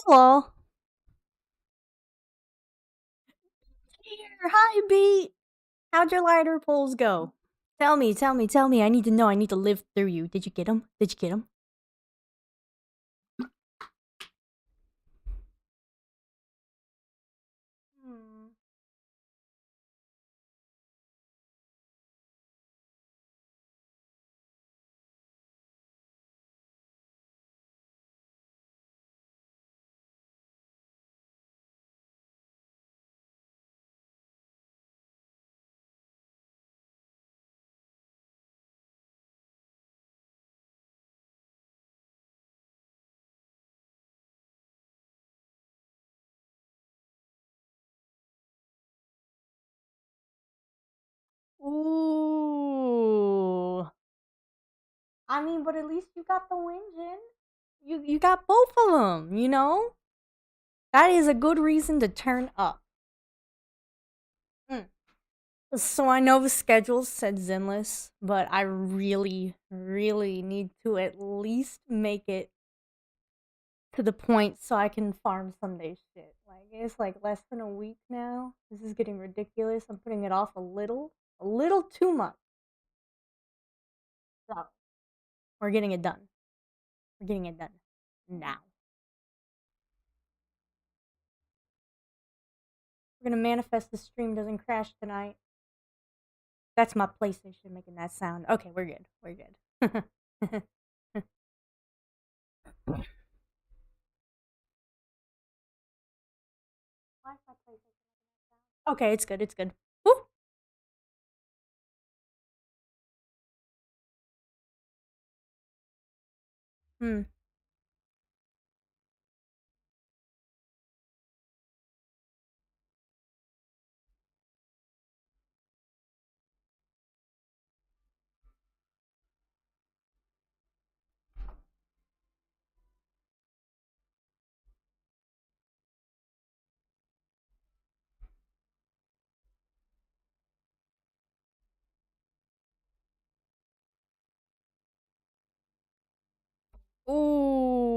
Hello. Here, hi, B. How'd your lighter pulls go? Tell me, tell me, tell me. I need to know. I need to live through you. Did you get him? Did you get him? Hmm. Ooh. I mean, but at least you got the engine. You got both of them, you know? That is a good reason to turn up. Mm. So I know the schedule said Zenless, but I really, really need to at least make it to the point so I can farm Sunday shit. Like it's like less than a week now. This is getting ridiculous. I'm putting it off a little too much. So we're getting it done. We're getting it done now. We're gonna manifest the stream doesn't crash tonight. That's my PlayStation making that sound. Okay, we're good. We're good. Why is my PlayStation making that sound? Okay, it's good. It's good. Woo! Hmm. Ooh.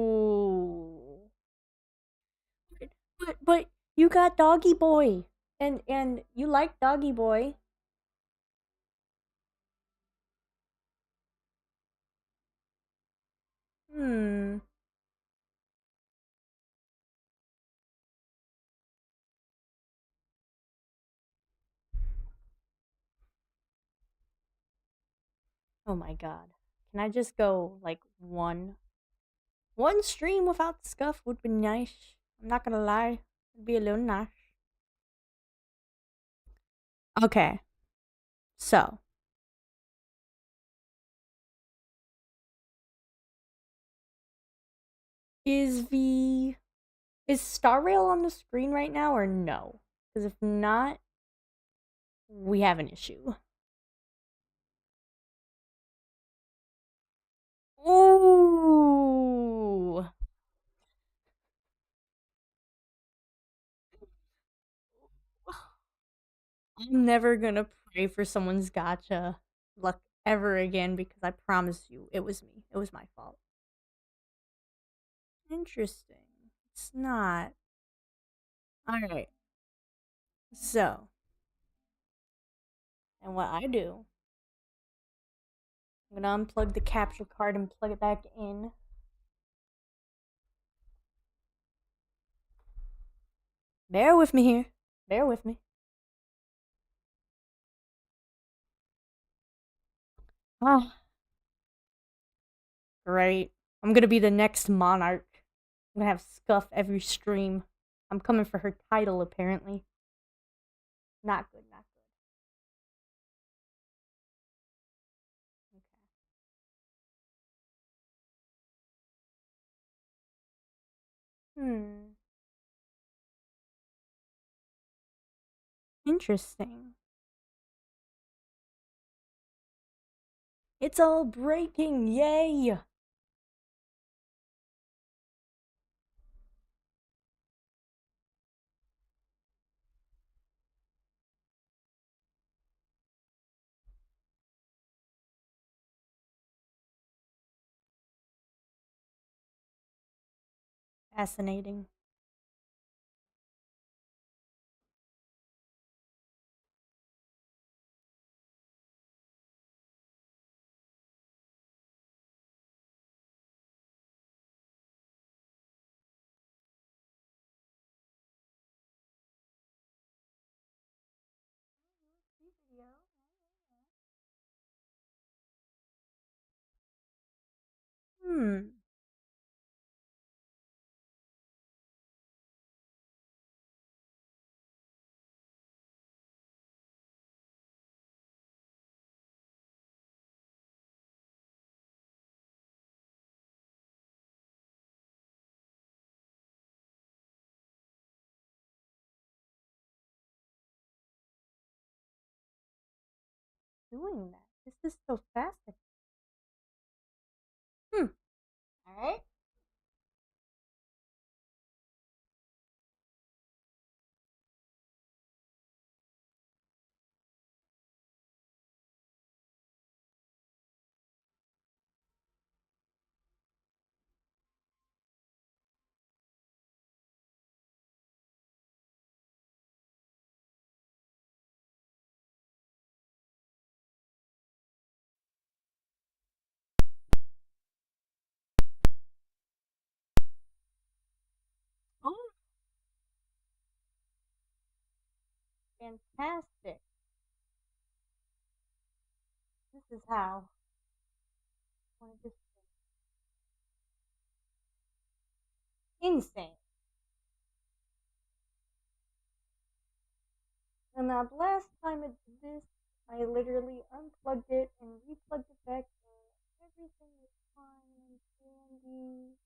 But you got Doggy Boy, and you like Doggy Boy. Hmm. Oh my god. Can I just go like one stream without scuff would be nice. I'm not gonna lie. It'd be a little nice. Okay. So is the is Star Rail on the screen right now or no? Because if not, we have an issue. Ooh. I'm never gonna pray for someone's gotcha luck ever again because I promise you it was me. It was my fault. Interesting. It's not. Alright. So, and what I do, I'm gonna unplug the capture card and plug it back in. Bear with me here. Bear with me. Ah, great. I'm gonna be the next monarch. I'm gonna have Scuff every stream. I'm coming for her title, apparently. Not good, not good. Okay. Hmm. Interesting. It's all breaking, yay! Fascinating. Hmm. Doing that. This is so fast. Hmm. Alright. Oh, fantastic. This is how. Insane. And that last time it did this, I literally unplugged it and replugged it back in. Everything was fine and dandy.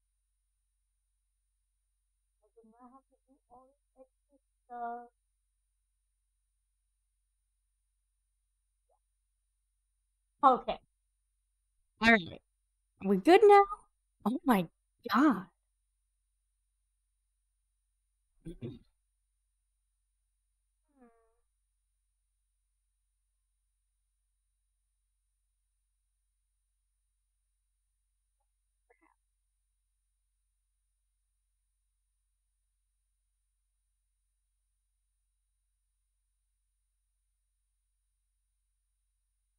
I did not have to do all this extra stuff. Okay. Alright. Are we good now? Oh my god.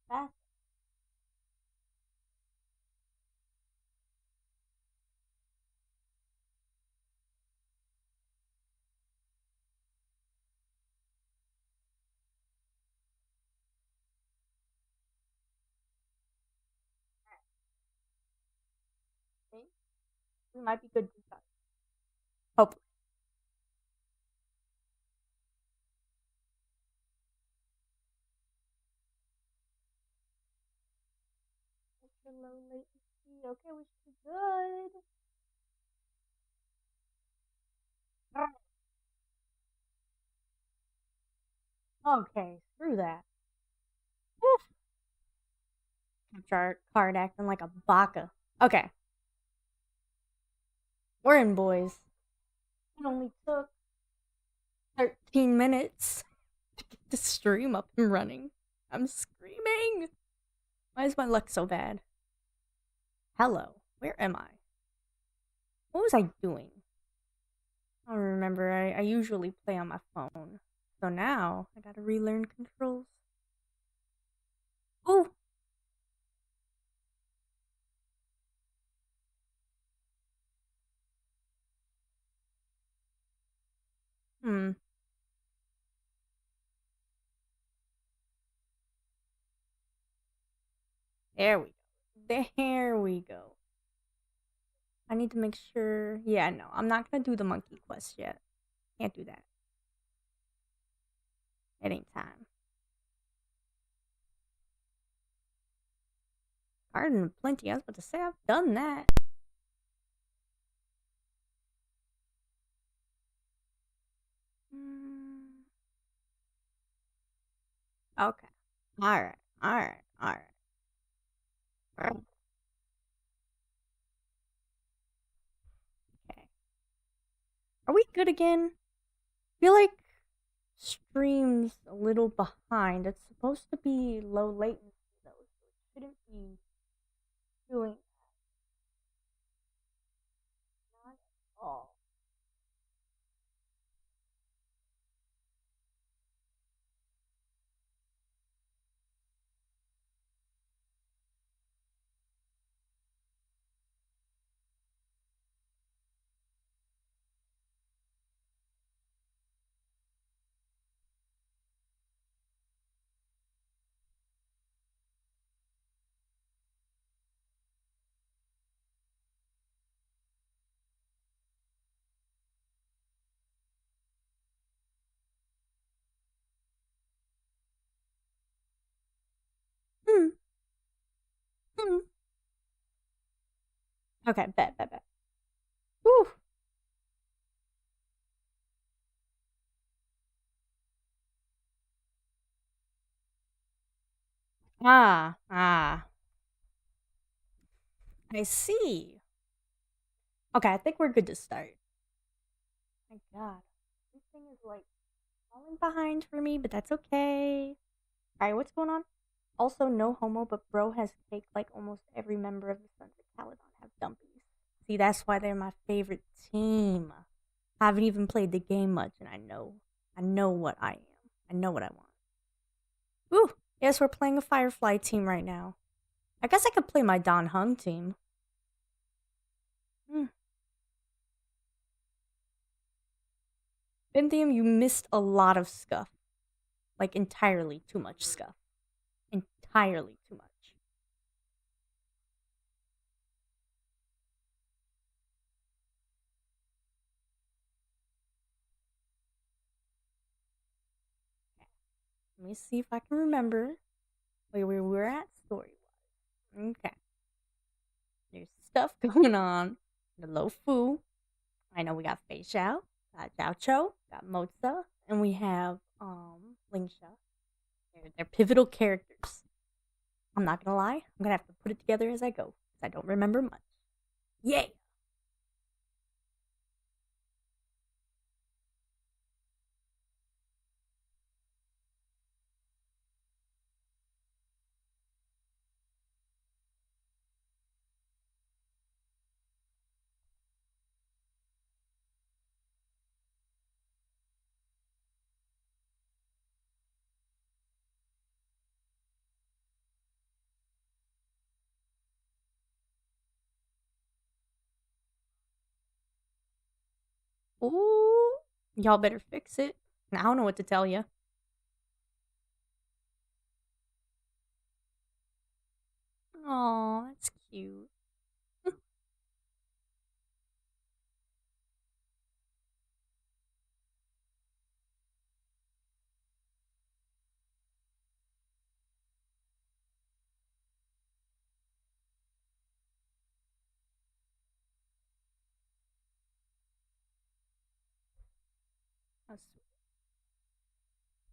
That's okay. We might be good to start. Hopefully. Extra low latency. Okay, we should be good. Okay, screw that. Woof. Card acting like a baka. Okay, we're in, boys. It only took 13 minutes to get the stream up and running. I'm screaming. Why is my luck so bad? Hello, where am I? What was I doing? I don't remember. I usually play on my phone. So now I gotta relearn controls. Oh! Hmm. There we go. There we go. I need to make sure. Yeah, no, I'm not gonna do the monkey quest yet. Can't do that. It ain't time. Pardon plenty. I was about to say I've done that. Okay. Alright. Alright. Alright. Okay. Are we good again? I feel like stream's a little behind. It's supposed to be low latency though, so it shouldn't be doing not at all. Okay, bet. Whew. Ah. I see. Okay, I think we're good to start. My God, this thing is like falling behind for me, but that's okay. All right, what's going on? Also, no homo, but bro has cake like almost every member of the Sons of Caledon have dumpies. See, that's why they're my favorite team. I haven't even played the game much, and I know what I am. I know what I want. Ooh, yes, we're playing a Firefly team right now. I guess I could play my Don Hung team. Hmm. Binthium, you missed a lot of scuff. Like, entirely too much scuff. Entirely too much. Let me see if I can remember where we were at story wise. Okay. There's stuff going on. The Luofu. I know we got Feixiao, got Jiaoqiu, got Moze, and we have Lingsha. They're pivotal characters. I'm not gonna lie, I'm gonna have to put it together as I go, because I don't remember much. Yay! Ooh, y'all better fix it. I don't know what to tell you. Oh, that's cute. That's sweet.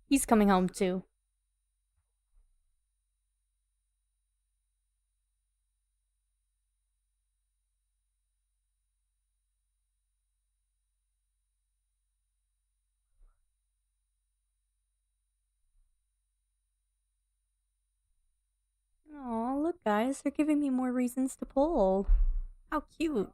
He's coming home too. Oh, look, guys, they're giving me more reasons to pull. How cute.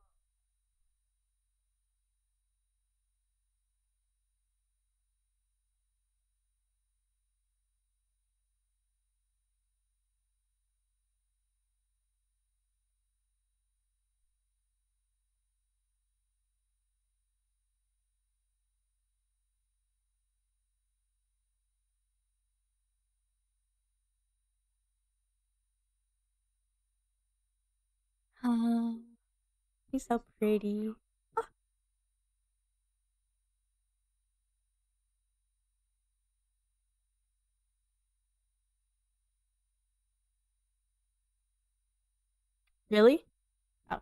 Oh, he's so pretty. Ah, really? Oh.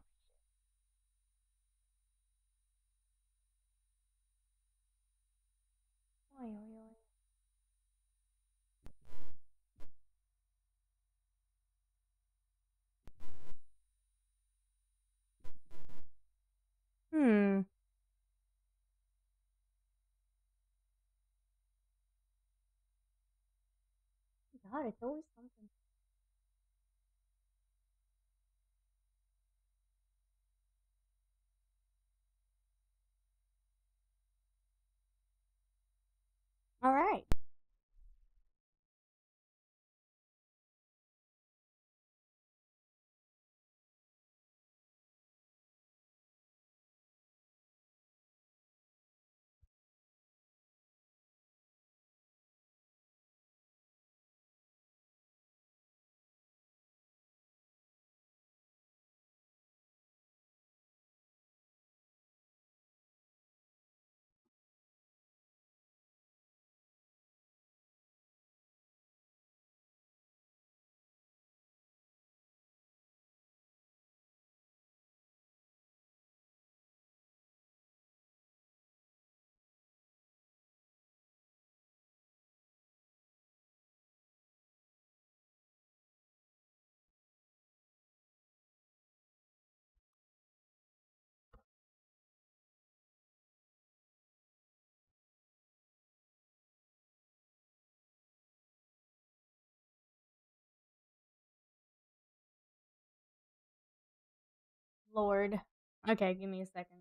Oi, oi, oi. Hmm. God, it's always something. All right. Lord. Okay, give me a second.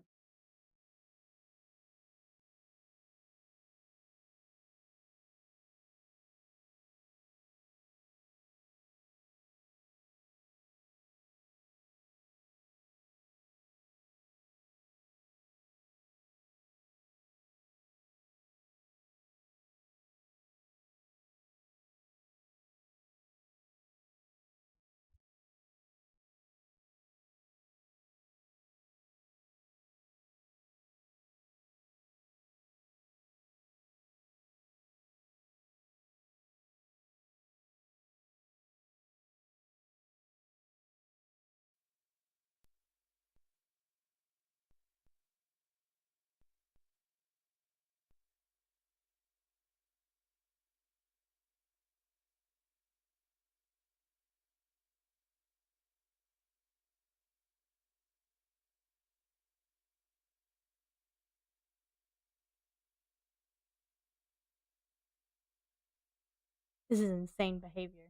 This is insane behavior.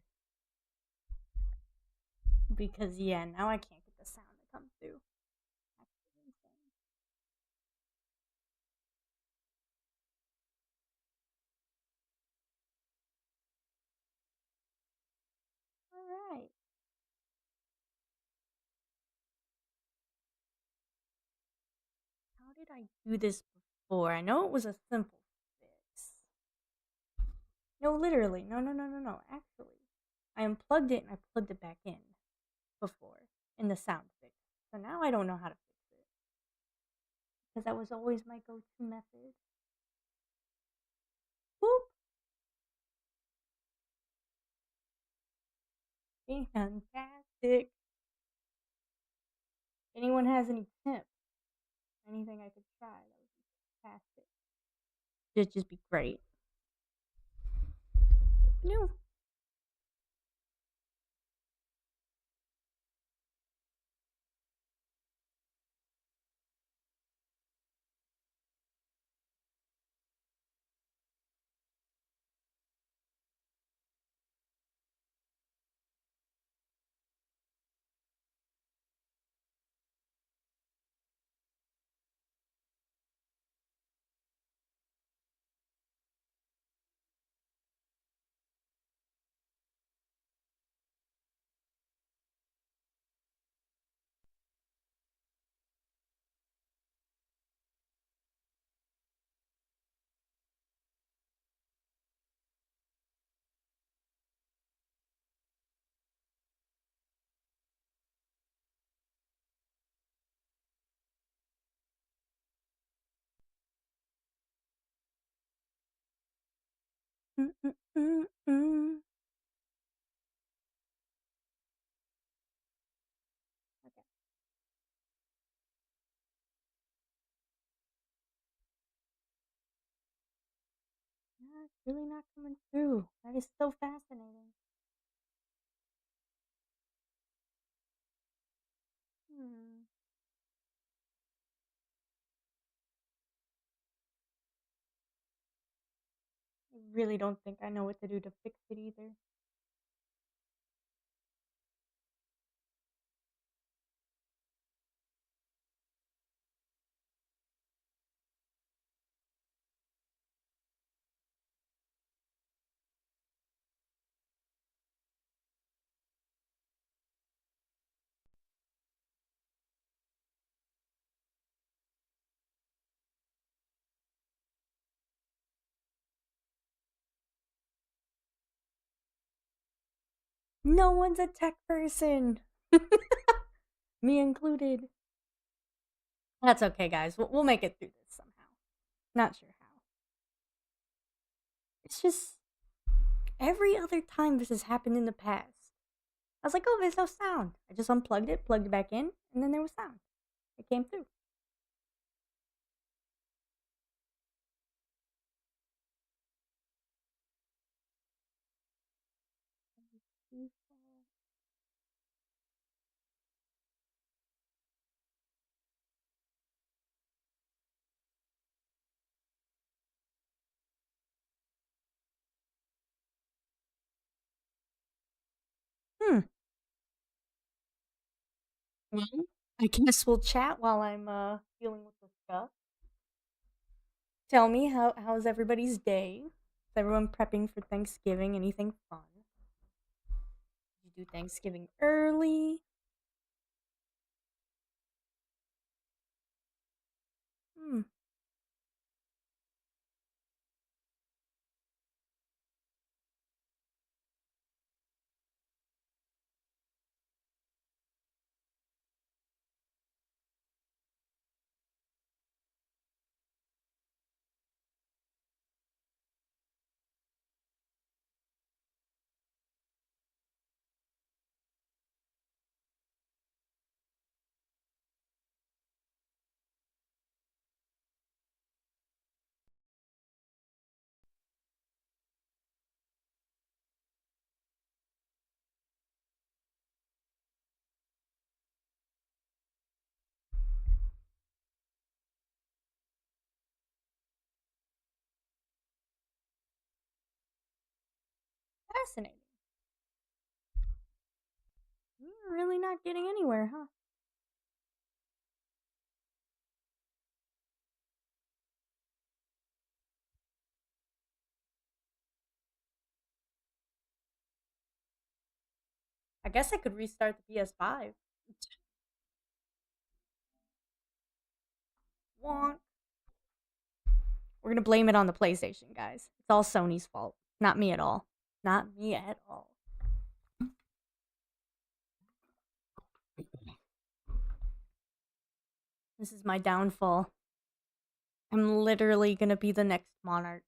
Because, yeah, now I can't get the sound to come through. That's insane. Alright. How did I do this before? I know it was a simple fix. No, literally. No. Actually, I unplugged it and I plugged it back in before in the sound fix. So now I don't know how to fix it. Because that was always my go-to method. Boop! Fantastic. Anyone has any tips? Anything I could try? That would be fantastic. It'd just be great. No. Mm-mm-mm-mm. Okay. Yeah, it's really not coming through. That is so fascinating. Hmm. I really don't think I know what to do to fix it either. No one's a tech person. Me included. That's okay, guys. We'll make it through this somehow. Not sure how. It's just every other time this has happened in the past. I was like, oh, there's no sound. I just unplugged it, plugged it back in, and then there was sound. It came through. Hmm. I guess we'll chat while I'm dealing with this stuff. Tell me how's everybody's day? Is everyone prepping for Thanksgiving? Anything fun? Did you do Thanksgiving early? Hmm. Fascinating. You're really not getting anywhere, huh? I guess I could restart the PS5. Wonk. We're gonna blame it on the PlayStation, guys. It's all Sony's fault. Not me at all. Not me at all. This is my downfall. I'm literally gonna be the next monarch.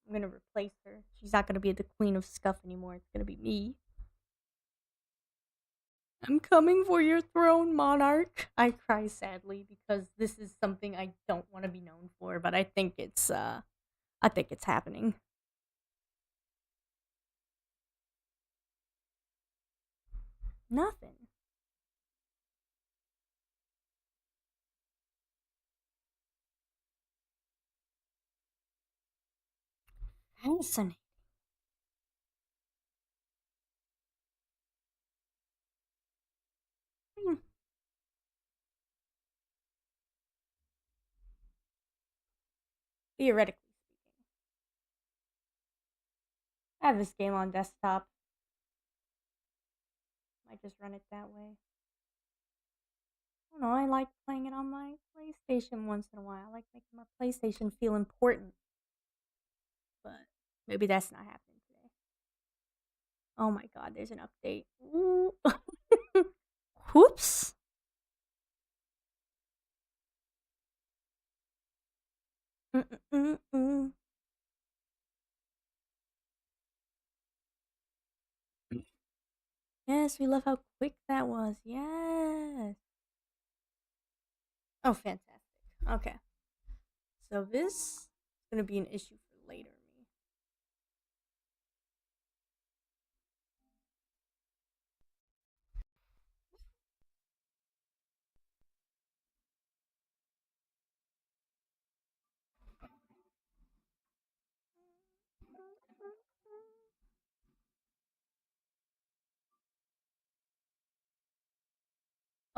I'm gonna replace her. She's not gonna be the queen of scuff anymore. It's gonna be me. I'm coming for your throne, monarch. I cry sadly because this is something I don't want to be known for, but I think it's happening. Nothing. Fascinating. Hmm. Theoretically speaking. I have this game on desktop. Might just run it that way. I don't know, I like playing it on my PlayStation once in a while. I like making my PlayStation feel important. But maybe that's not happening today. Oh my god, there's an update. Ooh. Whoops. Mm-mm-mm-mm. Yes, we love how quick that was. Yes. Oh, fantastic. Okay. So this is going to be an issue for later me.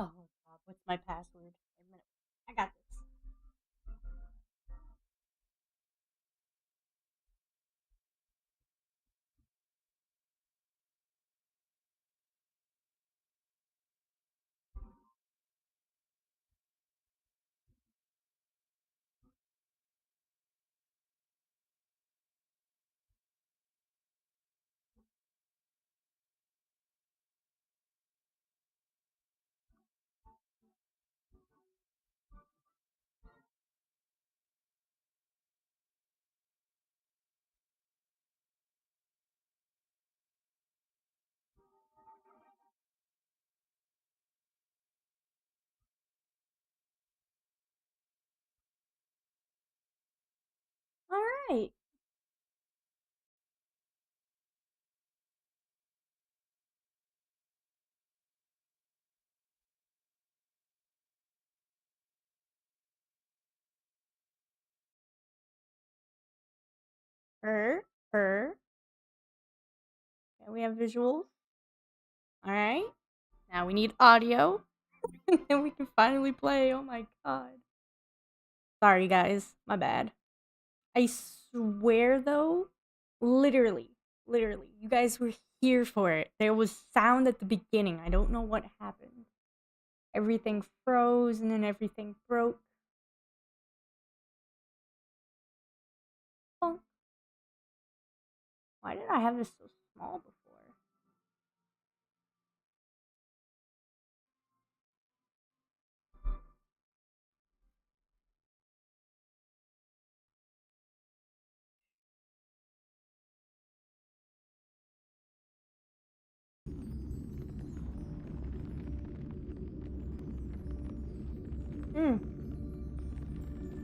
Oh, God. What's my password? Wait a minute. I got this. All right. Her. Okay, we have visuals. All right. Now we need audio. And we can finally play. Oh my god. Sorry, guys. My bad. I swear, though, literally, you guys were here for it. There was sound at the beginning. I don't know what happened. Everything froze and then everything broke. Oh. Why did I have this so small before?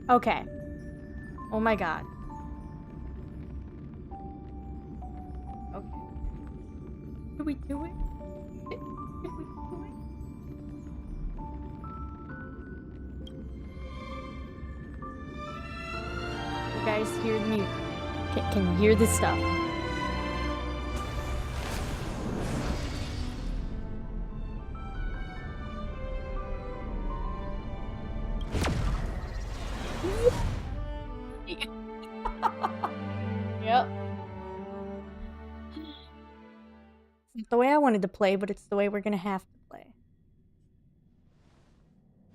Okay. Oh my god. Okay. Did we do it? Did we do it? You guys hear the music? Can you hear this stuff? Yep. It's not the way I wanted to play, but it's the way we're gonna have to play.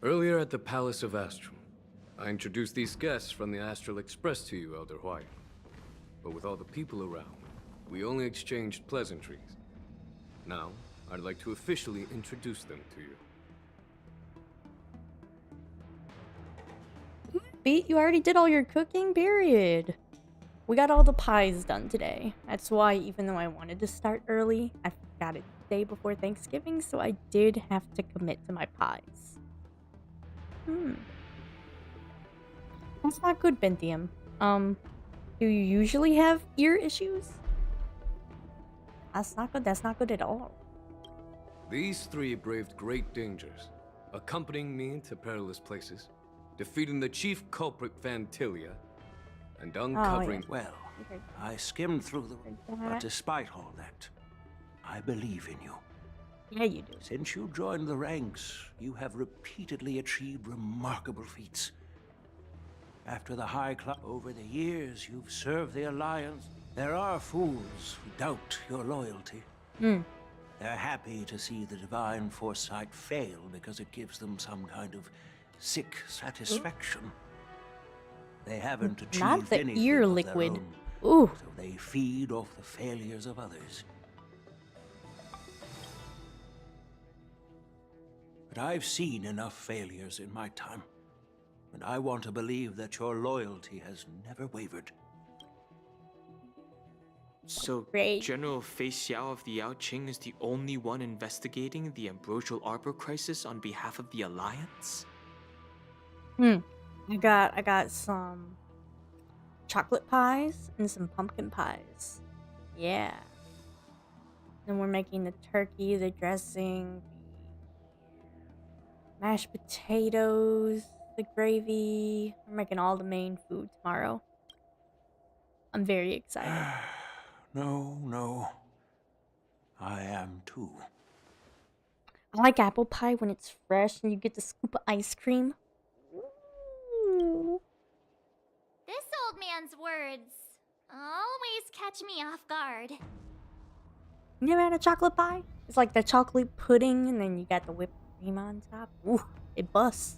Earlier at the Palace of Astral, I introduced these guests from the Astral Express to you, Elder Huayan. But with all the people around, we only exchanged pleasantries. Now, I'd like to officially introduce them to you. Beat, you already did all your cooking, period. We got all the pies done today. That's why, even though I wanted to start early, I got it the day before Thanksgiving, so I did have to commit to my pies. That's not good, Benthium. Do you usually have ear issues? That's not good. That's not good at all. These three braved great dangers, accompanying me to perilous places, defeating the chief culprit Vantilia, and uncovering... Well, I skimmed through them, but despite all that, I believe in you. Yeah, you do. Since you joined the ranks, you have repeatedly achieved remarkable feats. After the High Club, over the years, you've served the Alliance. There are fools who doubt your loyalty. They're happy to see the divine foresight fail because it gives them some kind of sick satisfaction. They haven't achieved Not the anything ear of liquid. their own, Ooh. so they feed off the failures of others. But I've seen enough failures in my time, and I want to believe that your loyalty has never wavered. So, Great. General Feixiao of the Yaoqing is the only one investigating the Ambrosial Arbor crisis on behalf of the Alliance? I got some chocolate pies and some pumpkin pies. Yeah. Then we're making the turkey, the dressing, the mashed potatoes, the gravy. We're making all the main food tomorrow. I'm very excited. No. I am too. I like apple pie when it's fresh and you get the scoop of ice cream. Ooh. This old man's words always catch me off guard. You never had a chocolate pie? It's like the chocolate pudding and then you got the whipped cream on top. Ooh, it busts.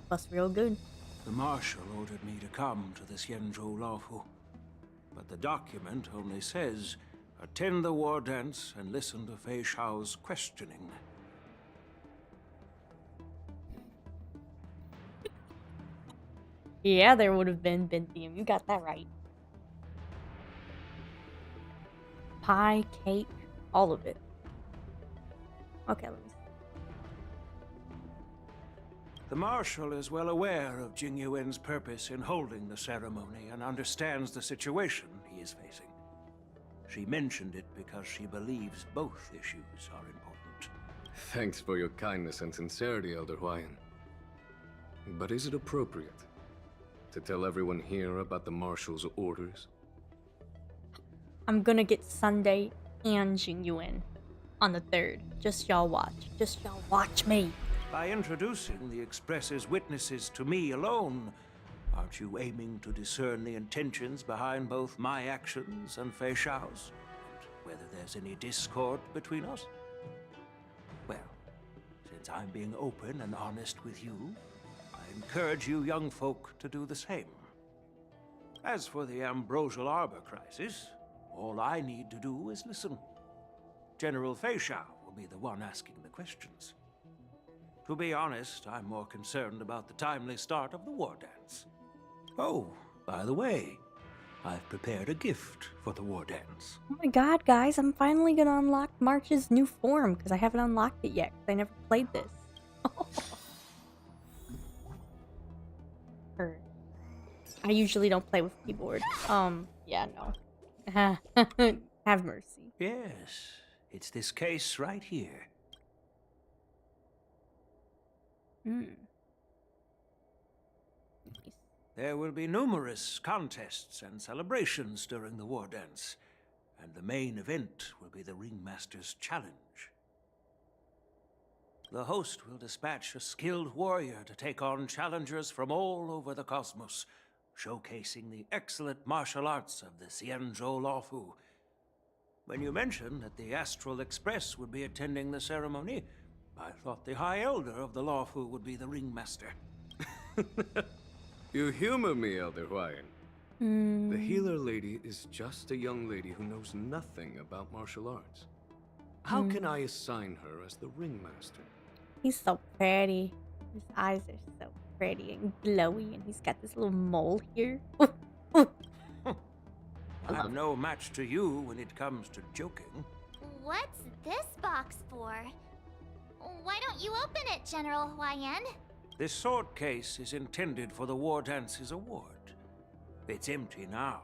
Busts real good. The Marshal ordered me to come to the Xianzhou Luofu, but the document only says, attend the war dance and listen to Feixiao's questioning. Yeah, there would have been Benthium. You got that right. Pie, cake, all of it. Okay, let me see. The Marshal is well aware of Jing Yuan's purpose in holding the ceremony and understands the situation he is facing. She mentioned it because she believes both issues are important. Thanks for your kindness and sincerity, Elder Huayan. But is it appropriate to tell everyone here about the Marshal's orders? I'm gonna get Sunday and Jing Yuan on the 3rd. Just y'all watch. Just y'all watch me. By introducing the Express's witnesses to me alone, aren't you aiming to discern the intentions behind both my actions and Feixiao's? And whether there's any discord between us? Well, since I'm being open and honest with you, I encourage you young folk to do the same. As for the Ambrosial Arbor crisis, all I need to do is listen. General Feixiao will be the one asking the questions. To be honest, I'm more concerned about the timely start of the war dance. Oh, by the way, I've prepared a gift for the war dance. Oh my god, guys, I'm finally gonna unlock March's new form, because I haven't unlocked it yet, because I never played this. I usually don't play with keyboard. Yeah, no. Have mercy. Yes, it's this case right here. There will be numerous contests and celebrations during the war dance, and the main event will be the Ringmaster's Challenge. The host will dispatch a skilled warrior to take on challengers from all over the cosmos, showcasing the excellent martial arts of the Xianzhou Luofu. When you mentioned that the Astral Express would be attending the ceremony, I thought the High Elder of the Luofu would be the Ringmaster. You humor me, Elder Huayan. The healer lady is just a young lady who knows nothing about martial arts. How can I assign her as the ringmaster? He's so pretty. His eyes are so pretty and glowy, and he's got this little mole here. I'm no match to you when it comes to joking. What's this box for? Why don't you open it, General Huayan? This sword case is intended for the War Dance's award. It's empty now,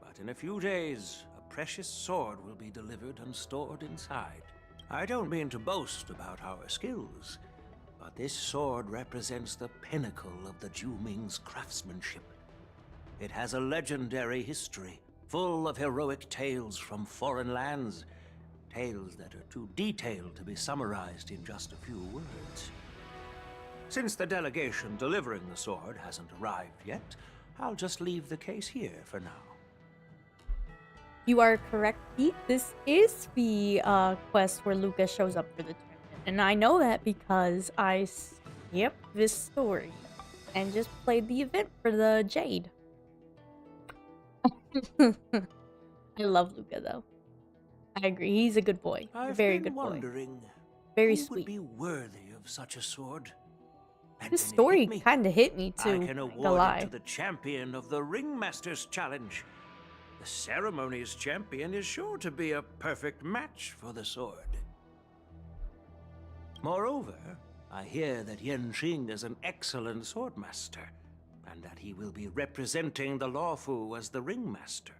but in a few days, a precious sword will be delivered and stored inside. I don't mean to boast about our skills, but this sword represents the pinnacle of the Zhuming's craftsmanship. It has a legendary history, full of heroic tales from foreign lands, tales that are too detailed to be summarized in just a few words. Since the delegation delivering the sword hasn't arrived yet, I'll just leave the case here for now. You are correct, Pete. This is the quest where Luca shows up for the tournament. And I know that because I skipped this story and just played the event for the Jade. I love Luca, though. I agree. He's a good boy. A very good boy. I've been wondering Very who sweet. would be worthy of such a sword. And This when it story hit me, kind of hit me, too. I Not can gonna award lie. it to the champion of the Ringmaster's Challenge. The ceremony's champion is sure to be a perfect match for the sword. Moreover, I hear that Yanqing is an excellent swordmaster, and that he will be representing the Luofu as the Ringmaster.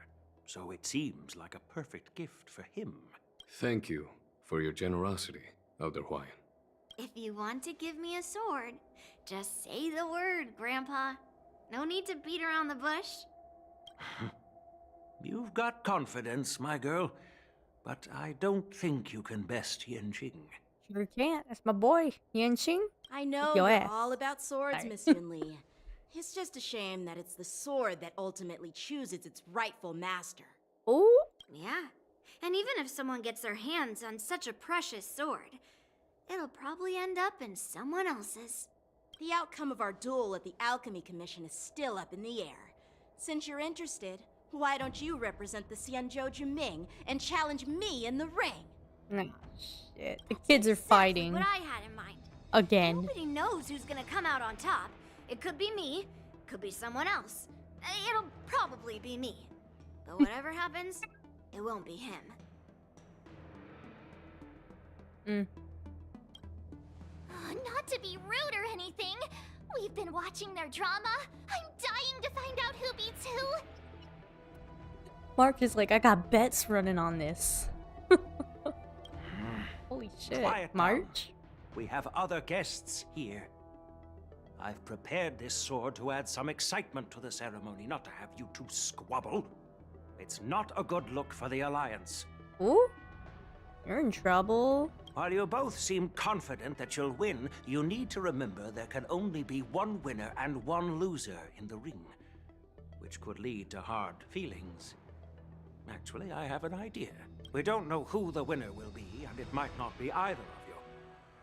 So it seems like a perfect gift for him. Thank you for your generosity, Elder Huayan. If you want to give me a sword, just say the word, Grandpa. No need to beat around the bush. You've got confidence, my girl, but I don't think you can best Yanqing. Sure can't. That's my boy, Yanqing. I know your you're ass. all about swords, Sorry. Miss Yunli. It's just a shame that it's the sword that ultimately chooses its rightful master. Oh, Yeah. And even if someone gets their hands on such a precious sword, it'll probably end up in someone else's. The outcome of our duel at the Alchemy Commission is still up in the air. Since you're interested, why don't you represent the Xianzhou Juming and challenge me in the ring? nah, shit. The kids are Exactly fighting what I had in mind. again. Nobody knows who's gonna come out on top. It could be me, could be someone else. It'll probably be me. But whatever happens, it won't be him. Not to be rude or anything. We've been watching their drama. I'm dying to find out who beats who. Mark is like, I got bets running on this. Holy shit. Quiet down. March? We have other guests here. I've prepared this sword to add some excitement to the ceremony, not to have you two squabble. It's not a good look for the Alliance. Ooh? You're in trouble. While you both seem confident that you'll win, you need to remember there can only be one winner and one loser in the ring, which could lead to hard feelings. Actually, I have an idea. We don't know who the winner will be, and it might not be either of you.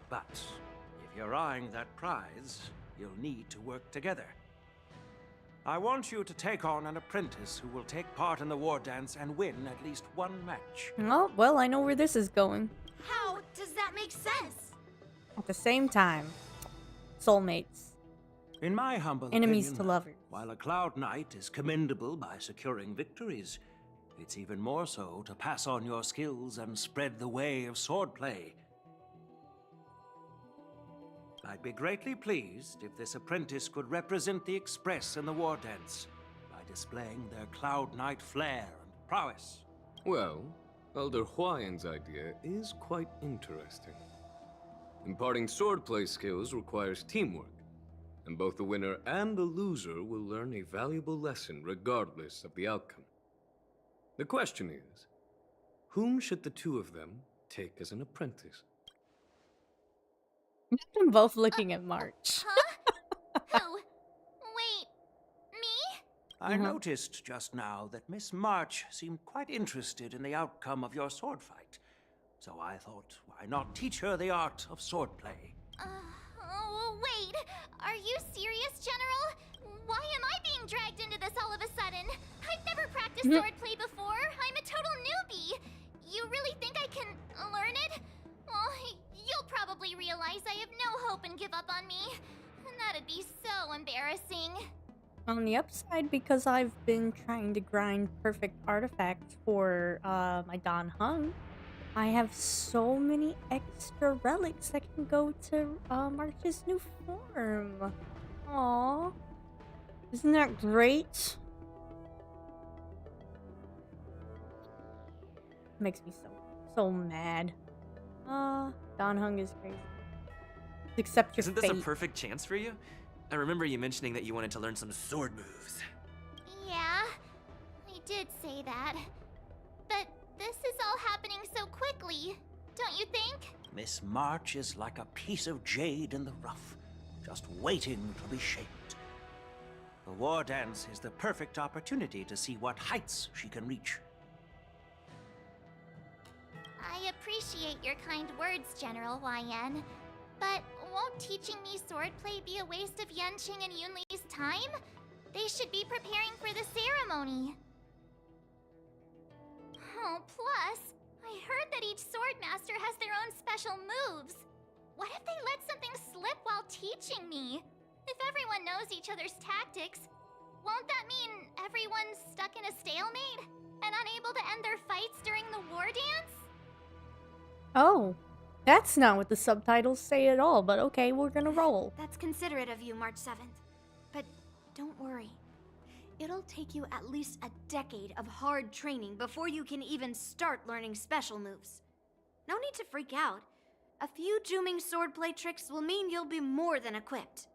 But if you're eyeing that prize, you'll need to work together. I want you to take on an apprentice who will take part in the war dance and win at least one match. Oh, well, I know where this is going. How does that make sense? At the same time, soulmates. In my humble Enemies opinion, to lovers. while a Cloud Knight is commendable by securing victories, it's even more so to pass on your skills and spread the way of swordplay. I'd be greatly pleased if this apprentice could represent the Express in the war dance by displaying their Cloud Knight flair and prowess. Well, Elder Huayan's idea is quite interesting. Imparting swordplay skills requires teamwork, and both the winner and the loser will learn a valuable lesson regardless of the outcome. The question is, whom should the two of them take as an apprentice? I'm both looking at March. Who? Wait, me? I noticed just now that Miss March seemed quite interested in the outcome of your sword fight. So I thought, why not teach her the art of swordplay? Oh, wait. Are you serious, General? Why am I being dragged into this all of a sudden? I've never practiced swordplay before. I'm a total newbie. You really think I can learn it? Well, you'll probably realize I have no hope and give up on me. And that'd be so embarrassing. On the upside, because I've been trying to grind perfect artifacts for my Don Hung, I have so many extra relics that can go to March's new form. Aww. Isn't that great? Makes me so mad. Don Hung is crazy. Accept your Isn't this a fate. perfect chance for you? I remember you mentioning that you wanted to learn some sword moves. Yeah, I did say that. But this is all happening so quickly, don't you think? Miss March is like a piece of jade in the rough, just waiting to be shaped. The war dance is the perfect opportunity to see what heights she can reach. I appreciate your kind words, General YN. But won't teaching me swordplay be a waste of Yanqing and Yunli's time? They should be preparing for the ceremony. Oh, plus, I heard that each swordmaster has their own special moves. What if they let something slip while teaching me? If everyone knows each other's tactics, won't that mean everyone's stuck in a stalemate and unable to end their fights during the war dance? Oh, that's not what the subtitles say at all, but okay, we're gonna roll. That's considerate of you, March 7th. But don't worry. It'll take you at least a decade of hard training before you can even start learning special moves. No need to freak out. A few Juming swordplay tricks will mean you'll be more than equipped.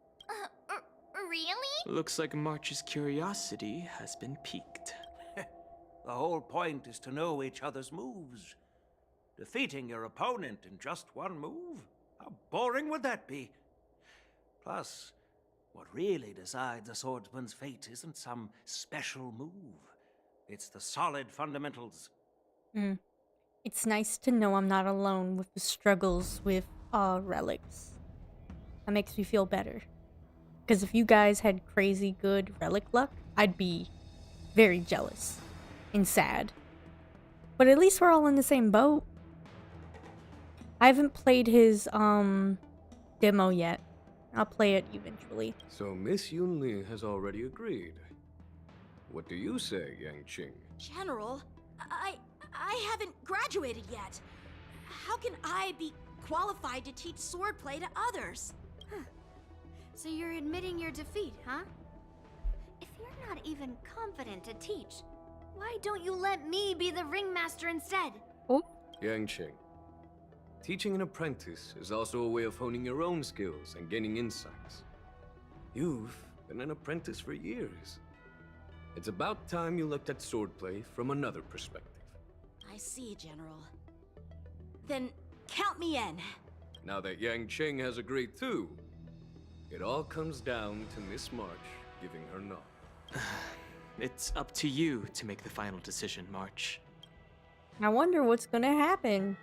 Really? Looks like March's curiosity has been piqued. The whole point is to know each other's moves. Defeating your opponent in just one move? How boring would that be? Plus, what really decides a swordsman's fate isn't some special move. It's the solid fundamentals. It's nice to know I'm not alone with the struggles with relics. That makes me feel better. Because if you guys had crazy good relic luck, I'd be very jealous and sad. But at least we're all in the same boat. I haven't played his demo yet. I'll play it eventually. So Miss Yunli has already agreed. What do you say, Yanqing? General, I haven't graduated yet. How can I be qualified to teach swordplay to others? So you're admitting your defeat, huh? If you're not even confident to teach, why don't you let me be the ringmaster instead? Oh, Yanqing, teaching an apprentice is also a way of honing your own skills and gaining insights. You've been an apprentice for years. It's about time you looked at swordplay from another perspective. I see, General. Then count me in. Now that Yang Qing has agreed too, it all comes down to Miss March giving her nod. It's up to you to make the final decision, March. I wonder what's gonna happen.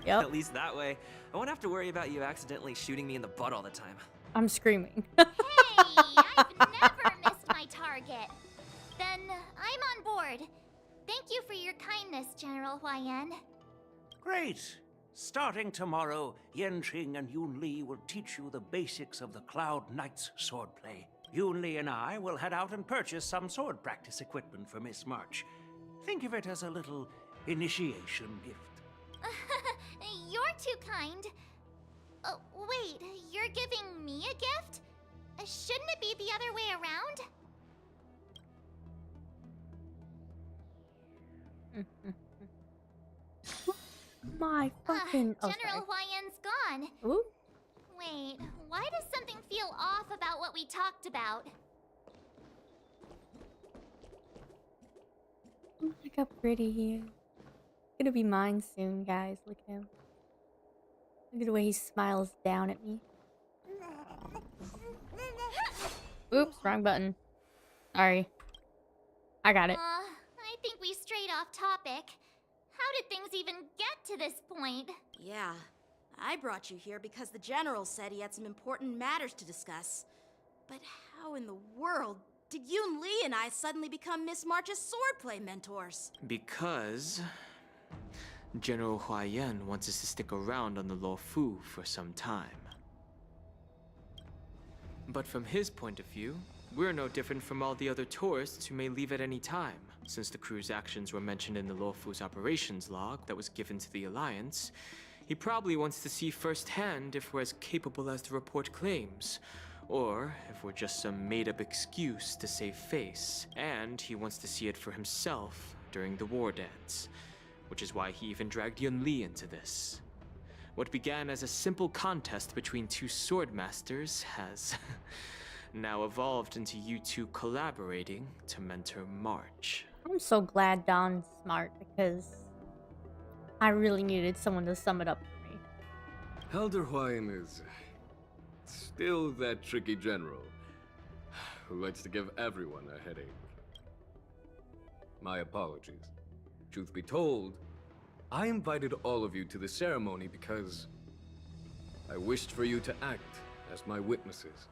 Yep, At least that way, I won't have to worry about you accidentally shooting me in the butt all the time. I'm screaming. Hey, I've never missed my target. Then I'm on board. Thank you for your kindness, General Huayan. Great. Starting tomorrow, Yanqing and Yunli will teach you the basics of the Cloud Knight's swordplay. Yunli and I will head out and purchase some sword practice equipment for Miss March. Think of it as a little initiation gift. You're too kind. Wait, you're giving me a gift? Shouldn't it be the other way around? My fucking... General Huayan's gone. Ooh. Wait, why does something feel off about what we talked about? Look how pretty he is. Gonna be mine soon, guys. Look at him. Look at the way he smiles down at me. Oops, wrong button. Sorry. I got it. I think we strayed off topic. How did things even get to this point? Yeah, I brought you here because the General said he had some important matters to discuss. But how in the world did Yun Li and I suddenly become Miss March's swordplay mentors? Because General Huayan wants us to stick around on the Luofu for some time. But from his point of view, we're no different from all the other tourists who may leave at any time. Since the crew's actions were mentioned in the Luofu's operations log that was given to the Alliance, he probably wants to see firsthand if we're as capable as the report claims, or if we're just some made-up excuse to save face, and he wants to see it for himself during the war dance, which is why he even dragged Yun Li into this. What began as a simple contest between two sword masters has now evolved into you two collaborating to mentor March. I'm so glad Don's smart because I really needed someone to sum it up for me. Elder Huayan is still that tricky general who likes to give everyone a headache. My apologies. Truth be told, I invited all of you to the ceremony because I wished for you to act as my witnesses.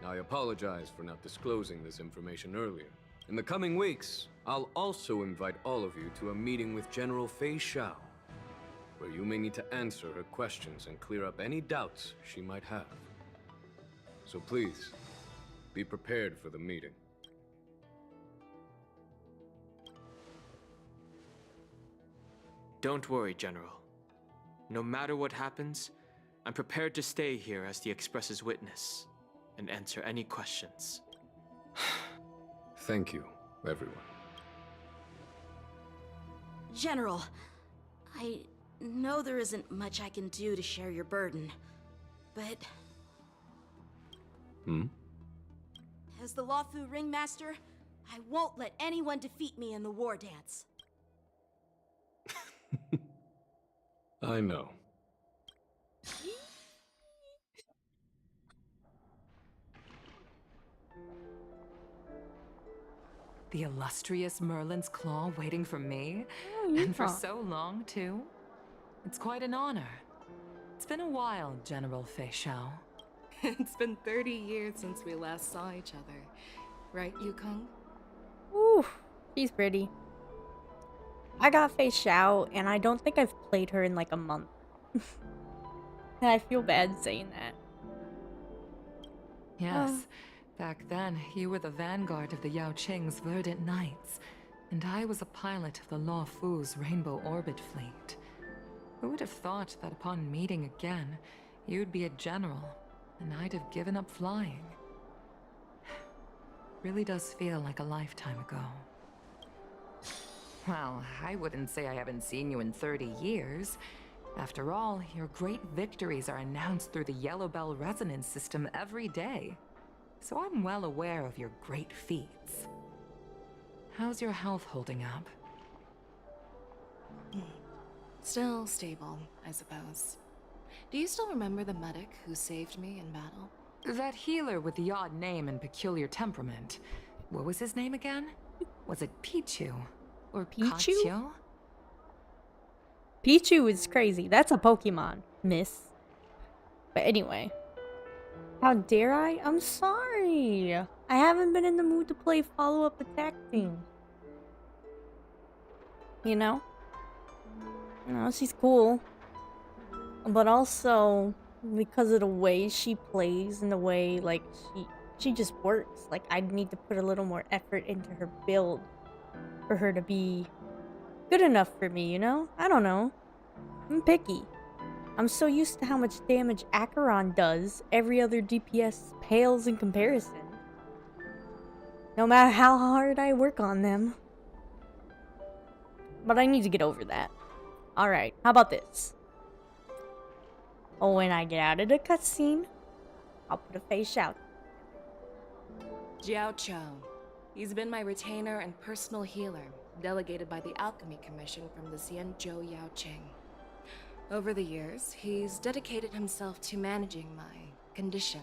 I apologize for not disclosing this information earlier. In the coming weeks, I'll also invite all of you to a meeting with General Feixiao, where you may need to answer her questions and clear up any doubts she might have. So please, be prepared for the meeting. Don't worry, General. No matter what happens, I'm prepared to stay here as the Express's witness and answer any questions. Thank you, everyone. General, I know there isn't much I can do to share your burden, but... As the Luofu ringmaster, I won't let anyone defeat me in the war dance. I know. The illustrious Merlin's claw waiting for me? Oh, And for yeah. so long, too? It's quite an honor. It's been a while, General Feixiao. It's been 30 years since we last saw each other. Right, Yukong? Ooh, she's pretty. I got Feixiao, and I don't think I've played her in like a month. And I feel bad saying that. Yes, back then, you were the vanguard of the Yao Qing's Verdant Knights, and I was a pilot of the Luofu's Rainbow Orbit Fleet. Who would have thought that upon meeting again, you'd be a general, and I'd have given up flying? Really does feel like a lifetime ago. Well, I wouldn't say I haven't seen you in 30 years. After all, your great victories are announced through the Yellow Bell resonance system every day. So I'm well aware of your great feats. How's your health holding up? Still stable, I suppose. Do you still remember the medic who saved me in battle? That healer with the odd name and peculiar temperament. What was his name again? Was it Pichu? Or Pichu? Kachio? Pichu is crazy. That's a Pokemon, miss. But anyway. How dare I? I'm sorry. I haven't been in the mood to play follow-up attack team. You know? You know, she's cool. But also, because of the way she plays and the way, like, she just works. Like, I need to put a little more effort into her build for her to be good enough for me, you know? I don't know. I'm picky. I'm so used to how much damage Acheron does, every other DPS pales in comparison. No matter how hard I work on them. But I need to get over that. Alright, how about this? Oh, when I get out of the cutscene, I'll put a Feixiao. Jiaoqiu. He's been my retainer and personal healer, delegated by the Alchemy Commission from the Xianzhou Yaoqing. Over the years, he's dedicated himself to managing my condition.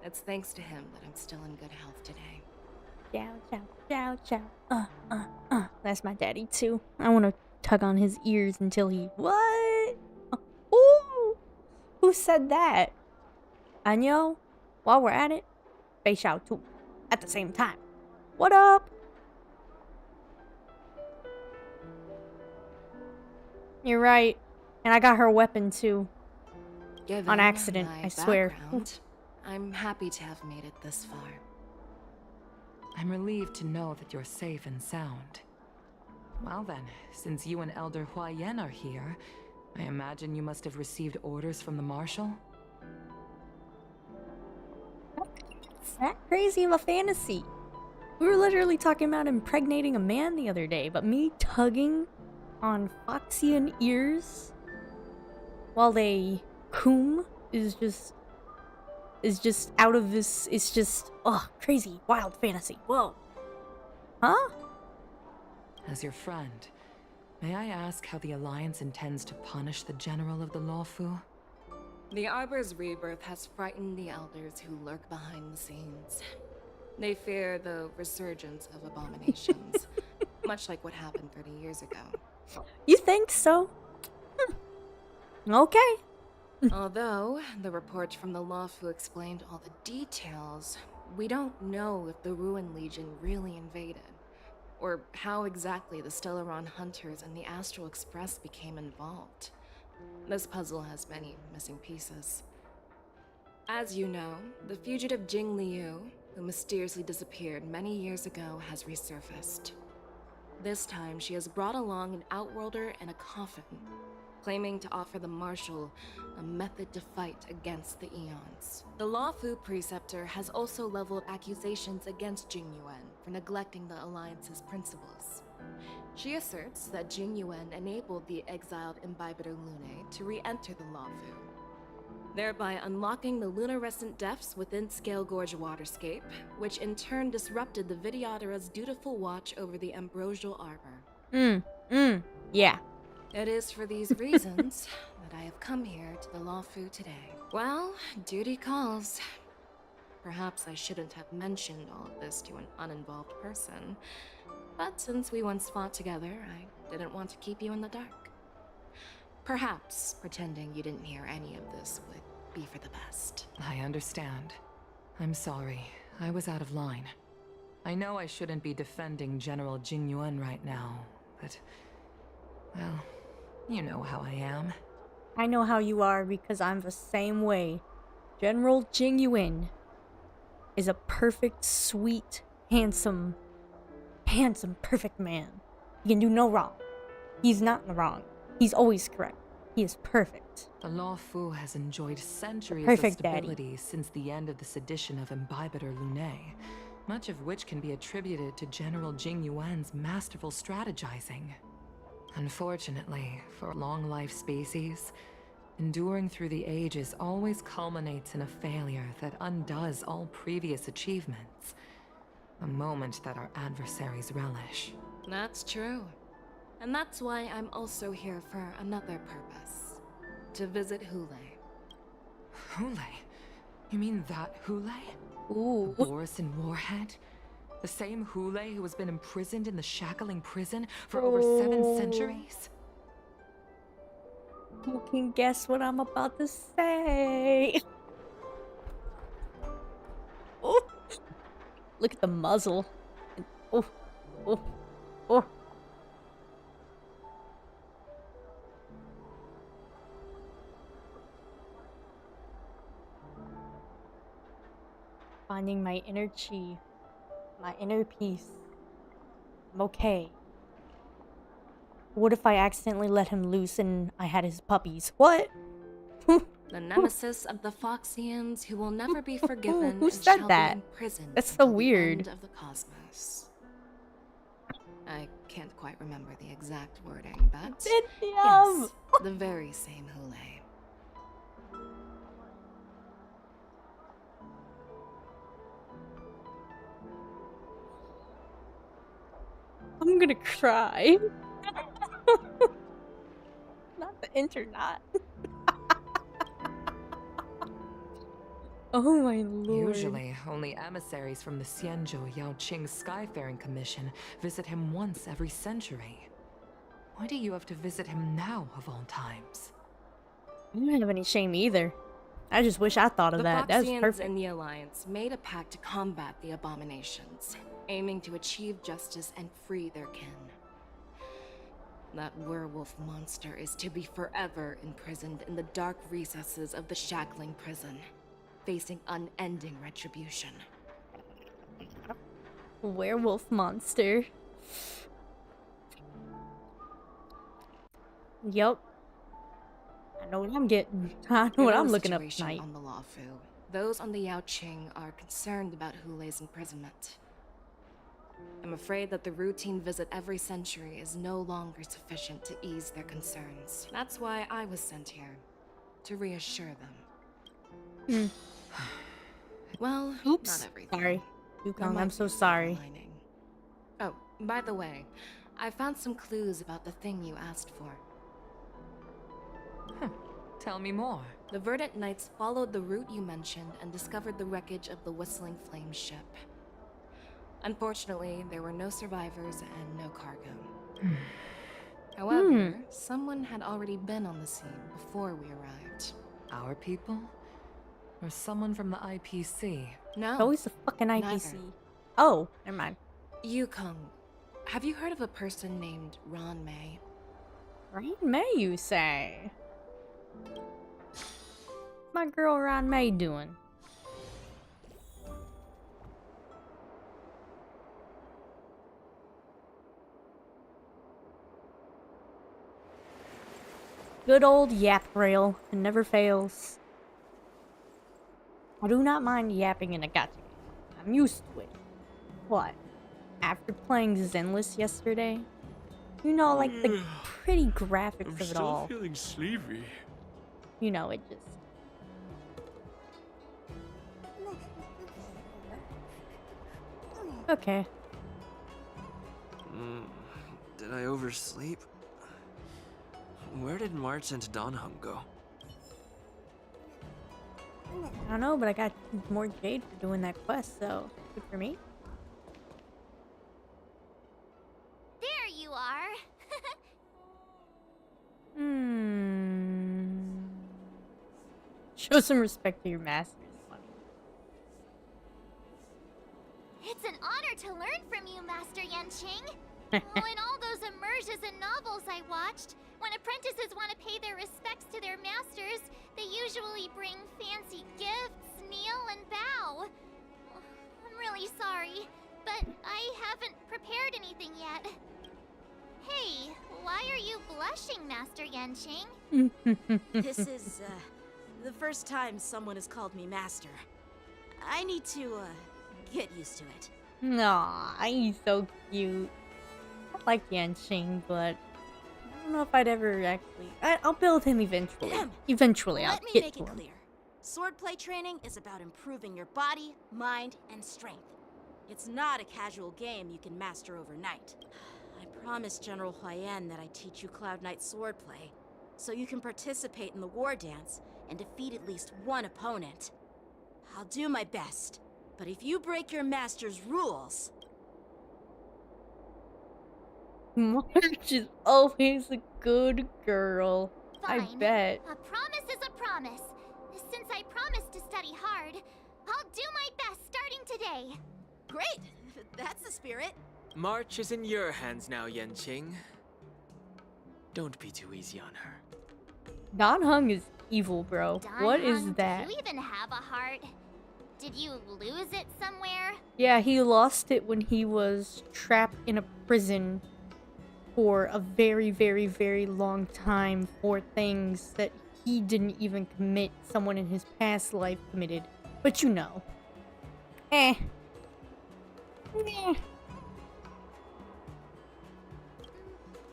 It's thanks to him that I'm still in good health today. Ciao, ciao, ciao, ciao. That's my daddy too. I want to tug on his ears until he... What? Ooh! Who said that? Anyo, while we're at it, Feixiao too. At the same time. What up? You're right. And I got her weapon too. Given on accident, my I swear. background, I'm happy to have made it this far. I'm relieved to know that you're safe and sound. Well then, since you and Elder Huayan are here, I imagine you must have received orders from the Marshal? It's that crazy of a fantasy. We were literally talking about impregnating a man the other day, but me tugging on Foxian ears while they coom is just out of this. It's just crazy, wild fantasy. Whoa. Huh? As your friend, may I ask how the Alliance intends to punish the General of the Luofu? The Arbor's rebirth has frightened the elders who lurk behind the scenes. They fear the resurgence of abominations, much like what happened 30 years ago. You think so? Okay. Although the report from the Luofu explained all the details, we don't know if the Ruin Legion really invaded, or how exactly the Stellaron Hunters and the Astral Express became involved. This puzzle has many missing pieces. As you know, the fugitive Jing Liu, who mysteriously disappeared many years ago, has resurfaced. This time, she has brought along an Outworlder and a coffin, claiming to offer the Marshal a method to fight against the Eons. The Luofu Preceptor has also leveled accusations against Jing Yuan for neglecting the Alliance's principles. She asserts that Jing Yuan enabled the exiled Imbibitor Lunae to re-enter the Luofu, thereby unlocking the lunarescent depths within Scale Gorge Waterscape, which in turn disrupted the Vidyadhara's dutiful watch over the Ambrosial Arbor. Yeah. It is for these reasons that I have come here to the Luofu today. Well, duty calls. Perhaps I shouldn't have mentioned all of this to an uninvolved person, but since we once fought together, I didn't want to keep you in the dark. Perhaps pretending you didn't hear any of this would be for the best. I understand. I'm sorry. I was out of line. I know I shouldn't be defending General Jing Yuan right now, but... well, you know how I am. I know how you are because I'm the same way. General Jing Yuan is a perfect, sweet, handsome, perfect man. He can do no wrong. He's not in the wrong. He's always correct. He is perfect. The Luofu has enjoyed centuries Perfect of daddy. stability since the end of the sedition of Imbibitor Lunae, much of which can be attributed to General Jing Yuan's masterful strategizing. Unfortunately, for long-life species, enduring through the ages always culminates in a failure that undoes all previous achievements. A moment that our adversaries relish. That's true. And that's why I'm also here for another purpose. To visit Hule. Hule? You mean that Hule? Ooh. Boris and Warhead? The same Hule who has been imprisoned in the shackling prison for over 7 centuries? You can guess what I'm about to say. Oh. Look at the muzzle. Oh, oh, oh. Finding my inner chi, my inner peace. I'm okay. What if I accidentally let him loose and I had his puppies? What? The nemesis of the Foxians who will never be forgiven Who and said shall that? be imprisoned That's so until the weird. end of the cosmos. I can't quite remember the exact wording, but yes, the very same Hule. I'm gonna cry. Not the internet. Oh my lord. Usually, only emissaries from the Xianzhou Yaoqing Skyfaring Commission visit him once every century. Why do you have to visit him now, of all times? I don't have any shame either. I just wish I thought of that. That's The Foxians perfect. and the Alliance made a pact to combat the abominations, aiming to achieve justice and free their kin. That werewolf monster is to be forever imprisoned in the dark recesses of the shackling prison, facing unending retribution. Werewolf monster. Yup. I know what I'm getting. I know what I'm looking up Situation tonight. on the Luofu. Those on the Yaoqing are concerned about Hule's imprisonment. I'm afraid that the routine visit every century is no longer sufficient to ease their concerns. That's why I was sent here, to reassure them. Well, Oops. not everything. Sorry. There Yukong, might I'm be so a silver sorry. lining. Oh, by the way, I found some clues about the thing you asked for. Tell me more. The Verdant Knights followed the route you mentioned and discovered the wreckage of the Whistling Flame ship. Unfortunately, there were no survivors and no cargo. However, someone had already been on the scene before we arrived. Our people? Or someone from the IPC? No, Always the fucking IPC. neither. Oh, never mind. Yukong, have you heard of a person named Ron May? Right May, you say? My girl Ron May doing? Good old yap rail. It never fails. I do not mind yapping in a gacha game. I'm used to it. What? After playing Zenless yesterday, you know, like the pretty graphics of it all. Feeling sleepy. You know, it just. Okay. Did I oversleep? Where did March and Donhung go? I don't know, but I got more jade for doing that quest, so good for me. There you are. Show some respect to your masters. It's an honor to learn from you, Master Yanqing. Oh, in all those immersions and novels I watched, when apprentices want to pay their respects to their masters, they usually bring fancy gifts, kneel, and bow. I'm really sorry, but I haven't prepared anything yet. Hey, why are you blushing, Master Yanqing? This is, the first time someone has called me master. I need to, get used to it. Aw, he's so cute. I like Yanqing, but I don't know if I'd ever actually. I'll build him eventually. Eventually, I'll Let me get make to it him. clear. Swordplay training is about improving your body, mind, and strength. It's not a casual game you can master overnight. I promised General Huayan that I teach you Cloud Knight swordplay, so you can participate in the war dance and defeat at least one opponent. I'll do my best, but if you break your master's rules... March is always a good girl. Fine. I bet. A promise is a promise. Since I promised to study hard, I'll do my best starting today. Great! That's the spirit. March is in your hands now, Yanqing. Don't be too easy on her. Dan Heng is evil, bro. Dan What is Heng, that? Do you even have a heart? Did you lose it somewhere? Yeah, he lost it when he was trapped in a prison for a very, very, very long time for things that he didn't even commit, someone in his past life committed. But you know. Eh. Meh.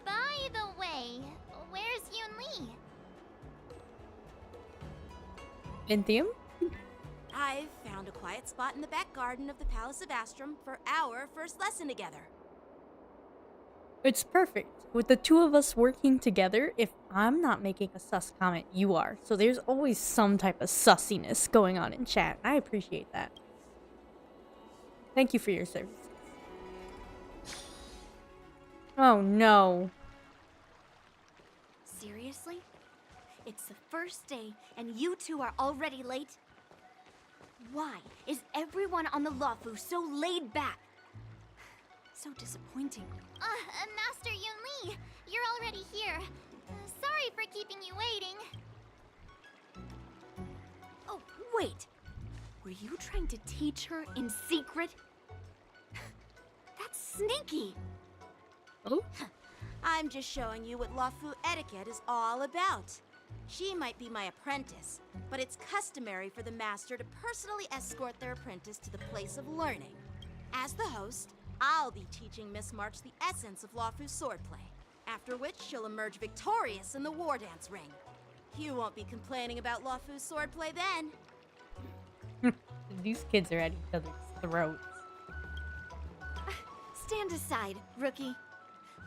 By the way, where's Yun Li? Lithium? I've found a quiet spot in the back garden of the Palace of Astrum for our first lesson together. It's perfect. With the two of us working together, if I'm not making a sus comment, you are. So there's always some type of sussiness going on in chat. I appreciate that. Thank you for your services. Oh no. Seriously? It's the first day and you two are already late? Why is everyone on the Luofu so laid back? So disappointing. Master Yun Li, you're already here. Sorry for keeping you waiting. Oh, wait. Were you trying to teach her in secret? That's sneaky. Oh? I'm just showing you what Luofu etiquette is all about. She might be my apprentice, but it's customary for the master to personally escort their apprentice to the place of learning. As the host, I'll be teaching Miss March the essence of Luofu's swordplay, after which she'll emerge victorious in the war dance ring. You won't be complaining about Luofu's swordplay then. These kids are at each other's throats. Stand aside, rookie.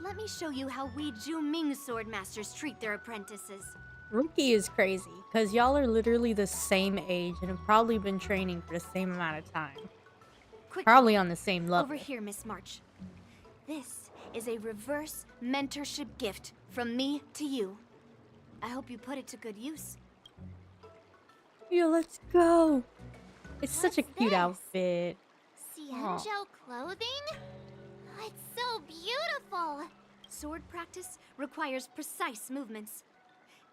Let me show you how we Zhu-Ming swordmasters treat their apprentices. Rookie is crazy, because y'all are literally the same age and have probably been training for the same amount of time. Quick, Probably on the same level. over here, Miss March. This is a reverse mentorship gift from me to you. I hope you put it to good use. Yeah, let's go. It's such a What's cute this? outfit. Xianzhou clothing? It's so beautiful. Sword practice requires precise movements.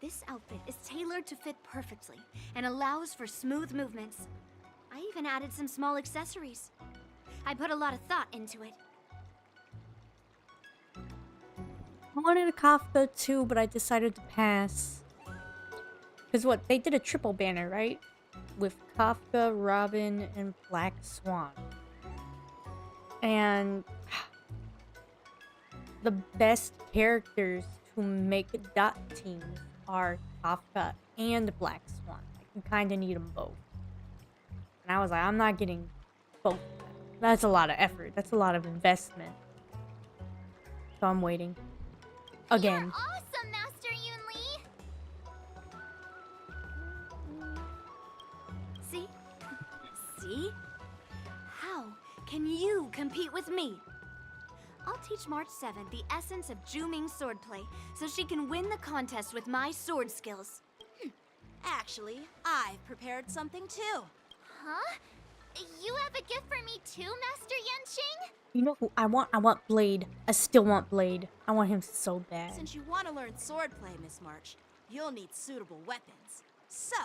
This outfit is tailored to fit perfectly and allows for smooth movements. I even added some small accessories. I put a lot of thought into it. I wanted a Kafka too, but I decided to pass. Because what? They did a triple banner, right? With Kafka, Robin, and Black Swan. And the best characters to make dot teams are Kafka and Black Swan. Like, you kind of need them both. And I was like, I'm not getting both of them. That's a lot of effort. That's a lot of investment. So I'm waiting. Again. You're awesome, Master Yun Li. See? See? How can you compete with me? I'll teach March 7th the essence of Zhu-Ming swordplay so she can win the contest with my sword skills. Actually, I've prepared something too. Huh? You have a gift for me too, Master Yanqing? You know who I want? I want Blade. I still want Blade. I want him so bad. Since you want to learn swordplay, Miss March, you'll need suitable weapons. So,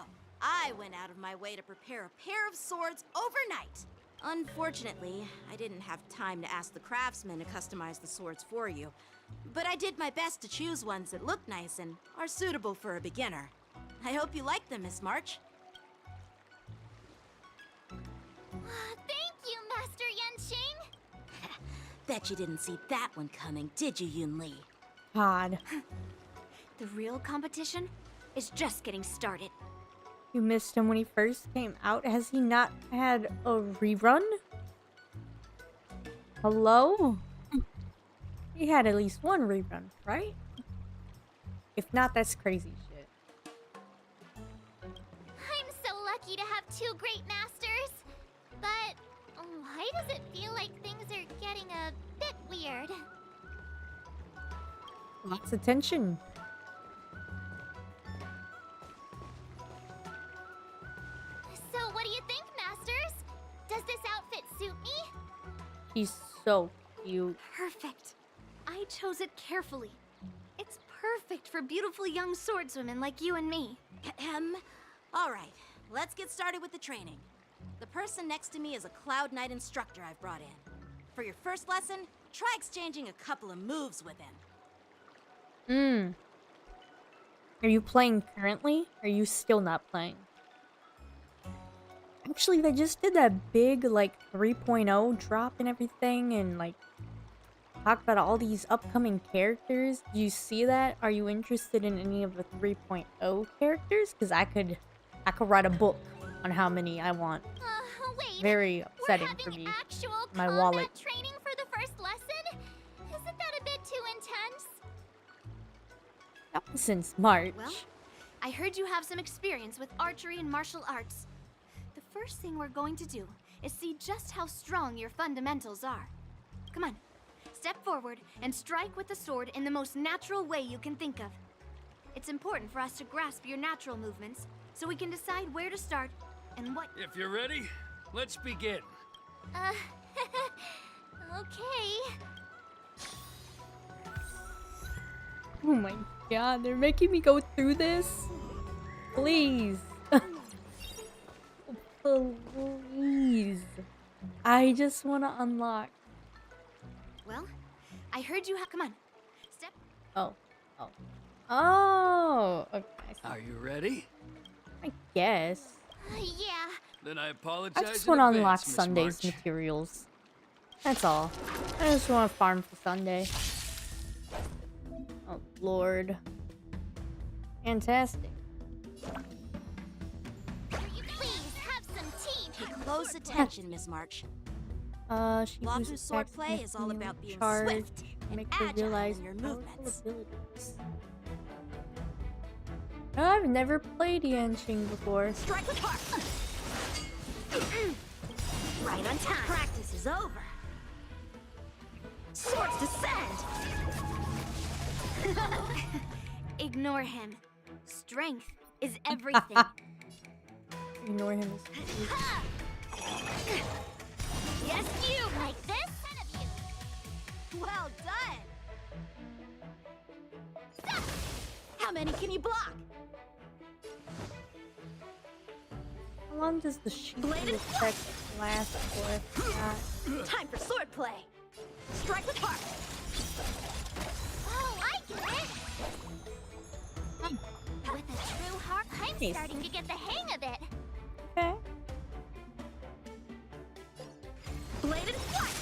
I went out of my way to prepare a pair of swords overnight. Unfortunately, I didn't have time to ask the craftsman to customize the swords for you. But I did my best to choose ones that look nice and are suitable for a beginner. I hope you like them, Miss March. Thank you, Master Yanqing. Bet you didn't see that one coming, did you, Yun Li? God. The real competition is just getting started. You missed him when he first came out. Has he not had a rerun? Hello? He had at least one rerun, right? If not, that's crazy shit. I'm so lucky to have two great masters. But why does it feel like things are getting a bit weird? Lots of tension. So what do you think, masters? Does this outfit suit me? He's so cute. Perfect. I chose it carefully. It's perfect for beautiful young swordswomen like you and me. All right, let's get started with the training. The person next to me is a Cloud Knight instructor I've brought in. For your first lesson, try exchanging a couple of moves with him. Are you playing currently? Or are you still not playing? Actually, they just did that big, like, 3.0 drop and everything, and, like, talked about all these upcoming characters. Do you see that? Are you interested in any of the 3.0 characters? Because I could write a book on how many I want. Wait. Very upsetting We're for me. having actual My combat wallet. training for the first lesson? Isn't that a bit too intense? Not since March. Well, I heard you have some experience with archery and martial arts. The first thing we're going to do is see just how strong your fundamentals are. Come on, step forward and strike with the sword in the most natural way you can think of. It's important for us to grasp your natural movements so we can decide where to start and what. If you're ready, let's begin. Okay. Oh my god, they're making me go through this? Please. Please. I just want to unlock. Well, I heard you have. Come on, step. Oh. Okay. Are you ready? I guess. Yeah. Then I I apologize. just in want to advance, unlock Miss Sunday's March. materials. That's all. I just want to farm for Sunday. Oh, Lord. Fantastic. Please have some tea. Pay close attention, Miss March. She Luofu's uses swordplay attacks is all with about being charge swift to and make her agile realize in your powerful movements. abilities. No, I've never played Yanqing before. Strike with heart. Right on time. Practice is over. Swords descend. Ignore him. Strength is everything. Ignore him. Yes, you like this? 10 of you. Well done. How many can you block? How long does the shield Bladed effect last for? Time for swordplay. Strike with heart. Oh, I get it. With a true heart, I'm Nice. starting to get the hang of it. Okay. Bladed flight.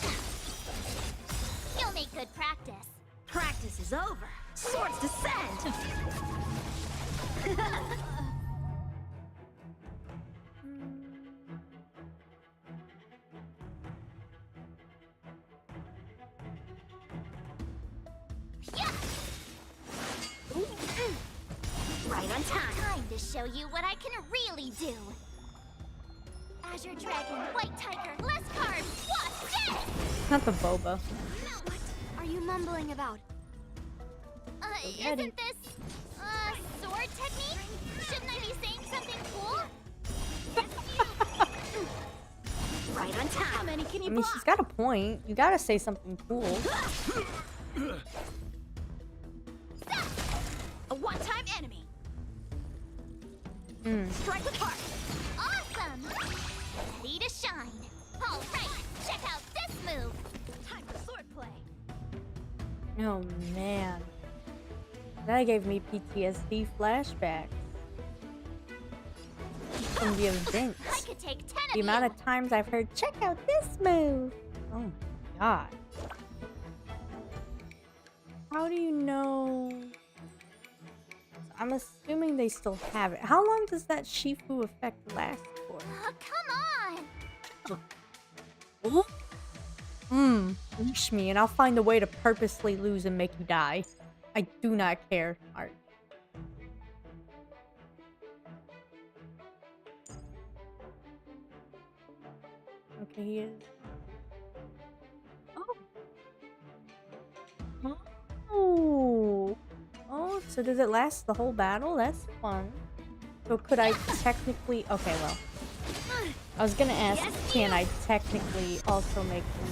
You'll make good practice. Practice is over. Swords descend. Right on time. Time to show you what I can really do. Azure Dragon, White Tiger, less cards, Wasp, dead! Not the boba. What are you mumbling about? Isn't this, sword technique? Shouldn't I be saying something cool? Right on time. How many can I you mean, block? she's got a point. You gotta say something cool. A one-time enemy. Strike with heart. Awesome! Ready to shine. All right, check out this move. Time for swordplay. Oh man. That gave me PTSD flashbacks. From the I events. could take 10 of The you. amount of times I've heard, check out this move! Oh my god. How do you know? I'm assuming they still have it. How long does that Shifu effect last for? Come on! Oh. Push me and I'll find a way to purposely lose and make you die. I do not care. Alright. Okay, he is. Oh. Oh, so does it last the whole battle? That's fun. So could I technically... Okay, well. I was gonna ask, can I technically also make them...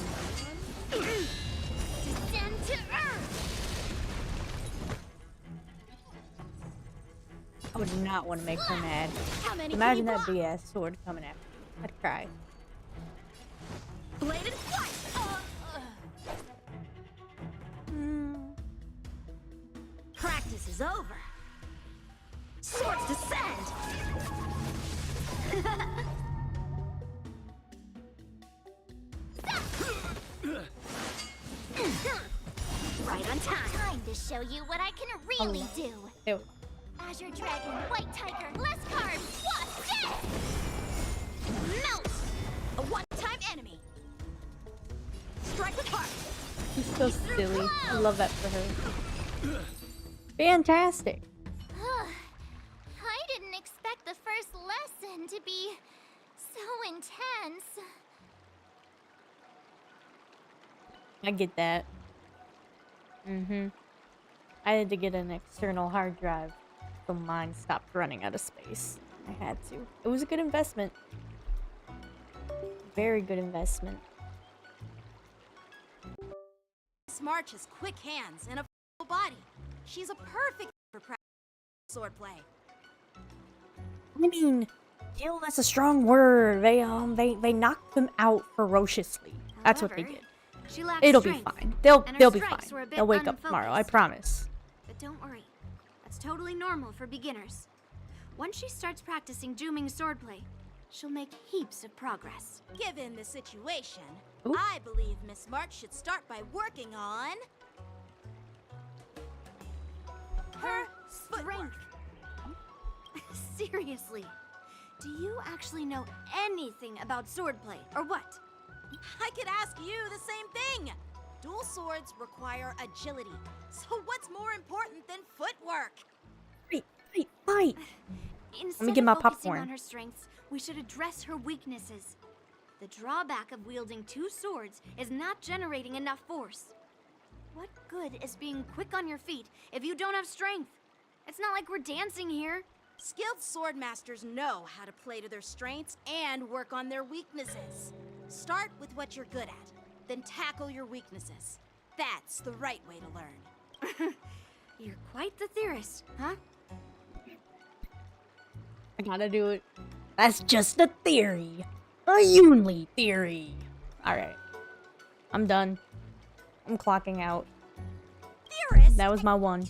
I would not want to make her mad. Imagine that big ass sword coming after me. I'd cry. Bladed flight. Practice is over. Swords descend. Right on time. Time to show you what I can really do. Ew. Azure Dragon, White Tiger, less carbs, what's dead? Melt. A one-time enemy. Strike with heart. She's so silly. I love that for her. Fantastic. I didn't expect the first lesson to be so intense. I get that. I had to get an external hard drive so mine stopped running out of space. I had to. It was a good investment. Very good investment. Miss March has quick hands and a full body. She's a perfect for practice swordplay. I mean, kill, that's a strong word. They knocked them out ferociously. That's what they did. She lacks It'll be strength, fine. They'll and her be strikes were a fine. bit They'll wake up tomorrow, I unfocused. promise. But don't worry. That's totally normal for beginners. Once she starts practicing dooming swordplay, she'll make heaps of progress. Given the situation, Ooh. I believe Miss March should start by working on her strength. Seriously, do you actually know anything about swordplay, or what? I could ask you the same thing. Dual swords require agility. So what's more important than footwork? Fight! Instead me get my of focusing popcorn. on her strengths, we should address her weaknesses. The drawback of wielding two swords is not generating enough force. What good is being quick on your feet if you don't have strength? It's not like we're dancing here. Skilled sword masters know how to play to their strengths and work on their weaknesses. Start with what you're good at, then tackle your weaknesses. That's the right way to learn. You're quite the theorist, huh? I gotta do it. That's just a theory. A Yunli theory. Alright. I'm done. I'm clocking out. Theorist? That was my one.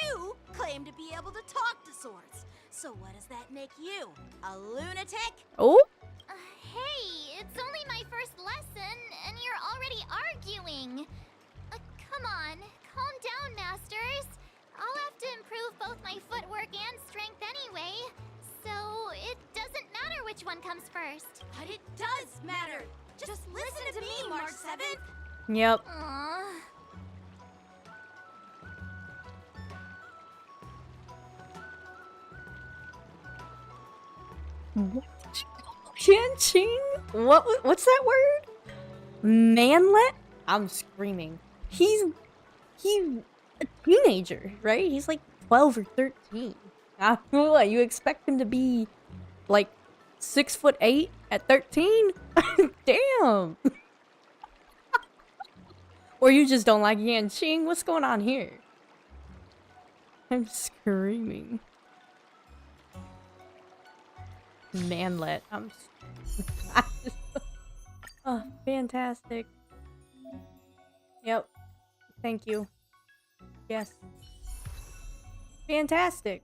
You claim to be able to talk to swords. So what does that make you? A lunatic? Oh? Hey, it's only my first lesson, and you're already arguing. Come on, calm down, masters. I'll have to improve both my footwork and strength anyway, so it doesn't matter which one comes first. But it does matter. Just listen to me, March 7th. Yep. Aww. What did you call Qianqing? What's that word? Manlet? I'm screaming. He's a teenager, right? He's like 12 or 13. What, you expect him to be like 6'8" at 13? Damn. Or you just don't like Yanqing? What's going on here? I'm screaming. Manlet. Oh, fantastic. Yep. Thank you. Yes. Fantastic.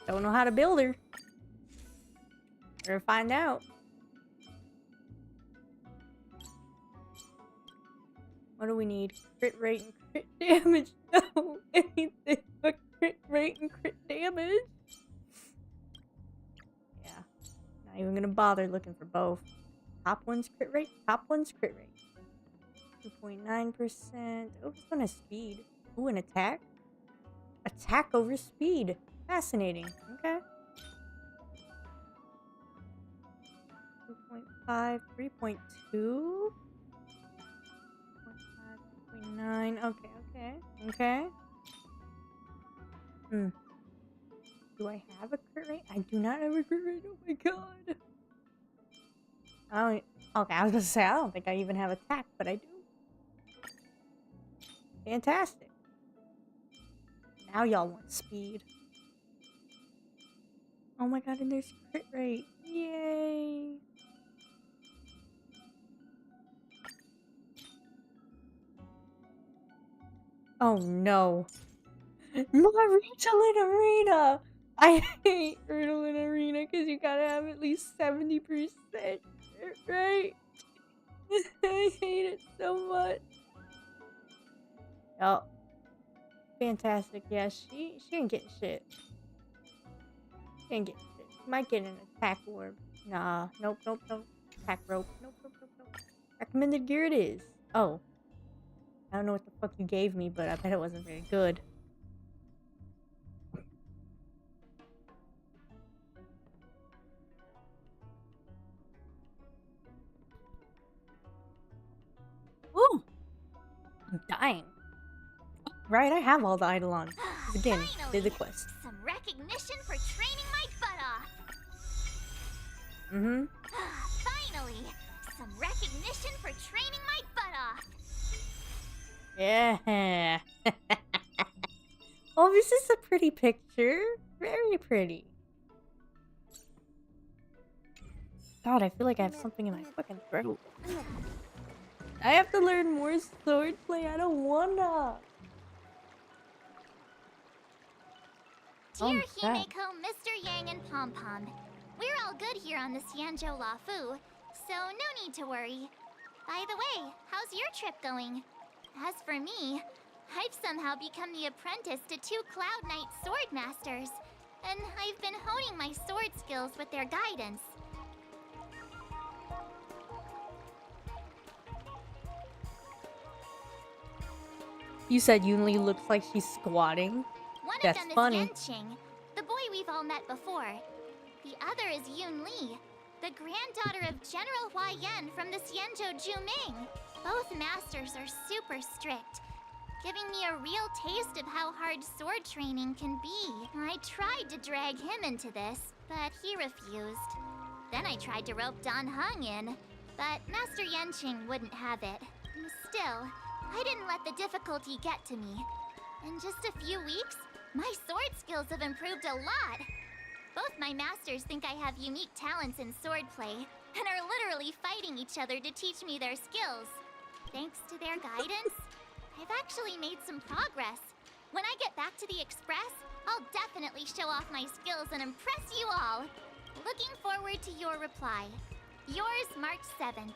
Don't know how to build her. We're gonna find out. What do we need? Crit rate and crit damage. No, anything but crit rate and crit damage. Yeah. Not even gonna bother looking for both. Top one's crit rate. Top one's crit rate. 2.9%. Oh, it's gonna speed. Ooh, an attack. Attack over speed. Fascinating. Okay. 2.5, 3.2. 2.5, 3.9. Okay, okay. Okay. Do I have a crit rate? I do not have a crit rate. Oh my god. Okay, I was gonna say I don't think I even have attack, but I do. Fantastic. Now y'all want speed. Oh my god, and there's crit rate. Yay. Oh no. Not Ritalin Arena! I hate Ritalin Arena because you gotta have at least 70%, right? I hate it so much. Oh. Fantastic. Yeah, she ain't getting shit. She ain't getting shit. She might get an attack orb. Nah. Nope, nope, nope. Attack rope. Nope, nope, nope, nope. Recommended gear it is. Oh. I don't know what the fuck you gave me, but I bet it wasn't very good. Ooh! I'm dying. Right, I have all the Eidolons. Again, did the quest. Some recognition for training my butt off. Finally, some recognition for training my butt off. Yeah. Oh, this is a pretty picture. Very pretty. God, I feel like I have something in my fucking throat. I have to learn more swordplay. I don't wanna. Dear Himeko, Mr. Yang, and Pom Pom, we're all good here on the Xianzhou Luofu, so no need to worry. By the way, how's your trip going? As for me, I've somehow become the apprentice to 2 Cloud Knight sword masters, and I've been honing my sword skills with their guidance. You said Yunli looks like she's squatting? One That's of them funny. is Yanqing, the boy we've all met before. The other is Yun Li, the granddaughter of General Hua Yan from the Xianzhou Juming. Both masters are super strict, giving me a real taste of how hard sword training can be. I tried to drag him into this, but he refused. Then I tried to rope Don Heng in, but Master Yanqing wouldn't have it. Still, I didn't let the difficulty get to me. In just a few weeks, my sword skills have improved a lot. Both my masters think I have unique talents in swordplay, and are literally fighting each other to teach me their skills. Thanks to their guidance, I've actually made some progress. When I get back to the Express, I'll definitely show off my skills and impress you all. Looking forward to your reply. Yours, March 7th.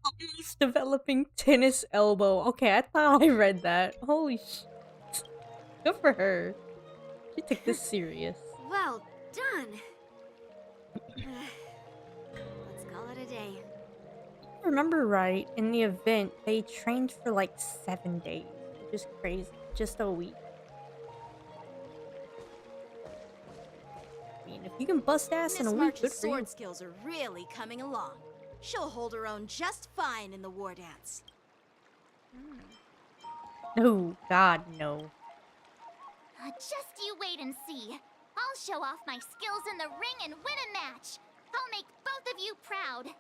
Almost developing tennis elbow. Okay, I thought I read that. Holy shit. Good for her. She took this serious. Well done. Let's call it a day. If I remember right, in the event, they trained for like 7 days. Which is crazy. Just a week. I mean, if you can bust ass in a Miss week, good March's for you. sword skills are really coming along. She'll hold her own just fine in the war dance. No, God, no. Just you wait and see. I'll show off my skills in the ring and win a match. I'll make both of you proud.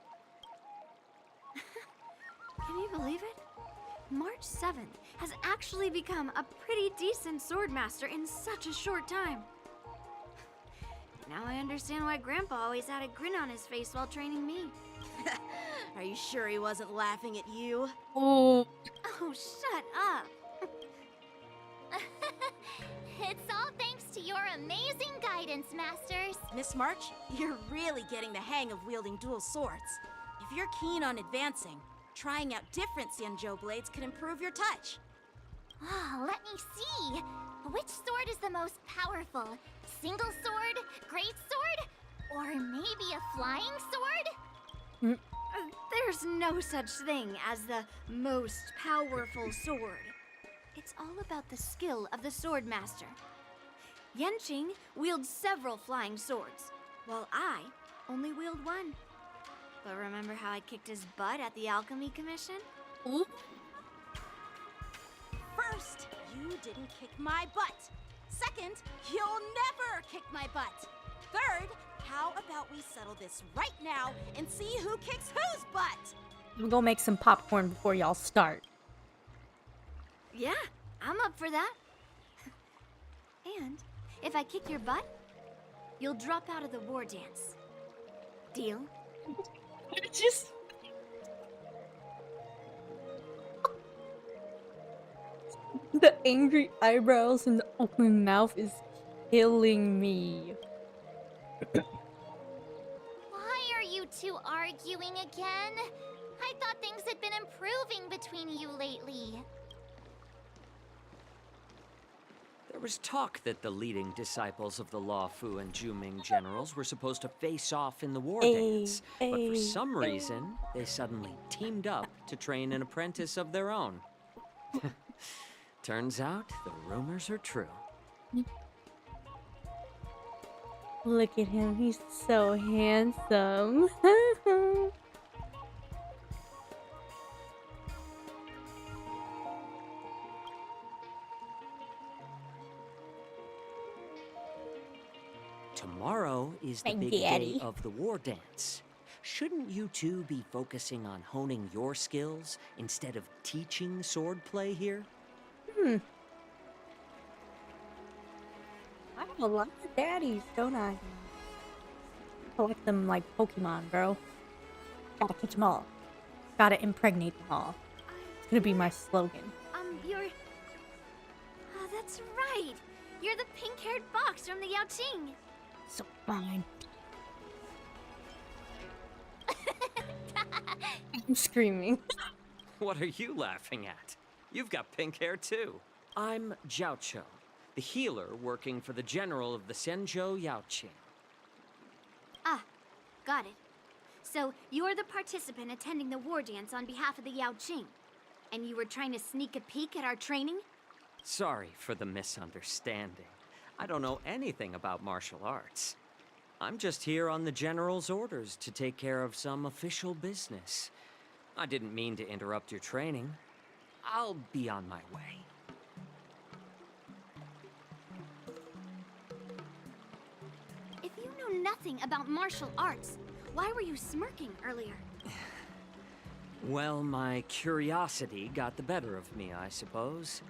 Can you believe it? March 7th has actually become a pretty decent swordmaster in such a short time. Now I understand why Grandpa always had a grin on his face while training me. Are you sure he wasn't laughing at you? Oh. Oh, shut up! It's all thanks to your amazing guidance, Masters. Miss March, you're really getting the hang of wielding dual swords. If you're keen on advancing, trying out different Xianzhou blades could improve your touch. Let me see. Which sword is the most powerful? Single sword? Great sword? Or maybe a flying sword? There's no such thing as the most powerful sword. It's all about the skill of the sword master. Yanqing wields several flying swords, while I only wield one. But remember how I kicked his butt at the Alchemy Commission? Ooh. First, you didn't kick my butt. Second, you'll never kick my butt. Third, how about we settle this right now and see who kicks whose butt? I'm gonna make some popcorn before y'all start. Yeah, I'm up for that. And if I kick your butt, you'll drop out of the war dance. Deal? Just the angry eyebrows and the open mouth is killing me. Why are you two arguing again? I thought things had been improving between you lately. There was talk that the leading disciples of the Luofu and Juming generals were supposed to face off in the war dance, but for some reason, they suddenly teamed up to train an apprentice of their own. Turns out, the rumors are true. Look at him, he's so handsome. Tomorrow is the big day of the war dance. Shouldn't you two be focusing on honing your skills instead of teaching swordplay here? I have a lot of daddies, don't I? Collect them like Pokemon, bro. Gotta catch them all. Gotta impregnate them all. It's gonna be my slogan. You're... Oh, that's right. You're the pink-haired fox from the Yaoqing. So fine. I'm screaming. What are you laughing at? You've got pink hair too. I'm Jiaoqiu, the healer working for the general of the Zhenzhou Yaoqing. Ah, got it. So, you're the participant attending the war dance on behalf of the Yaoqing. And you were trying to sneak a peek at our training? Sorry for the misunderstanding. I don't know anything about martial arts. I'm just here on the general's orders to take care of some official business. I didn't mean to interrupt your training. I'll be on my way. If you know nothing about martial arts, why were you smirking earlier? Well, my curiosity got the better of me, I suppose.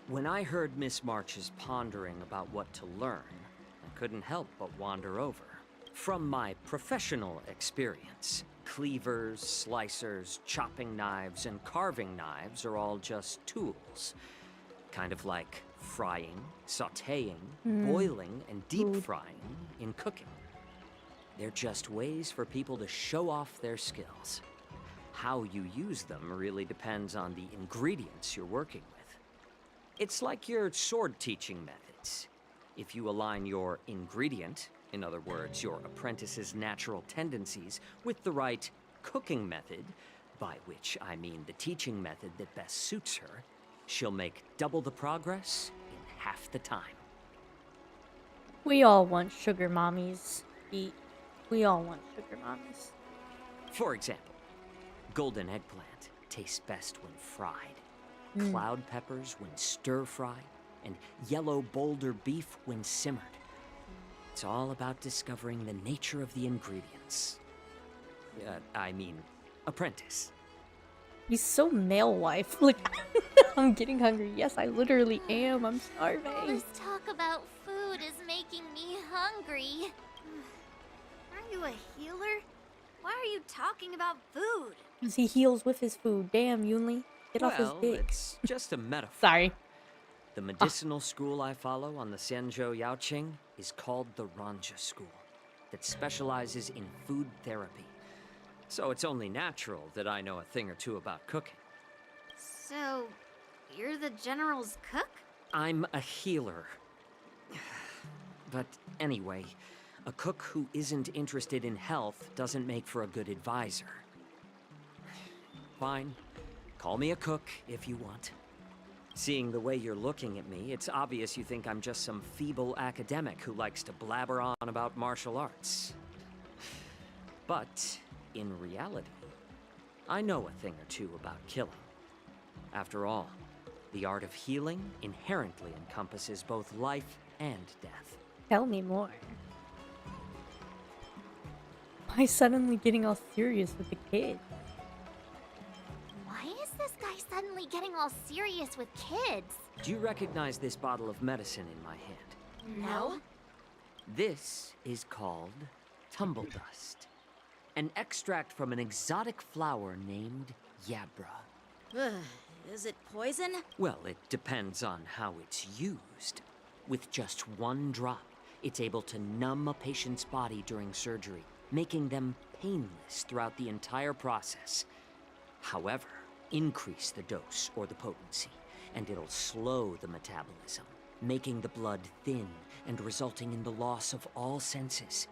When I heard Miss March's pondering about what to learn, I couldn't help but wander over. From my professional experience, cleavers, slicers, chopping knives, and carving knives are all just tools. Kind of like frying, sautéing, boiling, and deep frying in cooking. They're just ways for people to show off their skills. How you use them really depends on the ingredients you're working with. It's like your sword teaching methods. If you align your ingredient, in other words, your apprentice's natural tendencies, with the right cooking method, by which I mean the teaching method that best suits her, she'll make double the progress in half the time. We all want sugar mommies. We all want sugar mommies. For example, golden eggplant tastes best when fried. Cloud peppers when stir-fried, and yellow boulder beef when simmered. It's all about discovering the nature of the ingredients. Apprentice. He's so male wife. Like, I'm getting hungry. Yes, I literally am. I'm All starving. this talk about food is making me hungry. Are you a healer? Why are you talking about food? Because he heals with his food. Damn, Yunli. Get off his dick. It's just a metaphor. Sorry. The medicinal school I follow on the Zhenzhou Yaoqing is called the Ranja School, that specializes in food therapy. So it's only natural that I know a thing or two about cooking. So, You're the General's cook? I'm a healer. But anyway, a cook who isn't interested in health doesn't make for a good advisor. Fine. Call me a cook if you want. Seeing the way you're looking at me, it's obvious you think I'm just some feeble academic who likes to blabber on about martial arts. But, in reality, I know a thing or two about killing. After all, the art of healing inherently encompasses both life and death. Tell me more. Why suddenly getting all serious with the kid? Why is this guy suddenly getting all serious with kids? Do you recognize this bottle of medicine in my hand? No. This is called tumble dust. An extract from an exotic flower named Yabra. Is it poison? Well, it depends on how it's used. With just one drop, it's able to numb a patient's body during surgery, making them painless throughout the entire process. However, increase the dose or the potency, and it'll slow the metabolism, making the blood thin and resulting in the loss of all senses.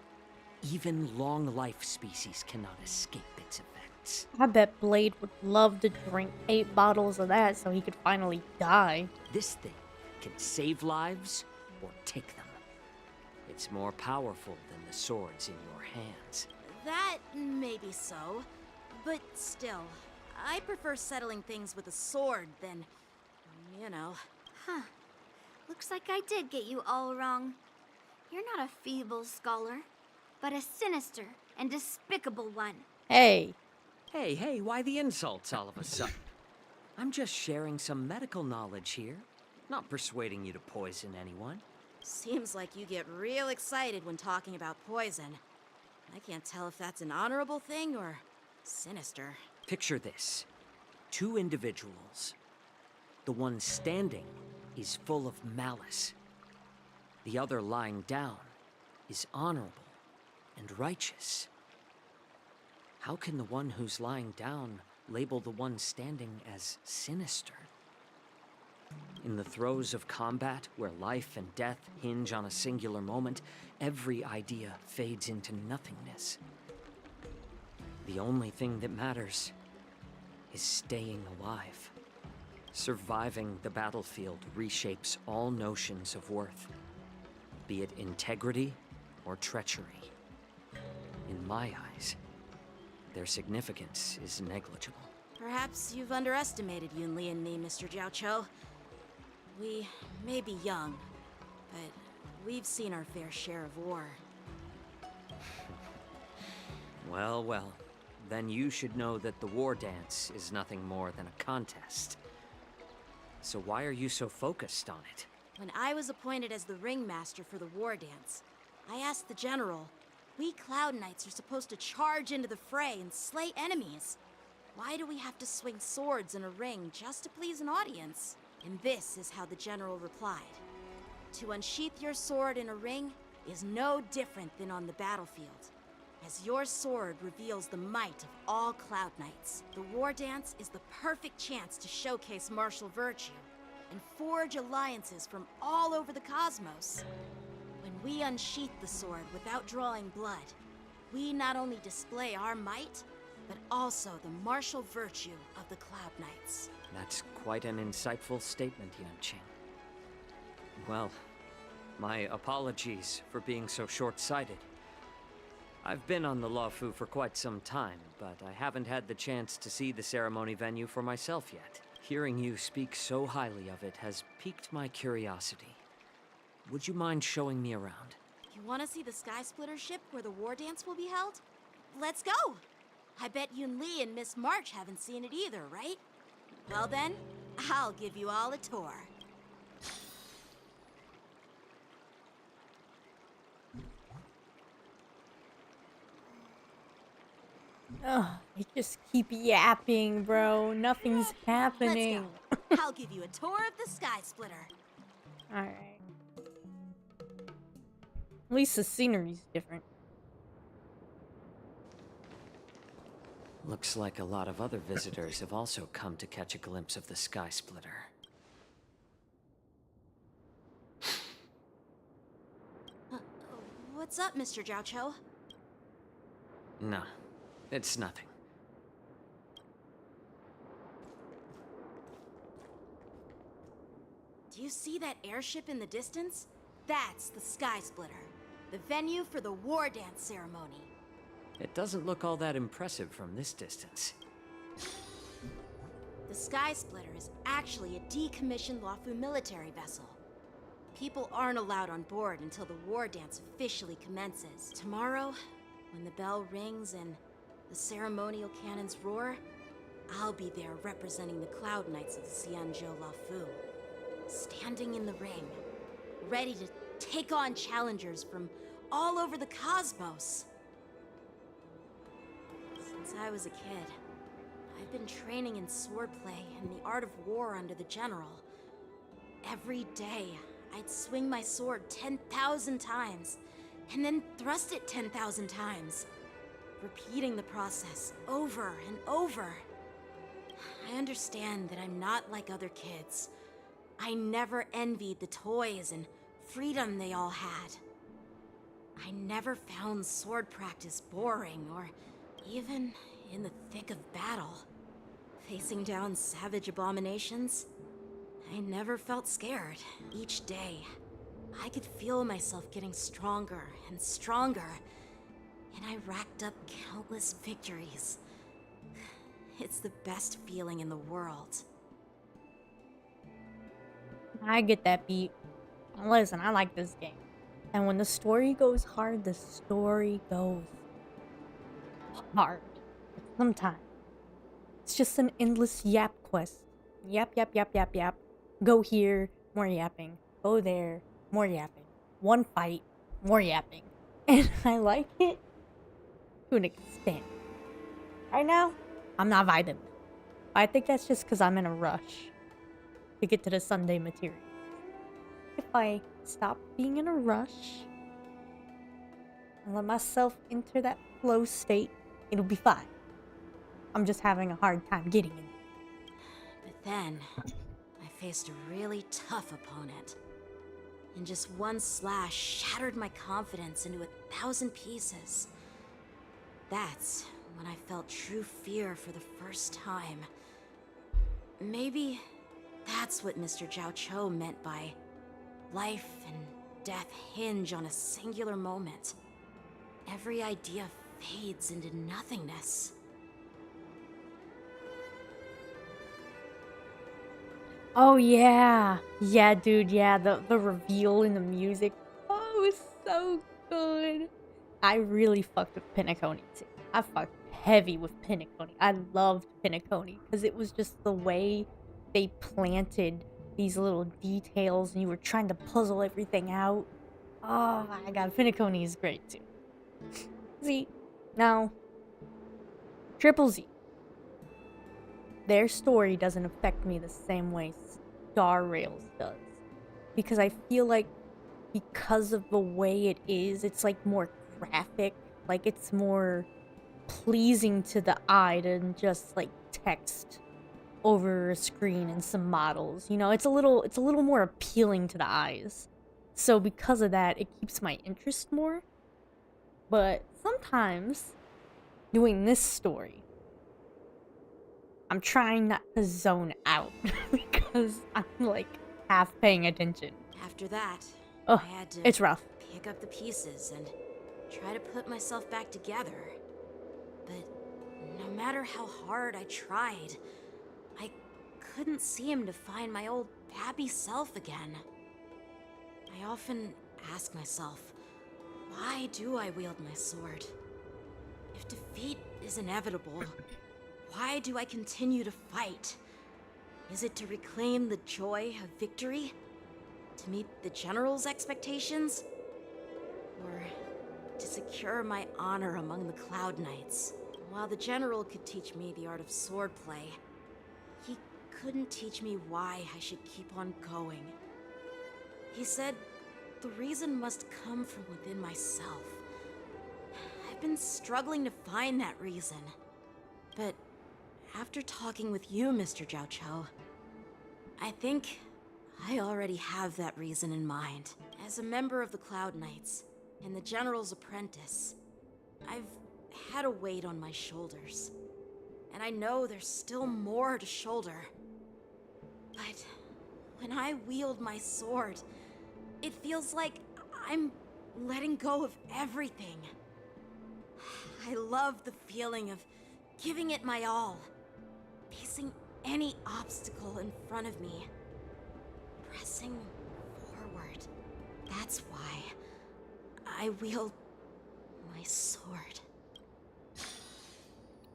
Even long-life species cannot escape its effects. I bet Blade would love to drink 8 bottles of that so he could finally die. This thing can save lives or take them. It's more powerful than the swords in your hands. That may be so, but still, I prefer settling things with a sword than, you know. Huh. Looks like I did get you all wrong. You're not a feeble scholar, but a sinister and despicable one. Hey. Hey, why the insults all of a sudden? I'm just sharing some medical knowledge here, not persuading you to poison anyone. Seems like you get real excited when talking about poison. I can't tell if that's an honorable thing or sinister. Picture this. 2 individuals. The one standing is full of malice. The other lying down is honorable and righteous. How can the one who's lying down label the one standing as sinister? In the throes of combat, where life and death hinge on a singular moment, every idea fades into nothingness. The only thing that matters is staying alive. Surviving the battlefield reshapes all notions of worth, be it integrity or treachery. In my eyes, their significance is negligible. Perhaps you've underestimated Yunli and me, Mr. Jiaoqiu. We may be young, but we've seen our fair share of war. Well, then you should know that the war dance is nothing more than a contest. So why are you so focused on it? When I was appointed as the ringmaster for the war dance, I asked the general, we Cloud Knights are supposed to charge into the fray and slay enemies. Why do we have to swing swords in a ring just to please an audience? And this is how the general replied. To unsheath your sword in a ring is no different than on the battlefield, as your sword reveals the might of all Cloud Knights. The war dance is the perfect chance to showcase martial virtue and forge alliances from all over the cosmos. When we unsheath the sword without drawing blood, we not only display our might, but also the martial virtue of the Cloud Knights. That's quite an insightful statement, Yanqing. Well, my apologies for being so short-sighted. I've been on the Luofu for quite some time, but I haven't had the chance to see the ceremony venue for myself yet. Hearing you speak so highly of it has piqued my curiosity. Would you mind showing me around? You want to see the Sky Splitter ship where the war dance will be held? Let's go! I bet Yunli and Miss March haven't seen it either, right? Well then, I'll give you all a tour. Ugh, they just keep yapping, bro. Nothing's happening. Let's go. I'll give you a tour of the Sky Splitter. Alright. At least the scenery's different. Looks like a lot of other visitors have also come to catch a glimpse of the Sky Splitter. What's up, Mr. Jiaoqiu? No, it's nothing. Do you see that airship in the distance? That's the Sky Splitter, the venue for the war dance ceremony. It doesn't look all that impressive from this distance. The Sky Splitter is actually a decommissioned Luofu military vessel. People aren't allowed on board until the war dance officially commences. Tomorrow, when the bell rings and the ceremonial cannons roar, I'll be there representing the Cloud Knights of the Xianzhou Luofu, standing in the ring, ready to take on challengers from all over the cosmos. Since I was a kid, I've been training in swordplay and the art of war under the general. Every day, I'd swing my sword 10,000 times, and then thrust it 10,000 times, repeating the process over and over. I understand that I'm not like other kids. I never envied the toys and freedom they all had. I never found sword practice boring or even in the thick of battle. Facing down savage abominations, I never felt scared. Each day, I could feel myself getting stronger and stronger, and I racked up countless victories. It's the best feeling in the world. I get that beat. Listen, I like this game. And when the story goes hard, the story goes hard. Sometimes it's just an endless yap quest. Yap, yap, yap, yap, yap. Go here, more yapping. Go there, more yapping. One fight, more yapping. And I like it to an extent. Right now, I'm not vibing. I think that's just because I'm in a rush to get to the Sunday material. If I stop being in a rush and let myself enter that flow state, it'll be fine. I'm just having a hard time getting in. But then, I faced a really tough opponent. And just one slash shattered my confidence into 1,000 pieces. That's when I felt true fear for the first time. Maybe that's what Mr. Jiaoqiu meant by life and death hinge on a singular moment. Every idea fades into nothingness. Oh yeah. Yeah, dude, yeah, the reveal in the music. Oh, it was so good. I really fucked with Pinacone too. I fucked heavy with Pinacone. I loved Pinacone because it was just the way they planted these little details and you were trying to puzzle everything out. Oh my god, Pinacone is great too. Z. Now, Triple Z. Their story doesn't affect me the same way Star Rails does. Because I feel like because of the way it is, it's like more graphic. Like it's more pleasing to the eye than just like text over a screen and some models. You know, it's a little more appealing to the eyes. So because of that, it keeps my interest more. But sometimes doing this story, I'm trying not to zone out because I'm like half paying attention. After that, Oh, I had to it's rough. pick up the pieces and try to put myself back together. But no matter how hard I tried, I couldn't seem to find my old happy self again. I often ask myself, why do I wield my sword? If defeat is inevitable, why do I continue to fight? Is it to reclaim the joy of victory? To meet the general's expectations? Or to secure my honor among the Cloud Knights? While the general could teach me the art of swordplay, he couldn't teach me why I should keep on going. He said the reason must come from within myself. I've been struggling to find that reason. But after talking with you, Mr. Jiaoqiu, I think I already have that reason in mind. As a member of the Cloud Knights, and the General's apprentice, I've had a weight on my shoulders. And I know there's still more to shoulder. But when I wield my sword, it feels like I'm letting go of everything. I love the feeling of giving it my all, facing any obstacle in front of me, pressing forward. That's why I wield my sword.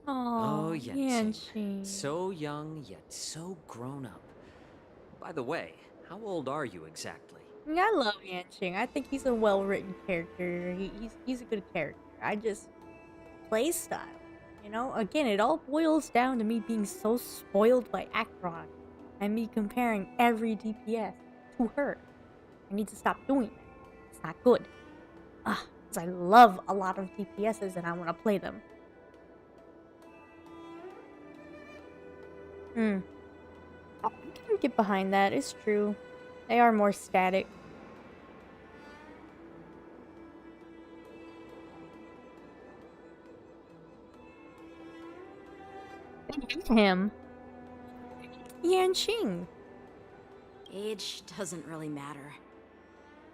Oh, Yanqing. Yanqing. So young, yet so grown up. By the way, how old are you exactly? I love Yanqing. I think he's a well-written character. He's a good character. I just playstyle. You know, again, it all boils down to me being so spoiled by Acheron and me comparing every DPS to her. I need to stop doing that. It's not good. Because I love a lot of DPSs and I want to play them. I can get behind that. It's true. They are more static. Him. Yanqing. Age doesn't really matter.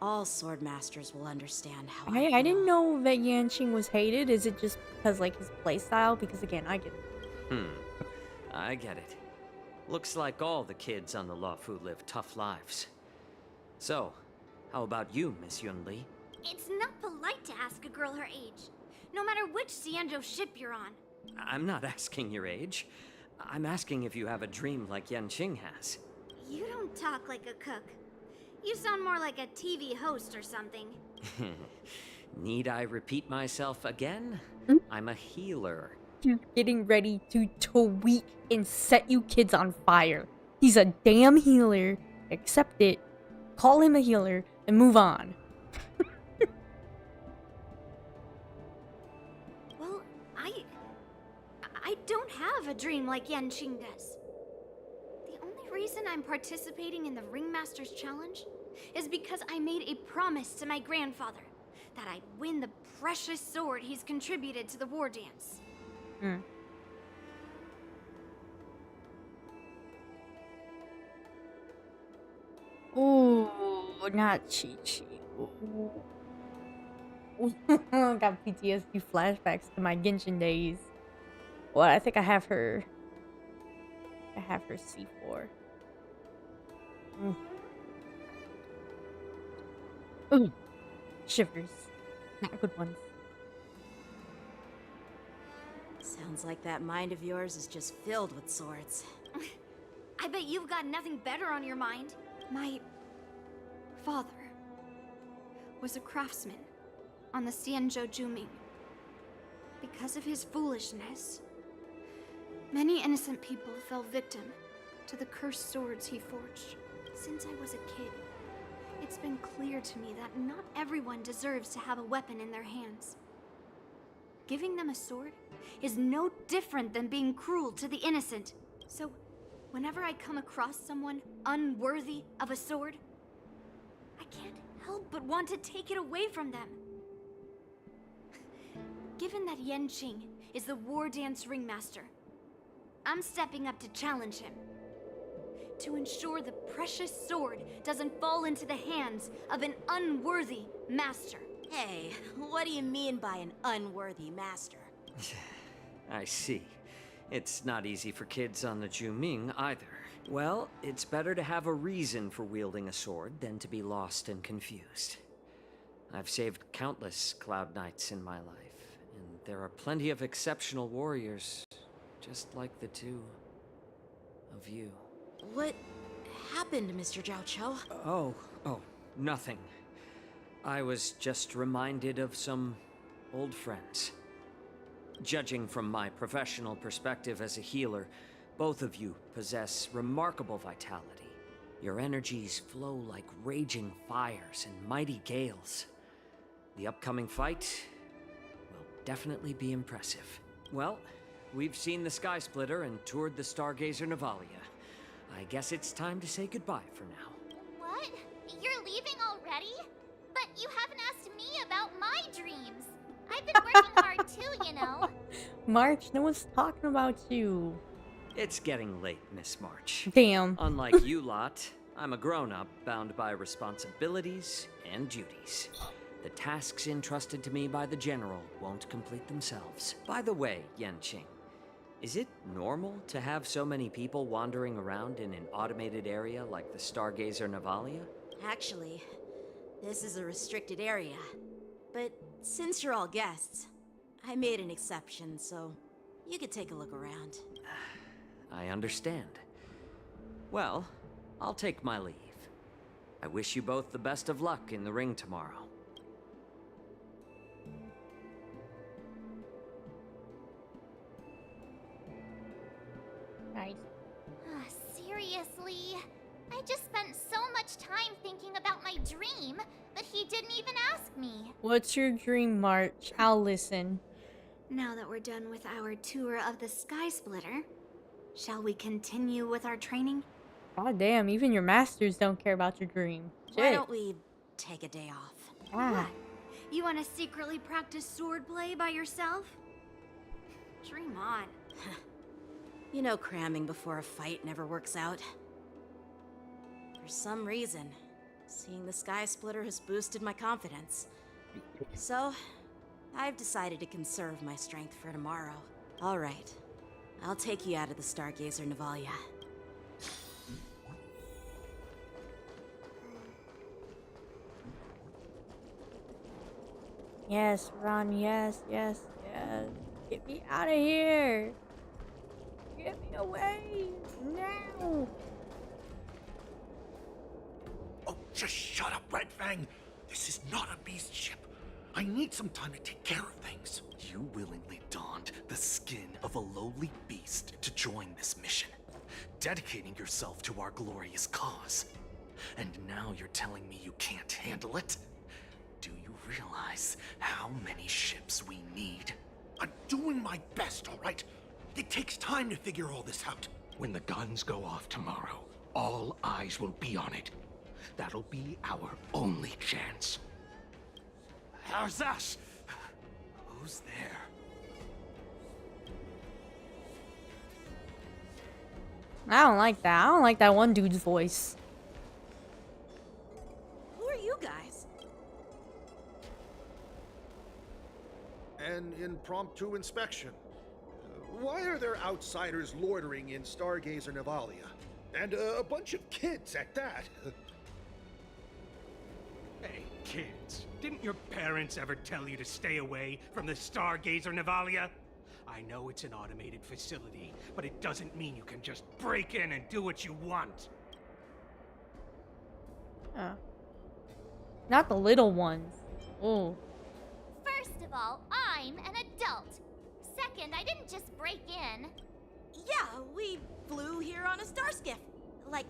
All sword masters will understand how I didn't know that Yanqing was hated. Is it just because, like, his playstyle? Because, again, I get it. I get it. Looks like all the kids on the Luofu live tough lives. So, how about you, Miss Yunli? It's not polite to ask a girl her age, no matter which Xianzhou ship you're on. I'm not asking your age. I'm asking if you have a dream like Yanqing has. You don't talk like a cook. You sound more like a TV host or something. Need I repeat myself again? I'm a healer. You're getting ready to tweak and set you kids on fire. He's a damn healer. Accept it. Call him a healer and move on. Well, I don't have a dream like Yanqing does. The only reason I'm participating in the Ringmaster's Challenge is because I made a promise to my grandfather that I'd win the precious sword he's contributed to the war dance. Ooh, not Chi-Chi. Got PTSD flashbacks to my Genshin days. Well, I think I have her C4. Ooh, shivers. Not good ones. Sounds like that mind of yours is just filled with swords. I bet you've got nothing better on your mind. My father was a craftsman on the Xianzhou Juming. Because of his foolishness, many innocent people fell victim to the cursed swords he forged. Since I was a kid, it's been clear to me that not everyone deserves to have a weapon in their hands. Giving them a sword is no different than being cruel to the innocent. So, whenever I come across someone unworthy of a sword, I can't help but want to take it away from them. Given that Yanqing is the War Dance Ringmaster, I'm stepping up to challenge him. To ensure the precious sword doesn't fall into the hands of an unworthy master. Hey, what do you mean by an unworthy master? I see. It's not easy for kids on the Juming either. Well, it's better to have a reason for wielding a sword than to be lost and confused. I've saved countless Cloud Knights in my life, and there are plenty of exceptional warriors, just like the two of you. What happened, Mr. Jiaoqiu? Oh, nothing. I was just reminded of some old friends. Judging from my professional perspective as a healer, both of you possess remarkable vitality. Your energies flow like raging fires and mighty gales. The upcoming fight will definitely be impressive. Well, we've seen the Sky Splitter and toured the Stargazer Navalia. I guess it's time to say goodbye for now. What? You're leaving already? But you haven't asked me about my I've been working hard too, you know. March, no one's talking about you. It's getting late, Miss March. Damn. Unlike you lot, I'm a grown-up bound by responsibilities and duties. The tasks entrusted to me by the General won't complete themselves. By the way, Yanqing, is it normal to have so many people wandering around in an automated area like the Stargazer Navalia? Actually, this is a restricted area. But since you're all guests, I made an exception, so you could take a look around. I understand. Well, I'll take my leave. I wish you both the best of luck in the ring tomorrow. Nice. Seriously? I just spent so much time thinking about my dream, but he didn't even ask me. What's your dream, March? I'll listen. Now that we're done with our tour of the Sky Splitter, shall we continue with our training? God damn, even your masters don't care about your dream. Why Shit. don't we take a day off? Ah. You want to secretly practice swordplay by yourself? Dream on. You know cramming before a fight never works out. For some reason, seeing the Sky Splitter has boosted my confidence. So, I've decided to conserve my strength for tomorrow. All right, I'll take you out of the Stargazer Navalia. Yes, run, yes, yes, yes. Get me out of here. Get me away now. Oh, just shut up, Red Fang. This is not a beast ship. I need some time to take care of things. You willingly donned the skin of a lowly beast to join this mission, dedicating yourself to our glorious cause. And now you're telling me you can't handle it? Do you realize how many ships we need? I'm doing my best, all right? It takes time to figure all this out. When the guns go off tomorrow, all eyes will be on it. That'll be our only chance. How's that? Who's there? I don't like that. I don't like that one dude's voice. Who are you guys? An impromptu inspection. Why are there outsiders loitering in Stargazer Navalia? And a bunch of kids at that. Hey, kids, didn't your parents ever tell you to stay away from the Stargazer Navalia? I know it's an automated facility, but it doesn't mean you can just break in and do what you want. Not the little ones. Oh. First of all, I'm an adult. Second, I didn't just break in. Yeah, we flew here on a star skiff. Like,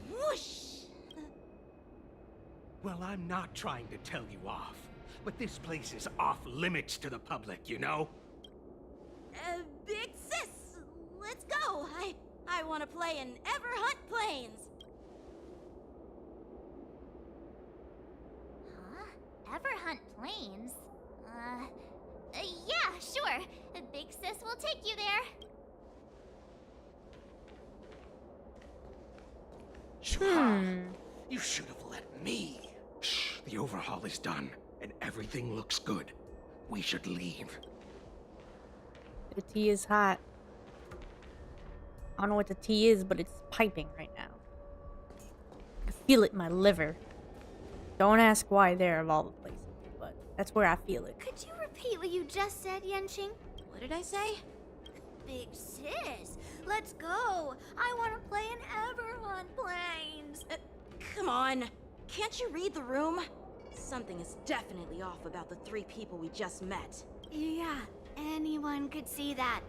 whoosh! Well, I'm not trying to tell you off, but this place is off limits to the public, you know? Big sis, let's go. I want to play in Everhunt Plains. Huh? Everhunt Plains? Yeah, sure. Big sis will take you there. You should have let me. Shh, the overhaul is done, and everything looks good. We should leave. The tea is hot. I don't know what the tea is, but it's piping right now. I feel it in my liver. Don't ask why there of all the places, but that's where I feel it. Could you repeat what you just said, Yanqing? What did I say? Big sis, let's go. I want to play in Everhunt Plains. Come on. Can't you read the room? Something is definitely off about the 3 people we just met. Yeah, anyone could see that.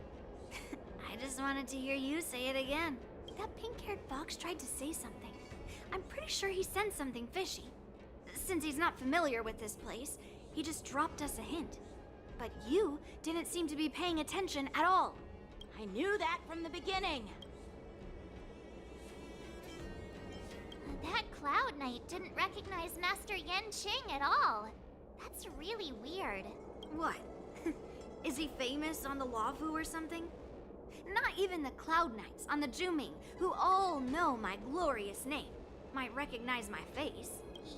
I just wanted to hear you say it again. That pink-haired fox tried to say something. I'm pretty sure he sensed something fishy. Since he's not familiar with this place, he just dropped us a hint. But you didn't seem to be paying attention at all. I knew that from the beginning. That Cloud Knight didn't recognize Master Yanqing at all. That's really weird. What? Is he famous on the Luofu or something? Not even the Cloud Knights on the Juming, who all know my glorious name, might recognize my face.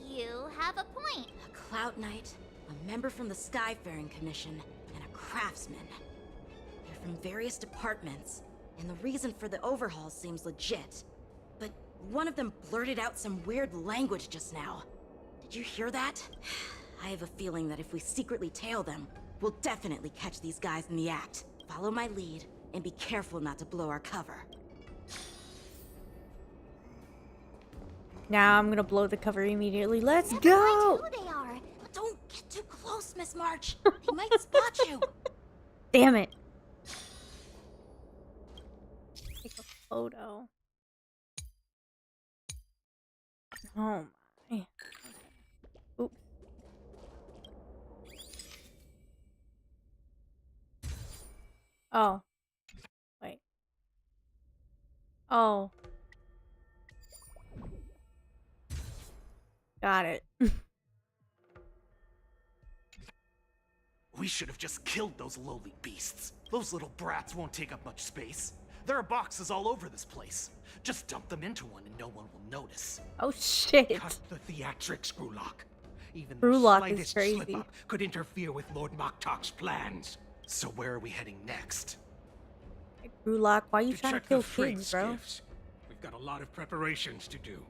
You have a point. A Cloud Knight, a member from the Skyfaring Commission, and a craftsman. They're from various departments, and the reason for the overhaul seems legit. But one of them blurted out some weird language just now. Did you hear that? I have a feeling that if we secretly tail them, we'll definitely catch these guys in the act. Follow my lead, and be careful not to blow our cover. Now I'm gonna blow the cover immediately. Let's Never go! mind who they are. Don't get too close, Miss March. They might spot you. Damn it. Take a photo. Oh my. Oops. Oh. Wait. Oh. Got it. We should have just killed those lowly beasts. Those little brats won't take up much space. There are boxes all over this place. Just dump them into one and no one will notice. Oh shit. Cut the theatrics, Grulok. Even Grulok the is slightest crazy. slip-up could interfere with Lord Moktok's plans. So where are we heading next? Grulok, why are you To trying to check kill the freight kids, bro? skiffs. We've got a lot of preparations to do.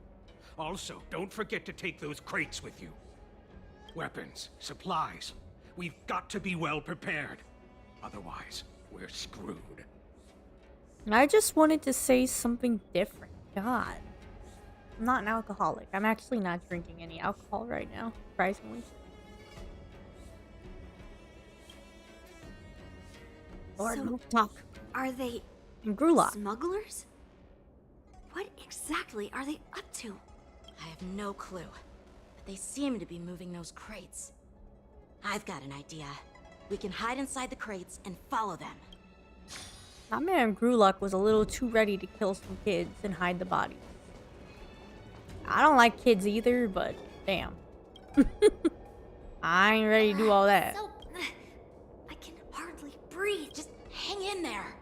Also, don't forget to take those crates with you. Weapons, supplies. We've got to be well prepared. Otherwise, we're screwed. I just wanted to say something different. God. I'm not an alcoholic. I'm actually not drinking any alcohol right now, surprisingly. Lord, So- no talk. Are they Grulok. smugglers? What exactly are they up to? I have no clue, but they seem to be moving those crates. I've got an idea. We can hide inside the crates and follow them. My man Grulok was a little too ready to kill some kids and hide the bodies. I don't like kids either, but damn. I ain't ready to do all that. So, I can hardly breathe. Just hang in there.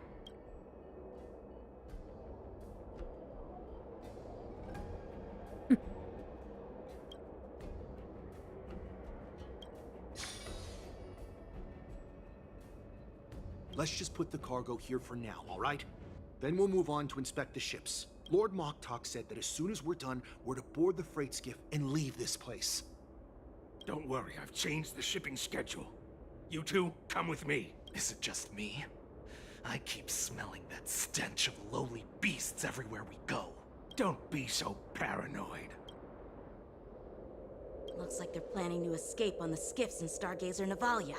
Let's just put the cargo here for now, all right? Then we'll move on to inspect the ships. Lord Moktok said that as soon as we're done, we're to board the freight skiff and leave this place. Don't worry, I've changed the shipping schedule. You two, come with me. Is it just me? I keep smelling that stench of lowly beasts everywhere we go. Don't be so paranoid. Looks like they're planning to escape on the skiffs in Stargazer Navalia.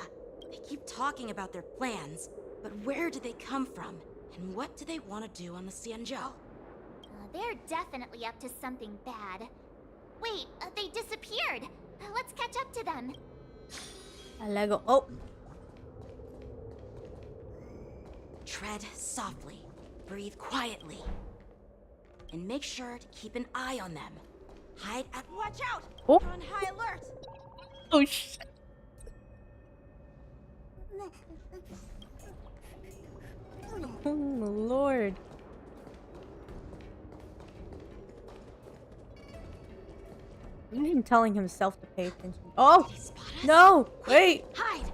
They keep talking about their plans, but where do they come from? And what do they want to do on the Xianzhou? They're definitely up to something bad. Wait, they disappeared. Let's catch up to them. Lego. Oh. Tread softly, breathe quietly, and make sure to keep an eye on them. Hide at— Watch out! Oh. They're on high alert! Oh shit. Oh Lord. Even telling himself to pay attention. Oh! Did he spot us? No! Wait! Hide!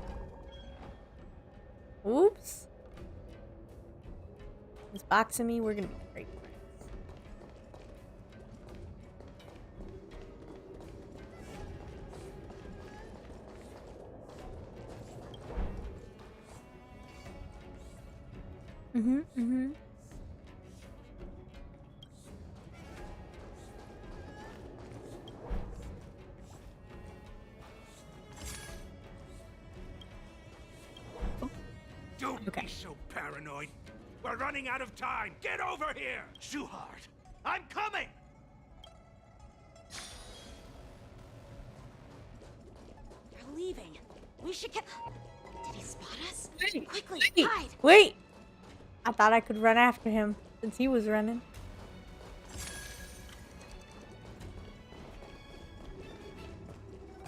Oops. He's boxing me. We're gonna be great friends. Mm-hmm. Don't Okay. be so paranoid. We're running out of time. Get over here! Shuhard, I'm coming! They're leaving. We should get— Did he spot us? Wait, Quickly, wait, hide! wait! I thought I could run after him since he was running.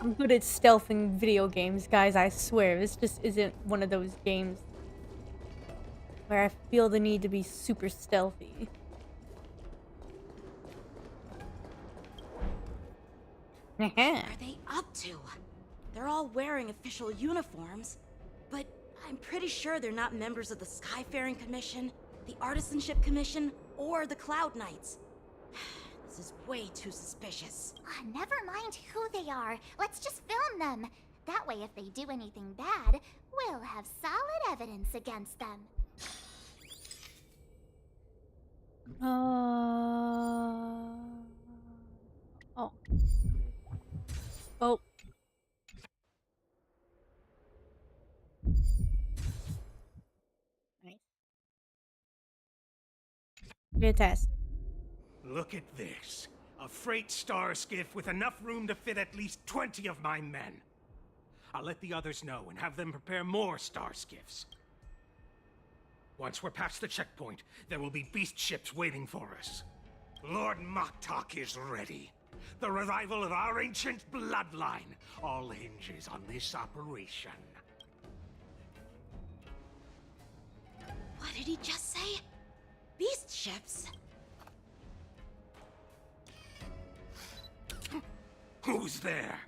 I'm good at stealthing video games, guys, I swear. This just isn't one of those games where I feel the need to be super stealthy. What are they up to? They're all wearing official uniforms, but I'm pretty sure they're not members of the Skyfaring Commission, the Artisanship Commission, or the Cloud Knights. This is way too suspicious. Never mind who they are. Let's just film them. That way, if they do anything bad, we'll have solid evidence against them. Oh. Oh. Nice. Fantastic. Look at this. A freight star skiff with enough room to fit at least 20 of my men. I'll let the others know and have them prepare more star skiffs. Once we're past the checkpoint, there will be beast ships waiting for us. Lord Moktok is ready. The revival of our ancient bloodline all hinges on this operation. What did he just say? Beast ships? Who's there?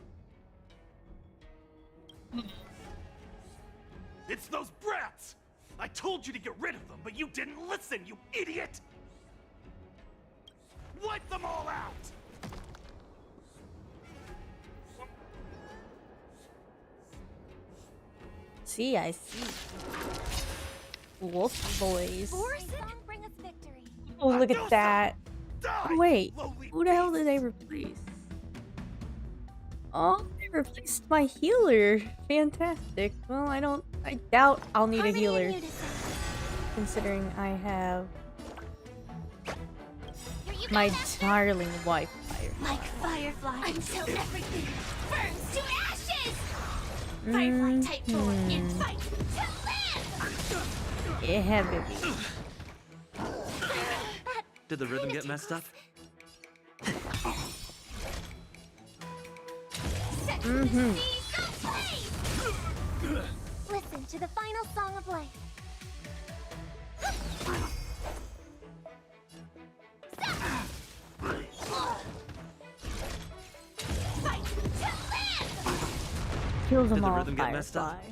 It's those brats! I told you to get rid of them, but you didn't listen, you idiot! Wipe them all out! See, I see. Wolf boys. Bring us victory. Oh, look at that. Oh, wait, who the hell did they replace? Oh, they replaced my healer. Fantastic. Well, I doubt I'll need a healer. Considering I have my darling wife, Firefly. Like Firefly, until everything burns to ashes! Firefly type 4 in fight to live! Yeah, baby. Did the rhythm get messed up? Listen to the final song of life. Fight to live! Kill them Did the all, rhythm get messed Firefly. up?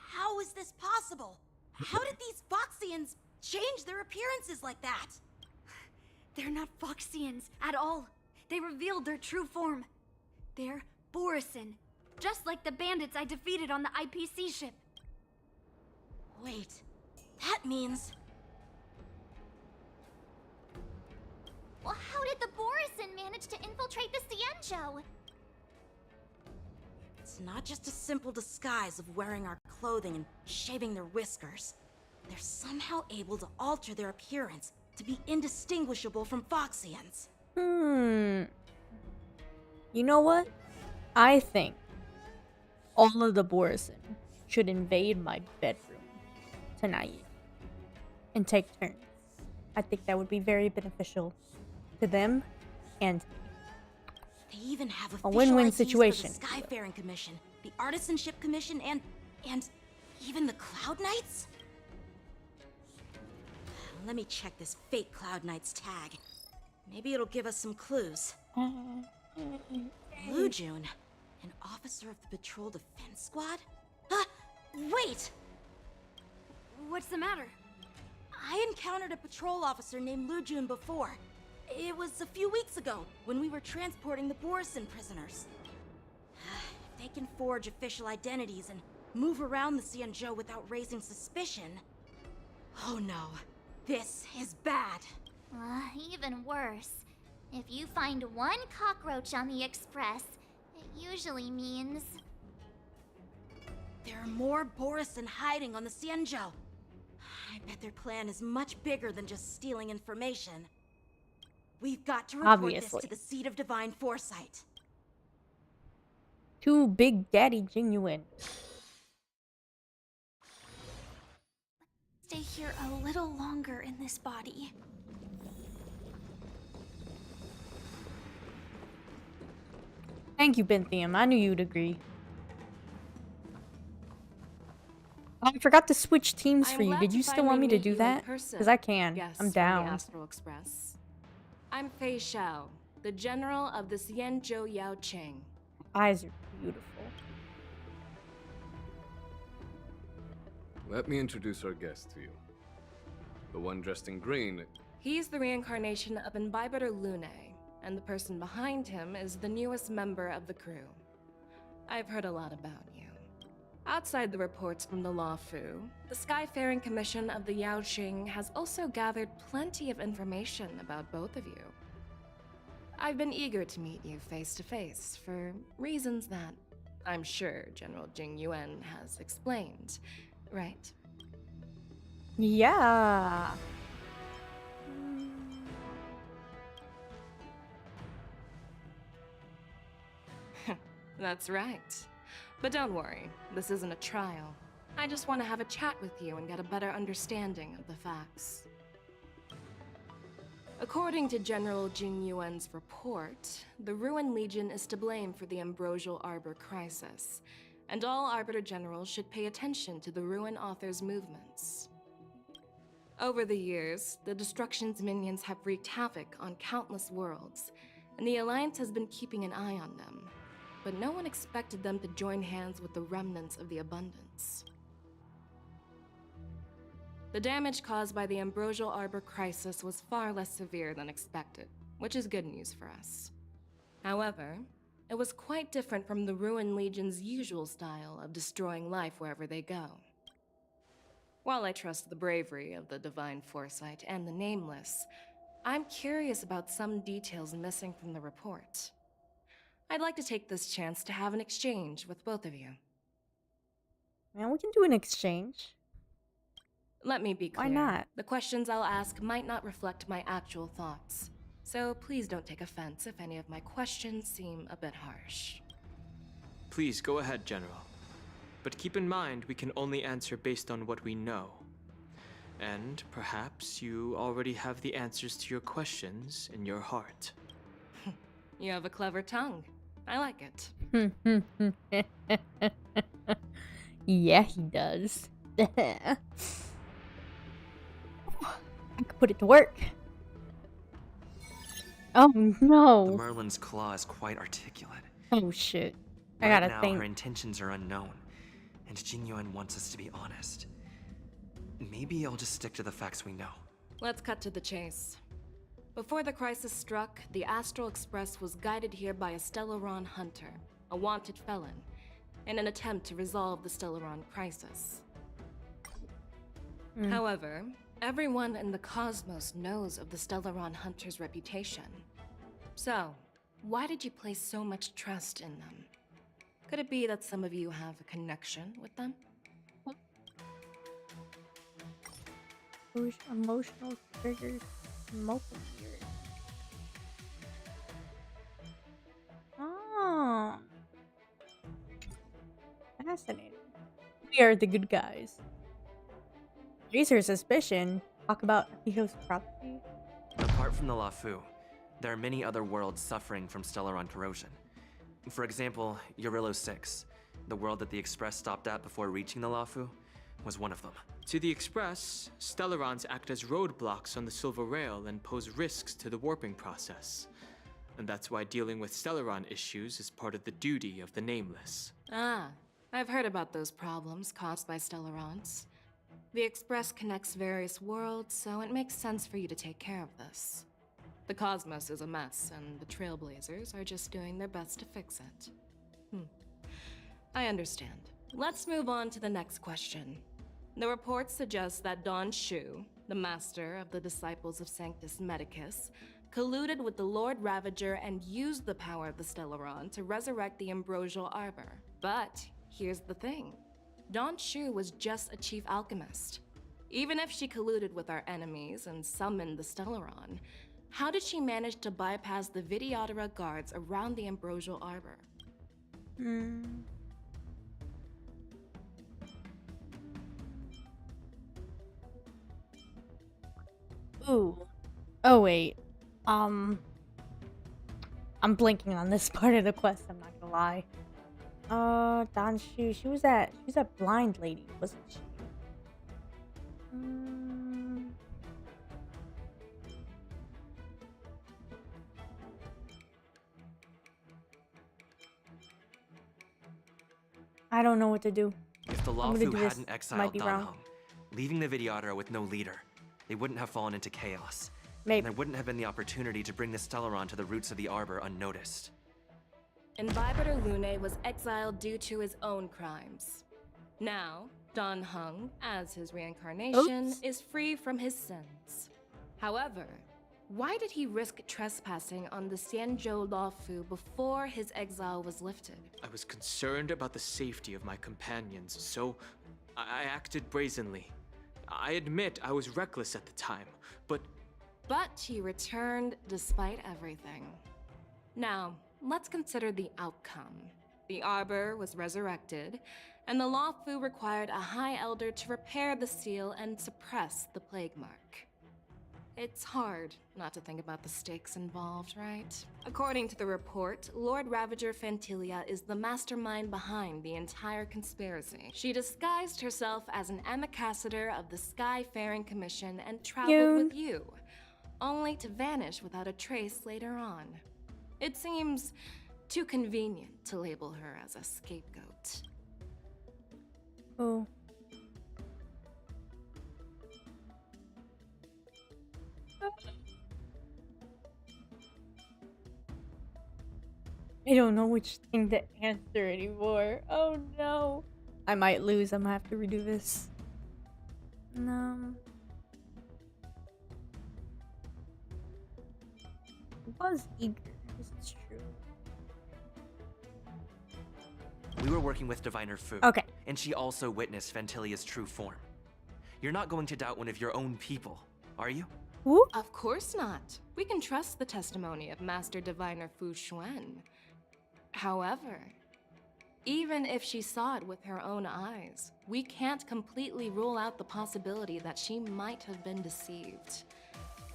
How is this possible? How did these Foxians change their appearances like that? They're not Foxians at all. They revealed their true form. They're Borisin, just like the bandits I defeated on the IPC ship. Wait, that means... Well, how did the Borisin manage to infiltrate the Xianzhou? It's not just a simple disguise of wearing our clothing and shaving their whiskers. They're somehow able to alter their appearance to be indistinguishable from Foxians. You know what? I think all of the Borisin should invade my bedroom tonight and take turns. I think that would be very beneficial to them and me. They even have A win-win IDs situation. for the Skyfaring Commission, the Artisanship Commission, and even the Cloud Knights? Let me check this fake Cloud Knight's tag. Maybe it'll give us some clues. Lujun, an officer of the Patrol Defense Squad? Wait! What's the matter? I encountered a patrol officer named Lujun before. It was a few weeks ago, when we were transporting the Borisin prisoners. If they can forge official identities and move around the Xianzhou without raising suspicion... Oh no, this is bad. Even worse. If you find one cockroach on the Express, it usually means... There are more Borisin hiding on the Xianzhou. I bet their plan is much bigger than just stealing information. We've got to report this to the Seat of Divine Foresight. Too Big Daddy Genuine. stay here a little longer in this body. Thank you, Benthium. I knew you'd agree. Oh, I forgot to switch teams for you. Did you still want me to do that? Because I can. I'm down. The Astral Express. I'm Feixiao, the general of the Xianzhou Yaoqing. Eyes are beautiful. Let me introduce our guest to you. The one dressed in green. He's the reincarnation of Imbibitor Lunae, and the person behind him is the newest member of the crew. I've heard a lot about you. Outside the reports from the Luofu, the Skyfaring Commission of the Yaoqing has also gathered plenty of information about both of you. I've been eager to meet you face to face for reasons that I'm sure General Jing Yuan has explained, right? Yeah. That's right. But don't worry, this isn't a trial. I just want to have a chat with you and get a better understanding of the facts. According to General Jing Yuan's report, the Ruin Legion is to blame for the Ambrosial Arbor crisis, and all Arbiter Generals should pay attention to the Ruin Author's movements. Over the years, the Destruction's minions have wreaked havoc on countless worlds, and the Alliance has been keeping an eye on them. But no one expected them to join hands with the remnants of the Abundance. The damage caused by the Ambrosial Arbor crisis was far less severe than expected, which is good news for us. However, it was quite different from the Ruin Legion's usual style of destroying life wherever they go. While I trust the bravery of the Divine Foresight and the Nameless, I'm curious about some details missing from the report. I'd like to take this chance to have an exchange with both of you. Man, we can do an exchange. Let me be clear. Why not? The questions I'll ask might not reflect my actual thoughts, so please don't take offense if any of my questions seem a bit harsh. Please go ahead, General. But keep in mind, we can only answer based on what we know. And perhaps you already have the answers to your questions in your heart. You have a clever tongue. I like it. Yeah, he does. I could put it to work. Oh no. The Merlin's claw is quite articulate. Oh shit. I Right gotta now, think. her intentions are unknown, and Jing Yuan wants us to be honest. Maybe I'll just stick to the facts we know. Let's cut to the chase. Before the crisis struck, the Astral Express was guided here by a Stellaron hunter, a wanted felon, in an attempt to resolve the Stellaron crisis. However, everyone in the cosmos knows of the Stellaron hunter's reputation. So, why did you place so much trust in them? Could it be that some of you have a connection with them? Emotional triggers, multiple years. Oh. Fascinating. We are the good guys. Raise her suspicion. Talk about Hio's property. Apart from the Luofu, there are many other worlds suffering from Stellaron corrosion. For example, Eurillo 6, the world that the Express stopped at before reaching the Luofu, was one of them. To the Express, Stellarons act as roadblocks on the Silver Rail and pose risks to the warping process. And that's why dealing with Stellaron issues is part of the duty of the Nameless. Ah, I've heard about those problems caused by Stellarons. The Express connects various worlds, so it makes sense for you to take care of this. The cosmos is a mess, and the Trailblazers are just doing their best to fix it. I understand. Let's move on to the next question. The report suggests that Don Shu, the master of the Disciples of Sanctus Medicus, colluded with the Lord Ravager and used the power of the Stellaron to resurrect the Ambrosial Arbor. But here's the thing. Don Shu was just a chief alchemist. Even if she colluded with our enemies and summoned the Stellaron, how did she manage to bypass the Vidyadhara guards around the Ambrosial Arbor? Ooh. Oh wait. I'm blanking on this part of the quest, I'm not gonna lie. Danshu, she was that blind lady, wasn't she? I don't know what to do. If the I'm gonna do Luofu this. hadn't Might exiled be Dan wrong. Heng, leaving the Vidyadhara with no leader, they wouldn't have fallen into chaos. Maybe. And there wouldn't have been the opportunity to bring the Stellaron to the roots of the Arbor unnoticed. Imbibitor Lunae was exiled due to his own crimes. Now, Dan Heng, as his reincarnation, Oops. is free from his sins. However, why did he risk trespassing on the Xianzhou Luofu before his exile was lifted? I was concerned about the safety of my companions, so I acted brazenly. I admit I was reckless at the time, but he returned despite everything. Now, let's consider the outcome. The Arbor was resurrected, and the Luofu required a High Elder to repair the seal and suppress the plague mark. It's hard not to think about the stakes involved, right? According to the report, Lord Ravager Fantilia is the mastermind behind the entire conspiracy. She disguised herself as an ambassador of the Skyfaring Commission and traveled with you, only to vanish without a trace later on. It seems too convenient to label her as a scapegoat. Oh. I don't know which thing to answer anymore. Oh no. I might lose. I'm gonna have to redo this. No. I was eager. This is true. We were working with Diviner Fu. Okay. And she also witnessed Ventilia's true form. You're not going to doubt one of your own people, are you? Who? Of course not. We can trust the testimony of Master Diviner Fu Xuan. However, even if she saw it with her own eyes, we can't completely rule out the possibility that she might have been deceived.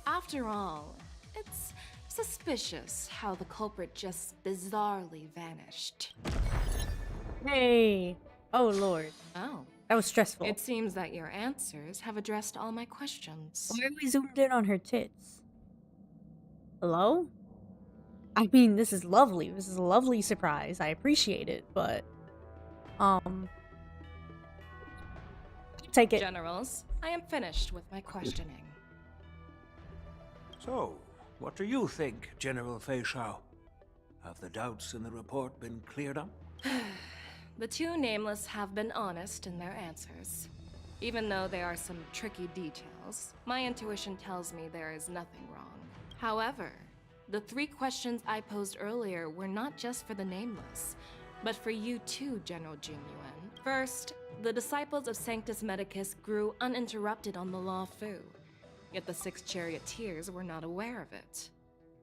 After all, it's suspicious how the culprit just bizarrely vanished. Hey. Oh lord. Oh. That was stressful. It seems that your answers have addressed all my questions. Why are we zoomed in on her tits? Hello? I mean, this is lovely. This is a lovely surprise. I appreciate it, but take it. Generals, I am finished with my questioning. So, what do you think, General Feixiao? Have the doubts in the report been cleared up? The two nameless have been honest in their answers. Even though there are some tricky details, my intuition tells me there is nothing wrong. However, the three questions I posed earlier were not just for the nameless, but for you too, General Jinyuan. First, the disciples of Sanctus Medicus grew uninterrupted on the Luofu, yet the six charioteers were not aware of it.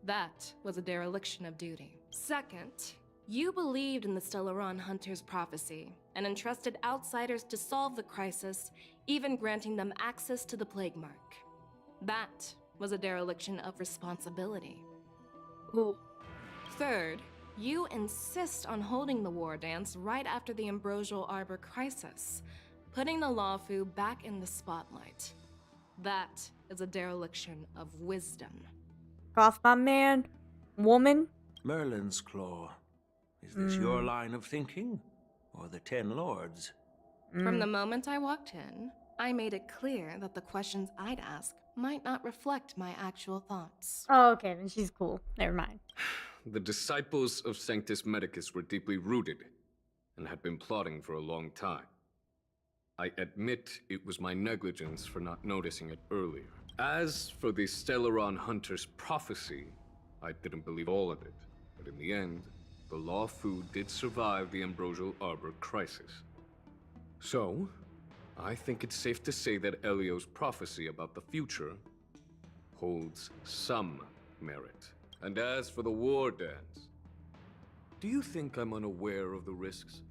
That was a dereliction of duty. Second, you believed in the Stellaron Hunter's prophecy and entrusted outsiders to solve the crisis, even granting them access to the plague mark. That was a dereliction of responsibility. Ooh. Third, you insist on holding the war dance right after the Ambrosial Arbor crisis, putting the Luofu back in the spotlight. That is a dereliction of wisdom. Off my man. Woman. Merlin's Claw. Is this your line of thinking? Or the Ten Lords? From the moment I walked in, I made it clear that the questions I'd ask might not reflect my actual thoughts. Oh, okay, then she's cool. Never mind. The disciples of Sanctus Medicus were deeply rooted and had been plotting for a long time. I admit it was my negligence for not noticing it earlier. As for the Stellaron Hunter's prophecy, I didn't believe all of it. But in the end, the Luofu did survive the Ambrosial Arbor crisis. So, I think it's safe to say that Elio's prophecy about the future holds some merit. And as for the war dance, do you think I'm unaware of the risks?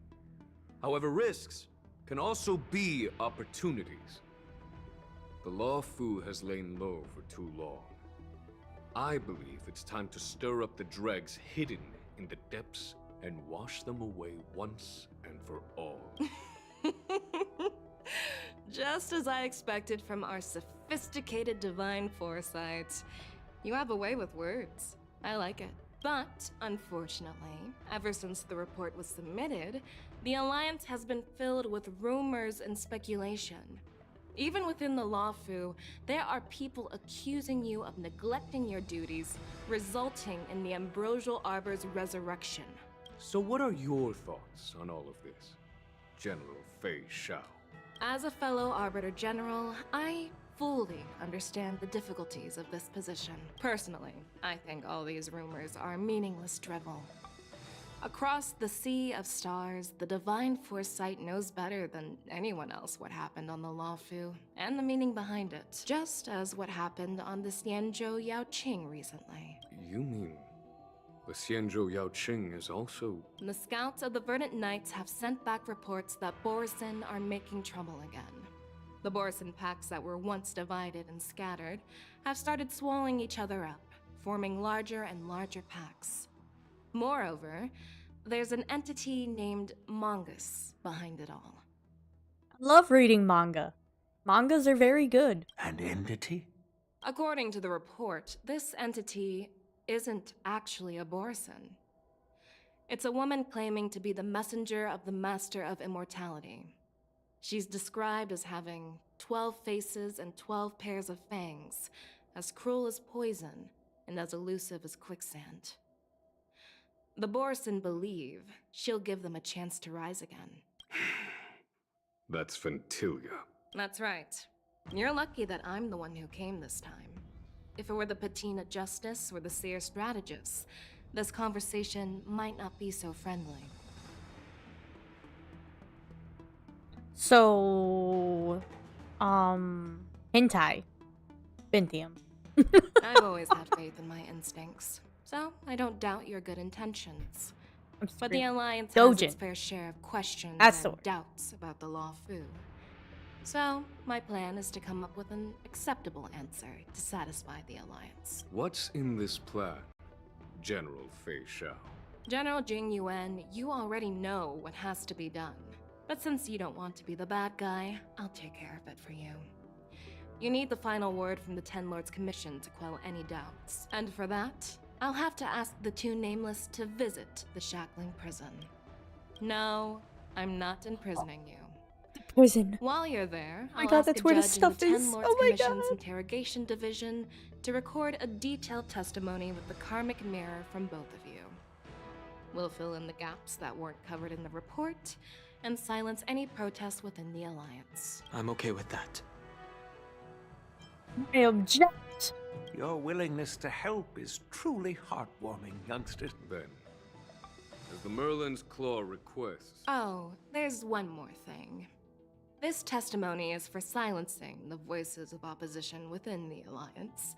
However, risks can also be opportunities. The Luofu has lain low for too long. I believe it's time to stir up the dregs hidden in the depths and wash them away once and for all. Just as I expected from our sophisticated divine foresight. You have a way with words. I like it. But, unfortunately, ever since the report was submitted, the Alliance has been filled with rumors and speculation. Even within the Luofu, there are people accusing you of neglecting your duties, resulting in the Ambrosial Arbor's resurrection. So what are your thoughts on all of this, General Feixiao? As a fellow Arbiter General, I fully understand the difficulties of this position. Personally, I think all these rumors are meaningless drivel. Across the sea of stars, the divine foresight knows better than anyone else what happened on the Luofu, and the meaning behind it, just as what happened on the Xianzhou Yaoqing recently. You mean the Xianzhou Yaoqing is also... The scouts of the Verdant Knights have sent back reports that Borisin are making trouble again. The Borisin packs that were once divided and scattered have started swallowing each other up, forming larger and larger packs. Moreover, there's an entity named Mongoose behind it all. I love reading manga. Mangas are very good. An entity? According to the report, this entity isn't actually a Borisin. It's a woman claiming to be the messenger of the Master of Immortality. She's described as having 12 faces and 12 pairs of fangs, as cruel as poison and as elusive as quicksand. The Borisin believe she'll give them a chance to rise again. That's Ventilia. That's right. You're lucky that I'm the one who came this time. If it were the Patina Justice or the Seer Strategist, this conversation might not be so friendly. So, hentai. Bentium. I've always had faith in my instincts, so I don't doubt your good intentions. But the Alliance has its fair share of questions and doubts about the Luofu. So, my plan is to come up with an acceptable answer to satisfy the Alliance. What's in this plan, General Feixiao? General Jing Yuan, you already know what has to be done. But since you don't want to be the bad guy, I'll take care of it for you. You need the final word from the Ten Lords Commission to quell any doubts. And for that, I'll have to ask the two Nameless to visit the Shackling prison. No, I'm not imprisoning you. Prison. While you're there, Oh my I'll god, ask that's a where the judge in stuff the Ten is. Lords Oh my Commission's god. Interrogation Division to record a detailed testimony with the karmic mirror from both of you. We'll fill in the gaps that weren't covered in the report and silence any protests within the Alliance. I'm okay with that. I object. Your willingness to help is truly heartwarming, youngster. Then, as the Merlin's Claw requests... Oh, there's one more thing. This testimony is for silencing the voices of opposition within the Alliance,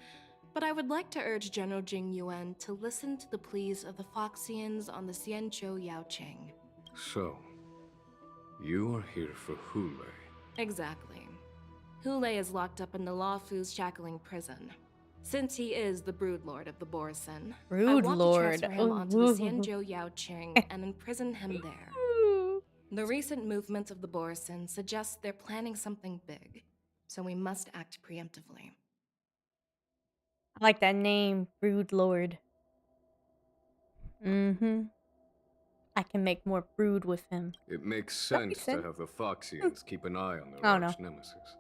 but I would like to urge General Jing Yuan to listen to the pleas of the Foxians on the Xianzhou Yaoqing. So, you are here for Hule. Exactly. Hule is locked up in the Luofu's Shackling prison. Since he is the Broodlord of the Borisin, I want to transfer him onto the Xianzhou Yaoqing and imprison him there. The recent movements of the Borisin suggest they're planning something big, so we must act preemptively. I like that name, Brood Lord. I can make more brood with him. It makes sense to have the Foxians keep an eye on their arch nemesis.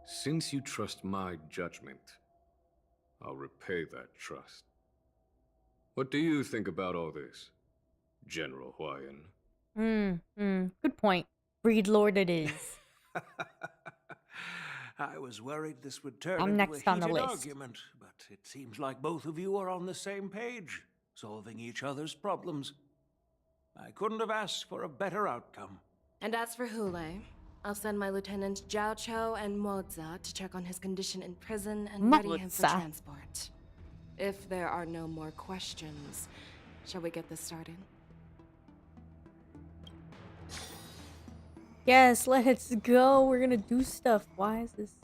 Since you trust my judgment, I'll repay that trust. What do you think about all this, General Huayan? Good point. Breed Lord it is. I was worried this would turn I'm into next a on the heated list. argument, but it seems like both of you are on the same page, solving each other's problems. I couldn't have asked for a better outcome. And as for Hule, I'll send my lieutenants Jiaoqiu and Moze to check on his condition in prison and ready him for Moze. transport. If there are no more questions, shall we get this started? Yes, let's go. We're gonna do stuff. Why is this?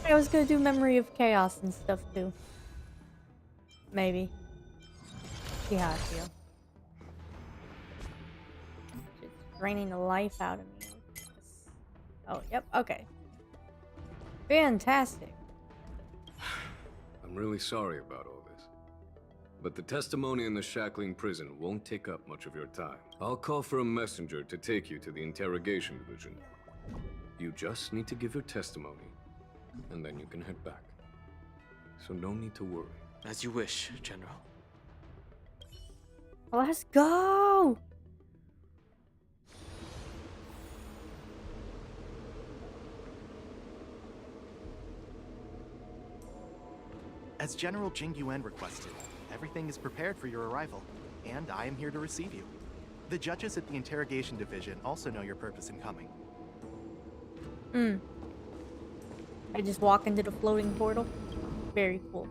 I was gonna do Memory of Chaos and stuff too. Maybe. See how I feel. Just draining the life out of me. Oh, yep, okay. Fantastic. I'm really sorry about all this. But the testimony in the shackling prison won't take up much of your time. I'll call for a messenger to take you to the interrogation division. You just need to give your testimony, and then you can head back. So no need to worry. As you wish, General. Let's go! As General Jing Yuan requested, everything is prepared for your arrival, and I am here to receive you. The judges at the interrogation division also know your purpose in coming. I just walk into the floating portal. Very cool.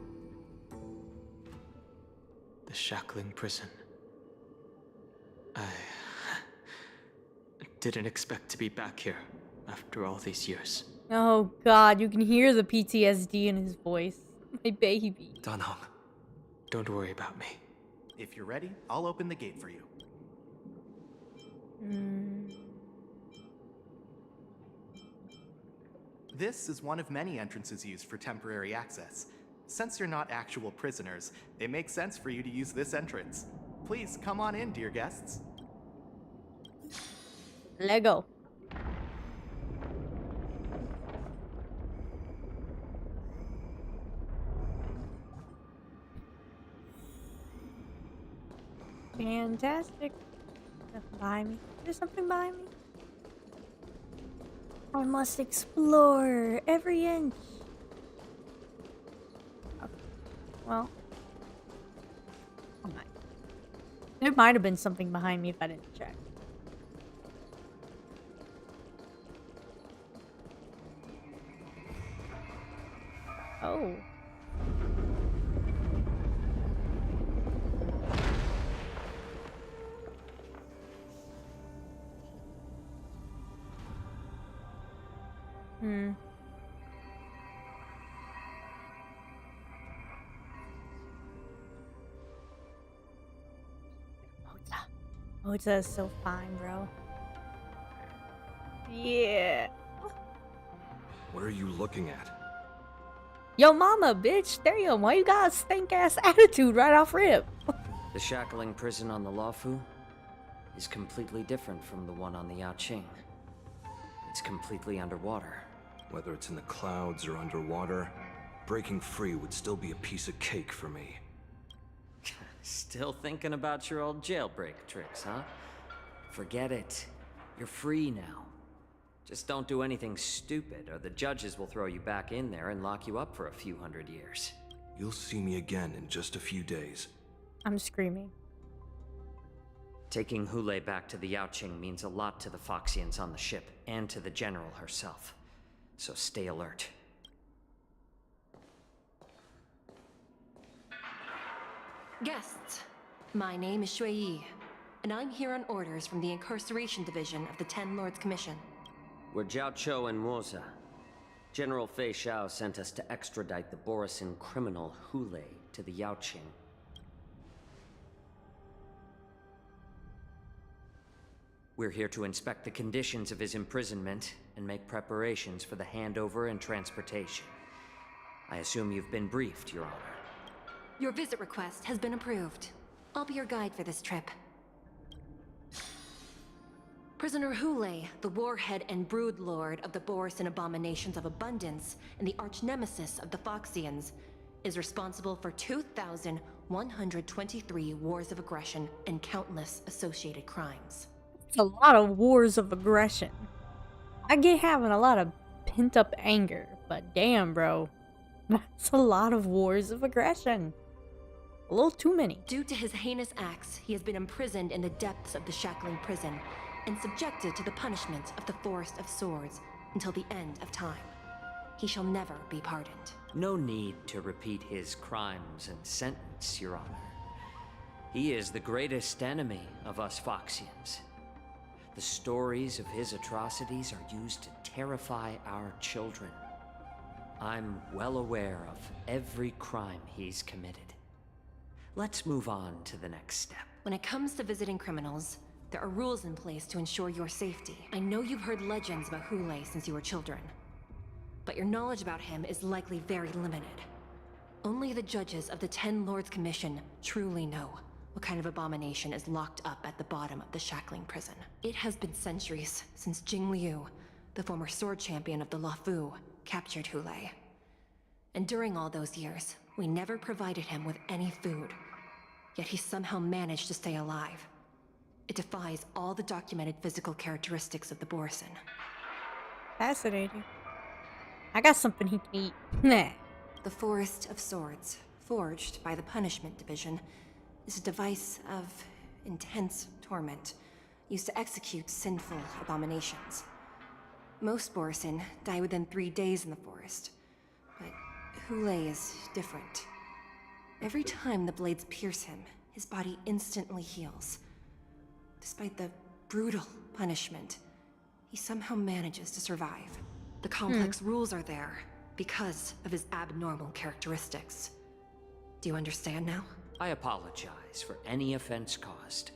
The shackling prison. I didn't expect to be back here after all these years. Oh god, you can hear the PTSD in his voice. My baby. Danheng. Don't worry about me. If you're ready, I'll open the gate for you. This is one of many entrances used for temporary access. Since you're not actual prisoners, it makes sense for you to use this entrance. Please come on in, dear guests. Lego. Fantastic. Nothing behind me. There's something behind me. I must explore every inch. Okay. Well. Oh my. There might have been something behind me if I didn't check. Oh. Moze is so fine, bro. Yeah. What are you looking at? Yo, mama, bitch. Damn, why you got a stank-ass attitude right off rip? The shackling prison on the Luofu is completely different from the one on the Yaoqing. It's completely underwater. Whether it's in the clouds or underwater, breaking free would still be a piece of cake for me. Still thinking about your old jailbreak tricks, huh? Forget it. You're free now. Just don't do anything stupid, or the judges will throw you back in there and lock you up for a few hundred years. You'll see me again in just a few days. I'm screaming. Taking Hulei back to the Yaoqing means a lot to the Foxians on the ship, and to the General herself. So stay alert. Guests, my name is Xuan, and I'm here on orders from the Incarceration Division of the Ten Lords Commission. We're Jiaoqiu and Moze. General Feixiao sent us to extradite the Borisin criminal Hulei to the Yaoqing. We're here to inspect the conditions of his imprisonment and make preparations for the handover and transportation. I assume you've been briefed, Your Honor. Your visit request has been approved. I'll be your guide for this trip. Prisoner Hulei, the warhead and brood lord of the Borisin abominations of abundance and the arch-nemesis of the Foxians, is responsible for 2,123 wars of aggression and countless associated crimes. It's a lot of wars of aggression. I get having a lot of pent-up anger, but damn, bro. That's a lot of wars of aggression. A little too many. Due to his heinous acts, he has been imprisoned in the depths of the shackling prison and subjected to the punishment of the Forest of Swords until the end of time. He shall never be pardoned. No need to repeat his crimes and sentence, Your Honor. He is the greatest enemy of us Foxians. The stories of his atrocities are used to terrify our children. I'm well aware of every crime he's committed. Let's move on to the next step. When it comes to visiting criminals, there are rules in place to ensure your safety. I know you've heard legends about Hulei since you were children, but your knowledge about him is likely very limited. Only the judges of the Ten Lords Commission truly know what kind of abomination is locked up at the bottom of the shackling prison. It has been centuries since Jing Liu, the former sword champion of the Luofu, captured Hulei. And during all those years, we never provided him with any food. Yet he somehow managed to stay alive. It defies all the documented physical characteristics of the Borisin. Fascinating. I got something he can eat. Nah. The Forest of Swords, forged by the Punishment Division, is a device of intense torment, used to execute sinful abominations. Most Borisin die within 3 days in the forest, but Hulei is different. Every time the blades pierce him, his body instantly heals. Despite the brutal punishment, he somehow manages to survive. The complex rules are there because of his abnormal characteristics. Do you understand now? I apologize for any offense caused.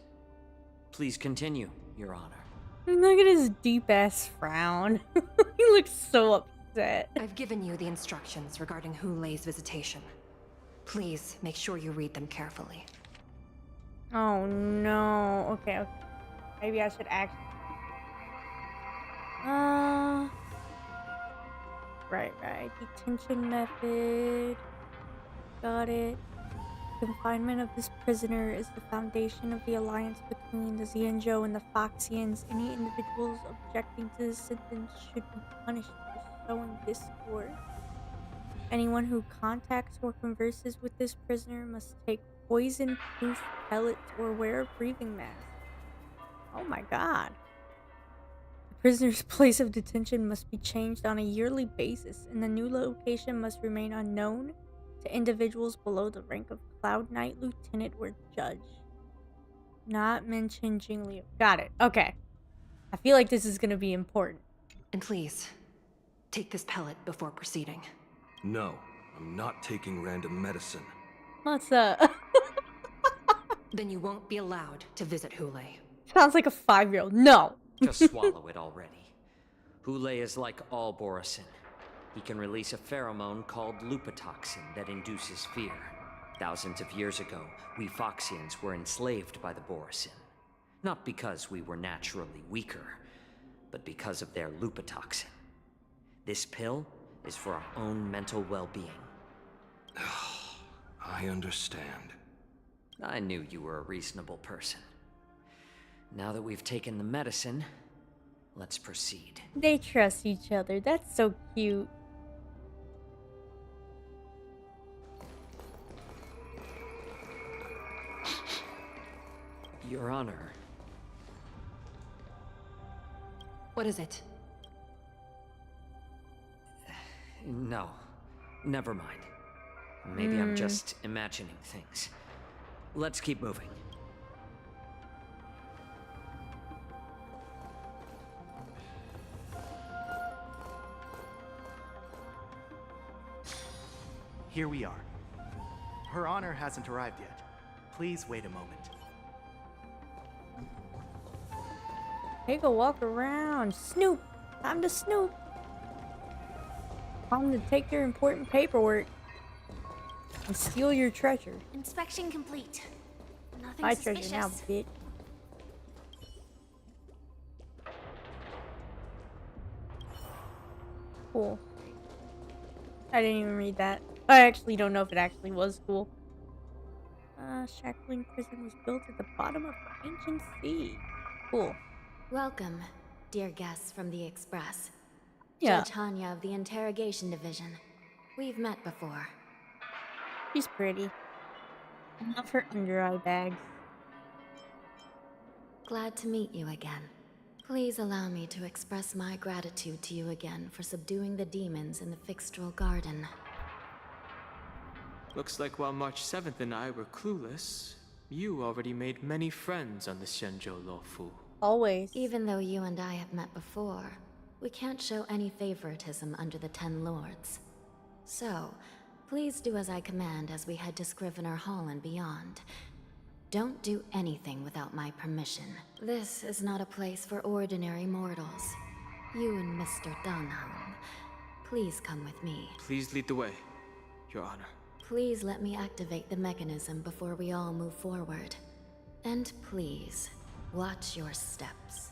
Please continue, Your Honor. Look at his deep-ass frown. He looks so upset. I've given you the instructions regarding Hulei's visitation. Please make sure you read them carefully. Oh no. Okay. Maybe I should act. Right. Detention method. Got it. Confinement of this prisoner is the foundation of the alliance between the Xianzhou and the Foxians. Any individuals objecting to this sentence should be punished for sowing discord. Anyone who contacts or converses with this prisoner must take poison-proof pellets or wear a breathing mask. Oh my god. The prisoner's place of detention must be changed on a yearly basis, and the new location must remain unknown to individuals below the rank of Cloud Knight Lieutenant or Judge. Not mention Jing Liu. Got it. Okay. I feel like this is gonna be important. And please, take this pellet before proceeding. No, I'm not taking random medicine. What's up? Then you won't be allowed to visit Hulei. Sounds like a 5-year-old. No. Just swallow it already. Hulei is like all Borisin. He can release a pheromone called lupatoxin that induces fear. Thousands of years ago, we Foxians were enslaved by the Borisin. Not because we were naturally weaker, but because of their lupatoxin. This pill is for our own mental well-being. I understand. I knew you were a reasonable person. Now that we've taken the medicine, let's proceed. They trust each other. That's so cute. Your Honor. What is it? No, never mind. Maybe I'm just imagining things. Let's keep moving. Here we are. Her Honor hasn't arrived yet. Please wait a moment. Take a walk around. Snoop. Time to snoop. Time to take your important paperwork and steal your treasure. Inspection complete. Nothing My suspicious. treasure now, bitch. Cool. I didn't even read that. I actually don't know if it actually was cool. Shackling prison was built at the bottom of the ancient sea. Cool. Welcome, dear guests from the Express. Yeah. Judge Hanya of the Interrogation Division. We've met before. She's pretty. I love her under-eye bags. Glad to meet you again. Please allow me to express my gratitude to you again for subduing the demons in the Fixtral Garden. Looks like while March 7th and I were clueless, you already made many friends on the Xianzhou Luofu. Always. Even though you and I have met before, we can't show any favoritism under the Ten Lords. So, please do as I command as we head to Scrivener Hall and beyond. Don't do anything without my permission. This is not a place for ordinary mortals. You and Mr. Dunham, please come with me. Please lead the way, Your Honor. Please let me activate the mechanism before we all move forward. And please, watch your steps.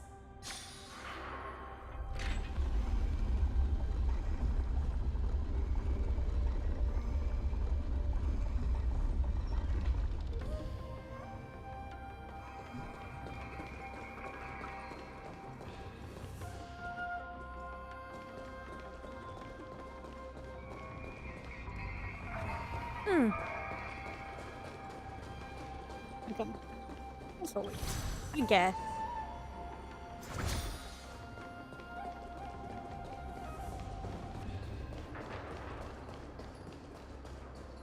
Okay. So, I guess.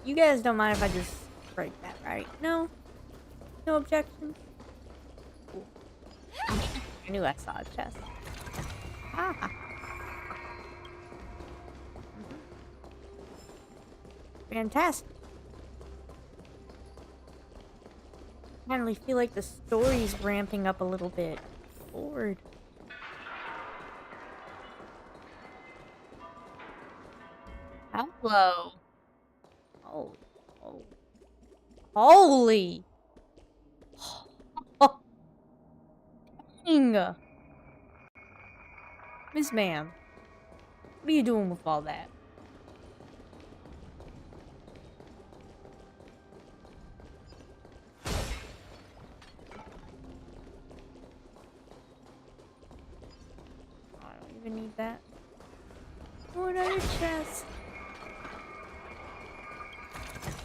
You guys don't mind if I just break that, right? No? No objections? Cool. I knew I saw a chest. Ah. Fantastic. I finally feel like the story's ramping up a little bit forward. Hello. Oh. Oh. Holy. Heng. Miss Ma'am. What are you doing with all that? Even need that. Oh, another chest.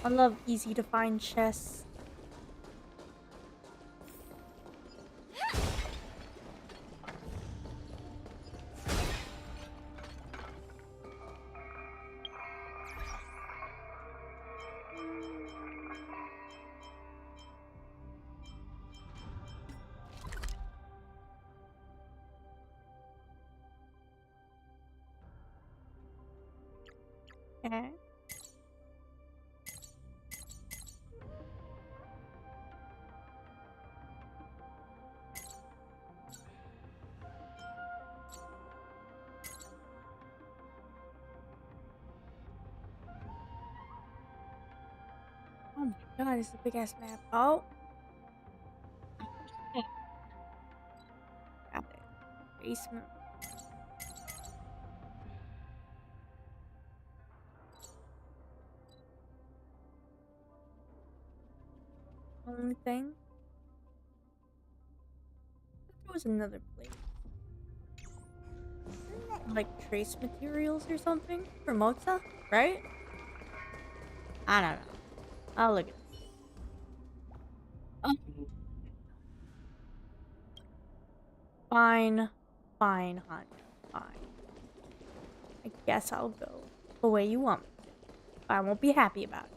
I love easy to find chests. Okay. Oh my god, it's a big ass map. Oh. Got it. Basement. Only thing. There was another place. Isn't that like trace materials or something for Moze, right? I don't know. I'll look at it. Oh. Fine, fine, hon. Fine. I guess I'll go the way you want me to. I won't be happy about it.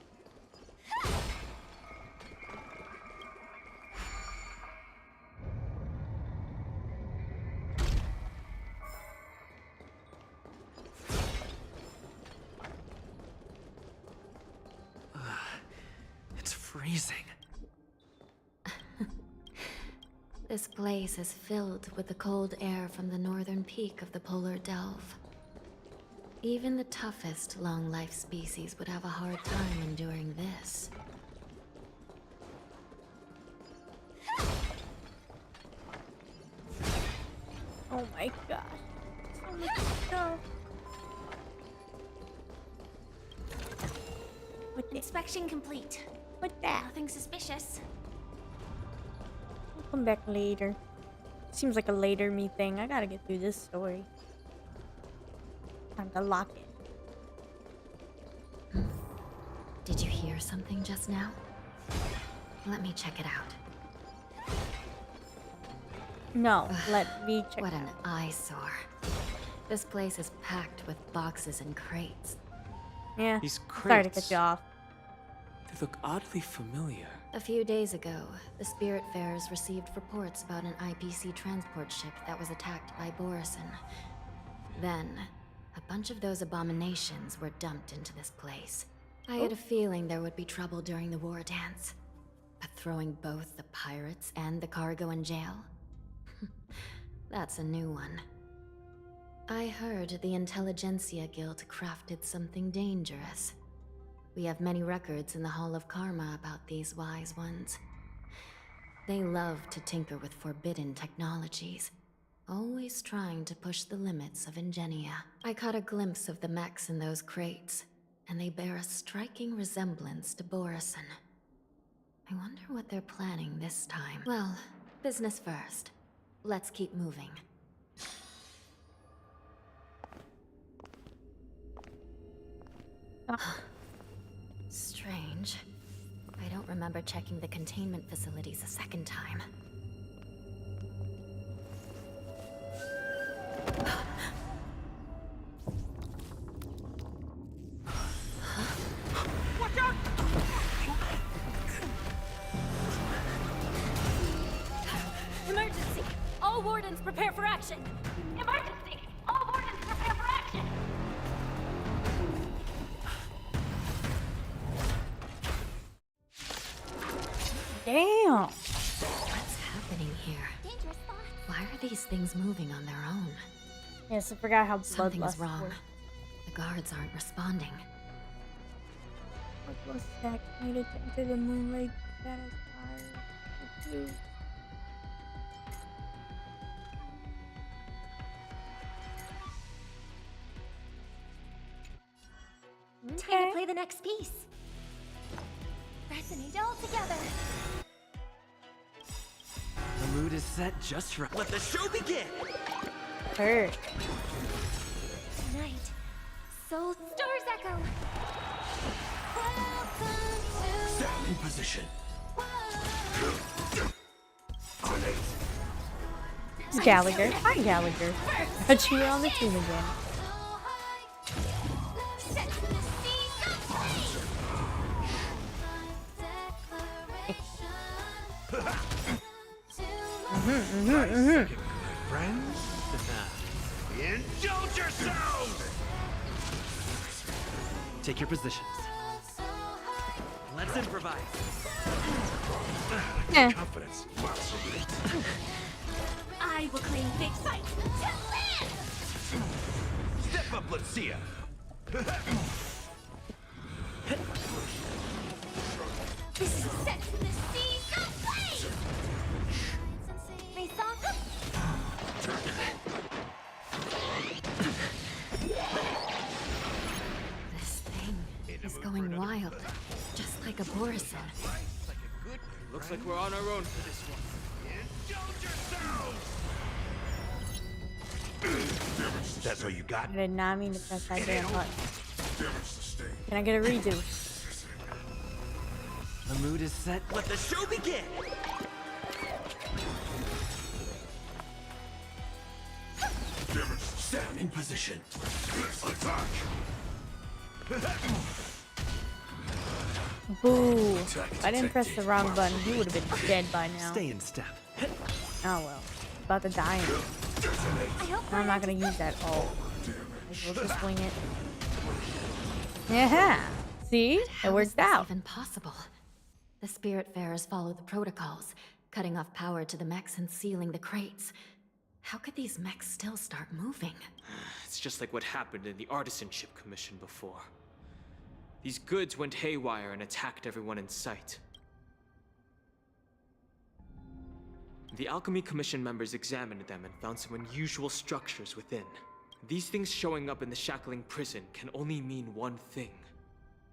Freezing. This place is filled with the cold air from the northern peak of the polar delve. Even the toughest long-life species would have a hard time enduring this. Oh my gosh. So much stuff. Inspection complete. What's that? Nothing suspicious. I'll come back later. Seems like a later me thing. I gotta get through this story. Time to lock it. Did you hear something just now? Let me check it out. No, let me check What it an out. eyesore. This place is packed with boxes and crates. Yeah. These Sorry to crates. cut you off. They look oddly familiar. A few days ago, the Spiritfarers received reports about an IPC transport ship that was attacked by Borison. Then, A bunch of those abominations were dumped into this place. I had a feeling there would be trouble during the war dance. But throwing both the pirates and the cargo in jail? That's a new one. I heard the Intelligentsia Guild crafted something dangerous. We have many records in the Hall of Karma about these wise ones. They love to tinker with forbidden technologies, always trying to push the limits of ingenia. I caught a glimpse of the mechs in those crates, and they bear a striking resemblance to Borison. I wonder what they're planning this time. Well, business first. Let's keep moving. Strange. I don't remember checking the containment facilities a second time. Watch out! Emergency! All wardens prepare for action! Emergency! All wardens prepare for action! Damn! What's happening here? Why are these things moving on their own? Yes, I forgot how Something's bloodlust wrong. works. The guards aren't responding. Bloodlust attack needed to enter the moonlight satisfied. Time to play the next piece. Resonate all together. The mood is set just right. Let the show begin! Hurt. Tonight, Soul Stars Echo. Stand in position. Gallagher. Hi, Gallagher. But you're on the team again. Friends? Indulge yourselves! Take your positions. Let's improvise. Confidence. I will claim big fight to live! Step up, let's see ya. This is set to the seas of flame! Face off! This thing is going wild, just like a Borison. Looks like we're on our own for this one. That's all you got? I did not mean to press that damn button. Can I get a redo? The mood is set. Let the show begin! Stand in position. Attack! Boo. If I didn't press the wrong button, he would have been dead by now. Stay in step. Oh well. About to die in it. I'm not gonna use that all. We'll just wing it. Yeah. See? It worked out. Even possible. The Spiritfarers follow the protocols, cutting off power to the mechs and sealing the crates. How could these mechs still start moving? It's just like what happened in the Artisanship Commission before. These goods went haywire and attacked everyone in sight. The Alchemy Commission members examined them and found some unusual structures within. These things showing up in the shackling prison can only mean one thing.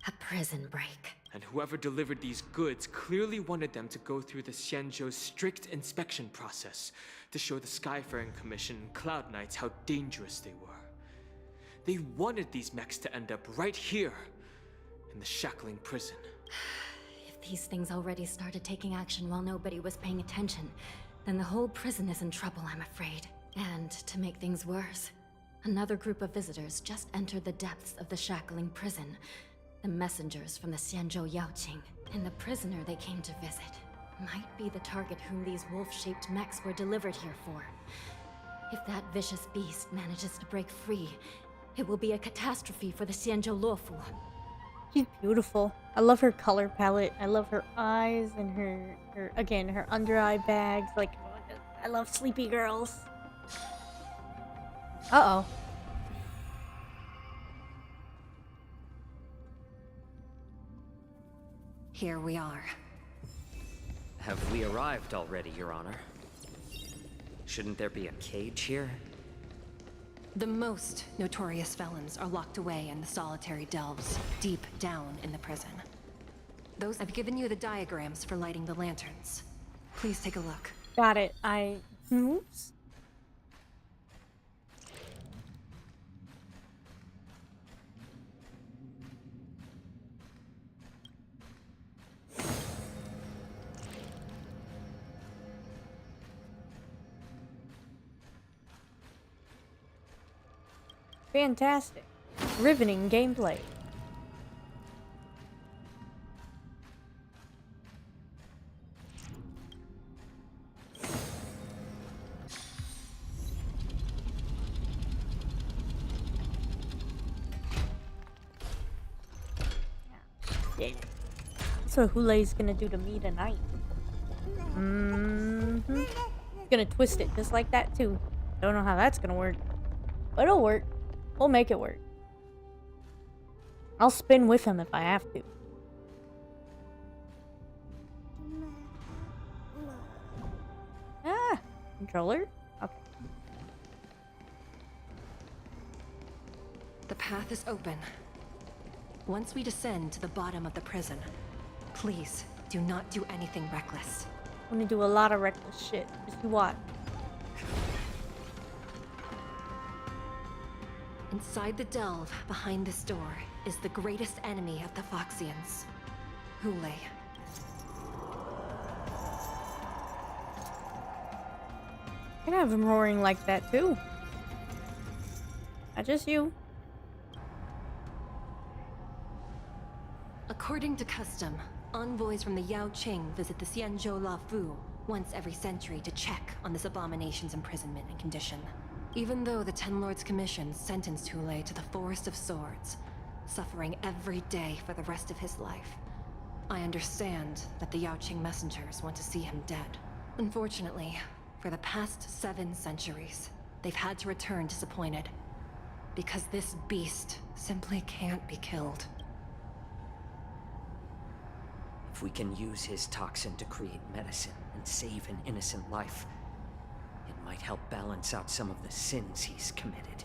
A prison break. And whoever delivered these goods clearly wanted them to go through the Xianzhou's strict inspection process to show the Skyfaring Commission and Cloud Knights how dangerous they were. They wanted these mechs to end up right here, in the shackling prison. If these things already started taking action while nobody was paying attention, then the whole prison is in trouble, I'm afraid. And to make things worse, another group of visitors just entered the depths of the shackling prison. The messengers from the Xianzhou Yaoqing, and the prisoner they came to visit might be the target whom these wolf-shaped mechs were delivered here for. If that vicious beast manages to break free, It will be a catastrophe for the Xianzhou Luofu. She's beautiful. I love her color palette. I love her eyes and her under eye bags. Like, I love sleepy girls. Uh-oh. Here we are. Have we arrived already, Your Honor? Shouldn't there be a cage here? The most notorious felons are locked away in the solitary delves, deep down in the prison. I've given you the diagrams for lighting the lanterns. Please take a look. Got it. Oops. Fantastic. Riveting gameplay. Yeah. That's what Hulei's gonna do to me tonight. He's gonna twist it just like that too. Don't know how that's gonna work. But it'll work. We'll make it work. I'll spin with him if I have to. Ah! Controller? Okay. The path is open. Once we descend to the bottom of the prison, please do not do anything reckless. I'm gonna do a lot of reckless shit. Just watch. Inside the delve, behind this door, is the greatest enemy of the Foxians, Hulei. I can have him roaring like that too. Not just you. According to custom, envoys from the Yaoqing visit the Xianzhou Luofu once every century to check on this abomination's imprisonment and condition. Even though the Ten Lords Commission sentenced Hulei to the Forest of Swords, suffering every day for the rest of his life, I understand that the Yaoqing messengers want to see him dead. Unfortunately, for the past 7 centuries, they've had to return disappointed, because this beast simply can't be killed. If we can use his toxin to create medicine and save an innocent life, it might help balance out some of the sins he's committed.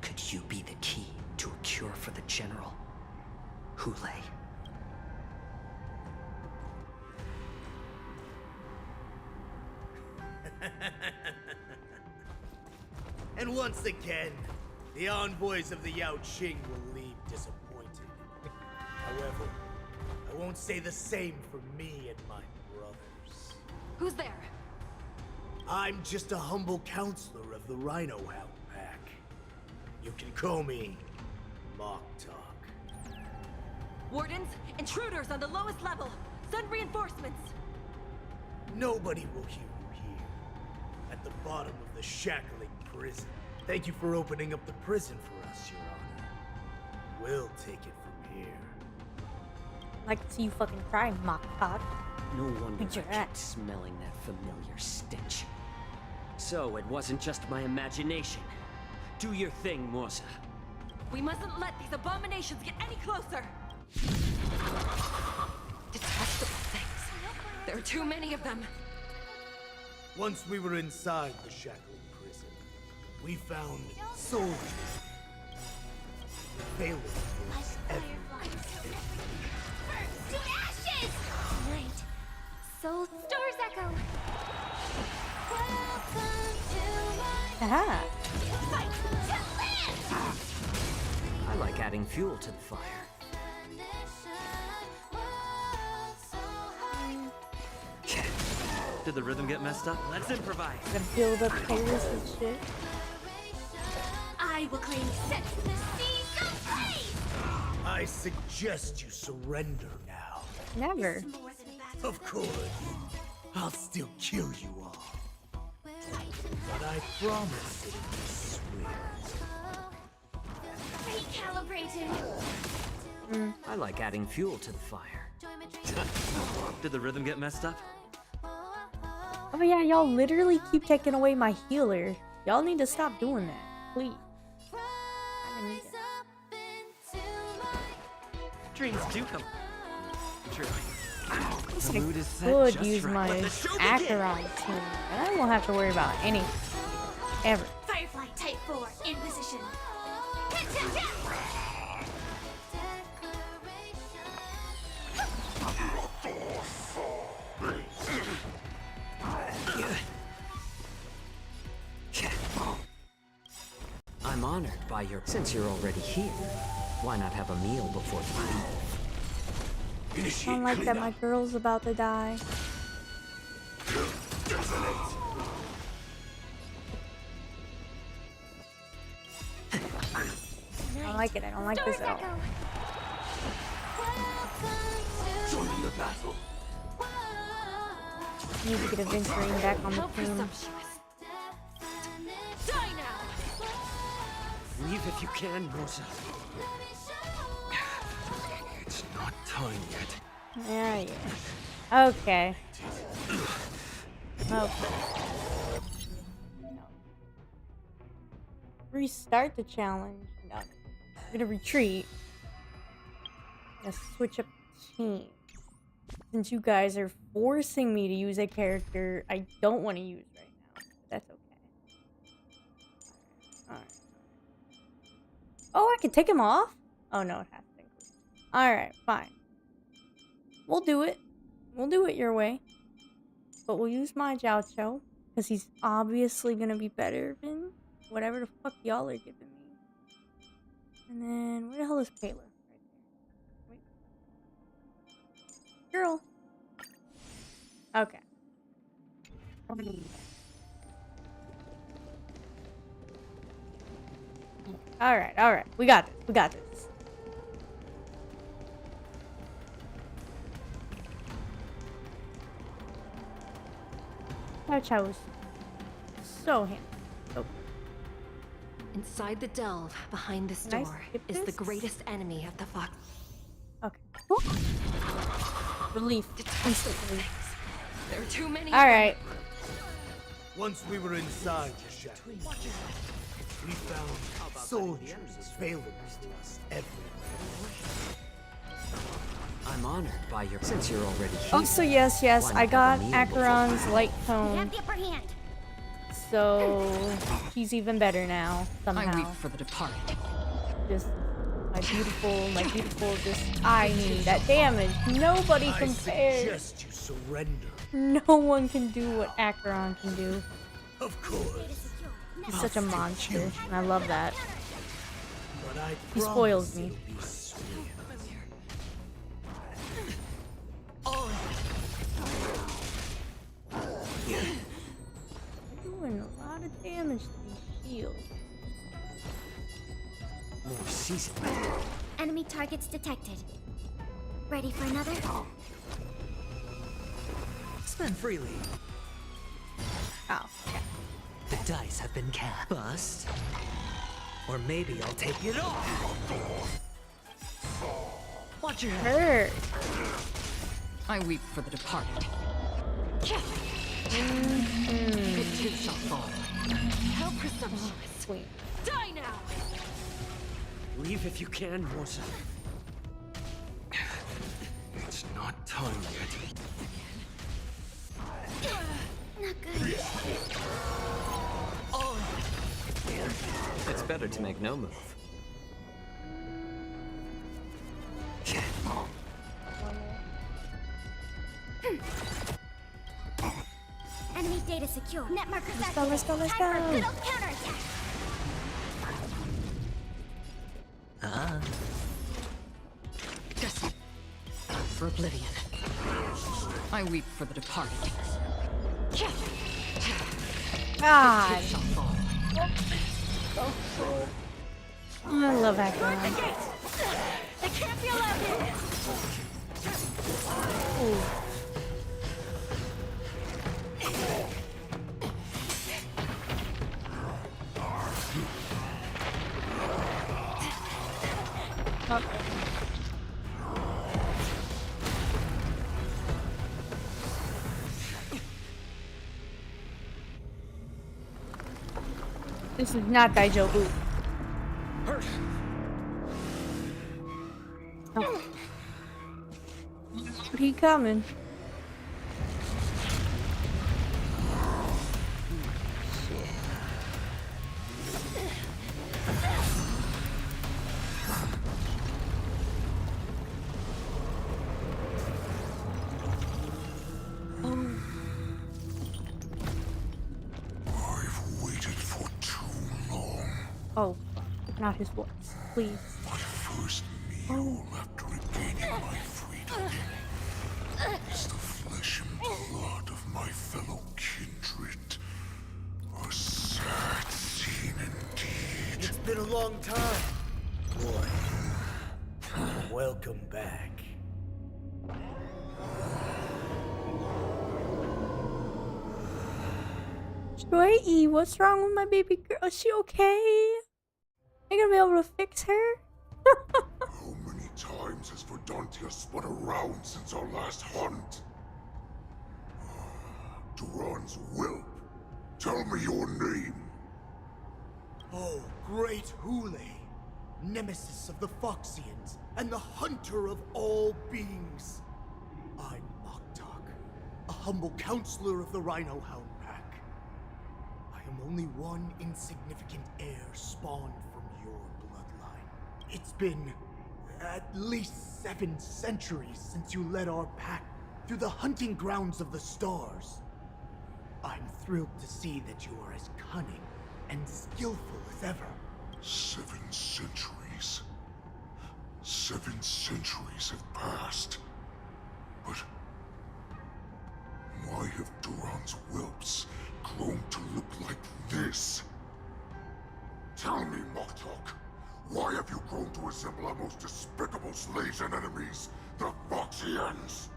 Could you be the key to a cure for the General, Hulei? And once again, the envoys of the Yaoqing will leave disappointed. However, I won't say the same for me and my brothers. Who's there? I'm just a humble counselor of the Rhino Hound Pack. You can call me Mock Talk. Wardens, intruders on the lowest level. Send reinforcements. Nobody will hear you here. At the bottom of the shackling prison. Thank you for opening up the prison for us, Your Honor. We'll take it from here. Like to see you fucking cry, Mock Talk. No wonder Picture I kept smelling that familiar stench. So it wasn't just my imagination. Do your thing, Moze. We mustn't let these abominations get any closer. Detestable things. There are too many of them. Once we were inside the shackling prison, we found soldiers. Failing was everywhere. To ashes! Night. Soul Stars Echo. Welcome to my Aha. fight to live! I like adding fuel to the fire. Did the rhythm get messed up? Let's improvise. Gonna build up players and shit. I will claim set the seas of praise! I suggest you surrender now. Never. Of course. I'll still kill you all. But I promise it'll be sweet. Recalibrating. I like adding fuel to the fire. Did the rhythm get messed up? Oh yeah, y'all literally keep taking away my healer. Y'all need to stop doing that, please. I need that. Dreams do come true. I could use my Acheron team, and I won't have to worry about anything. Ever. Firefly Type 4 in position. I'm honored by your... Since you're already here, why not have a meal before you leave? I don't like that my girl's about to die. I don't like it. I don't like this at all. Join the battle. Need to get Aventurine back on the team. Die now. Leave if you can, Moze. It's not time yet. Yeah. Okay. Okay. Restart the challenge. No. I'm gonna retreat. Let's switch up the team. Since you guys are forcing me to use a character I don't want to use right now. But that's okay. Alright. Oh, I can take him off? Oh no, it has to include. Alright, fine. We'll do it. We'll do it your way. But we'll use my Jiaoqiu. Because he's obviously gonna be better than whatever the fuck y'all are giving me. And then, where the hell is Kayla? Right there. Wait. Girl. Okay. Alright. We got this. Xiao was so handsome. So Inside the delve, behind this Can I door, skip is the this? greatest enemy of the Fox. Okay. Relief. Instant relief. There are too many. Alright. Once we were inside the shadow, we found soldiers available to us everywhere. I'm honored by your... Since you're already here... Oh, so yes, I got Acheron's light We tone. have the upper hand. So he's even better now, somehow. I weep for the departed. Just my beautiful, I need that damage. Nobody I compares. suggest you surrender. No one can do what Acheron can do. Of course. He's such a monster, and I love that. But I He spoils promise me. it'll be sweet. Doing a lot of damage to these shields. More season. Enemy targets detected. Ready for another? Spend freely. Oh, okay. The dice have been cast. Bust. Or maybe I'll take it off. Watch your head. Hurt. I weep for the departed. It too shall fall. How presumptuous. Sweet. Die now! Leave if you can, Moze. It's not time yet. Not good. It's better to make no move. Enemy data secure. Net markers Let's go. Time for a good old counterattack. For oblivion. I weep for the departed. God. It shall fall. I love Acheron. They can't be allowed in. Ooh. This is not Daijobu. Oh. He coming. Oh, not his voice, please. My first meal after regaining my freedom is the flesh and blood of my fellow kindred. A sad scene indeed. It's been a long time, boy. Welcome back. Shui, what's wrong with my baby girl? Is she okay? Are you gonna be able to fix her? How many times has Verdantia spun around since our last hunt? Duran's whelp. Tell me your name. Oh, great Hule, nemesis of the Foxians, and the hunter of all beings. I'm Moktok, a humble counselor of the Rhino Hound Pack. I am only one insignificant heir spawned from your bloodline. It's been at least 7 centuries since you led our pack through the hunting grounds of the stars. I'm thrilled to see that you are as cunning and skillful as ever. 7 centuries. 7 centuries have passed. But why have Duran's whelps grown to look like this? Tell me, Moktok, why have you grown to resemble our most despicable slaves and enemies, the Foxians?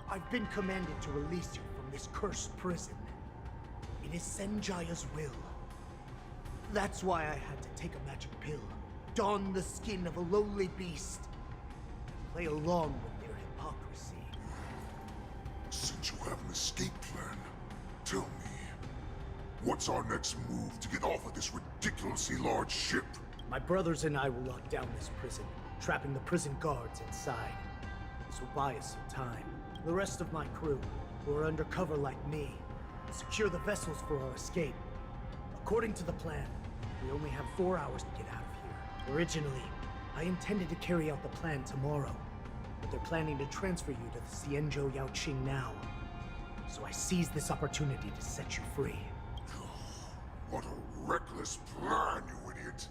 I've been commanded to release you from this cursed prison. It is Senjaya's will. That's why I had to take a magic pill, don the skin of a lowly beast, play along with their hypocrisy. Since you have an escape plan, tell me, what's our next move to get off of this ridiculously large ship? My brothers and I will lock down this prison, trapping the prison guards inside. This will buy us some time. The rest of my crew, who are undercover like me, will secure the vessels for our escape. According to the plan, we only have 4 hours to get out of here. Originally, I intended to carry out the plan tomorrow, but they're planning to transfer you to the Xianzhou Yaoqing now. So I seized this opportunity to set you free. What a reckless plan, you idiot!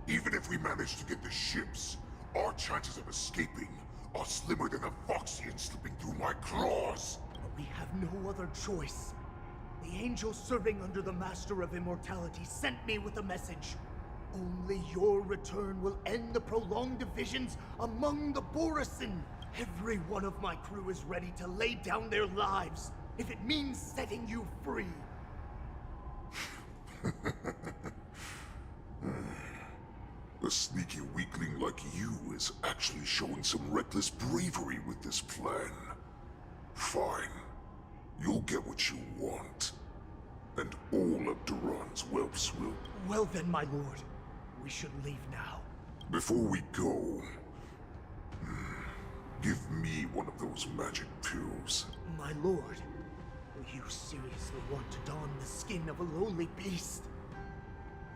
Even if we manage to get the ships, our chances of escaping are slimmer than a Foxian slipping through my claws! But we have no other choice. The angel serving under the Master of Immortality sent me with a message. Only your return will end the prolonged divisions among the Borisin. Every one of my crew is ready to lay down their lives if it means setting you free. A sneaky weakling like you is actually showing some reckless bravery with this plan. Fine. You'll get what you want. And all of Duran's whelps will... Well then, my lord. We should leave now. Before we go... give me one of those magic pills. My lord, will you seriously want to don the skin of a lowly beast?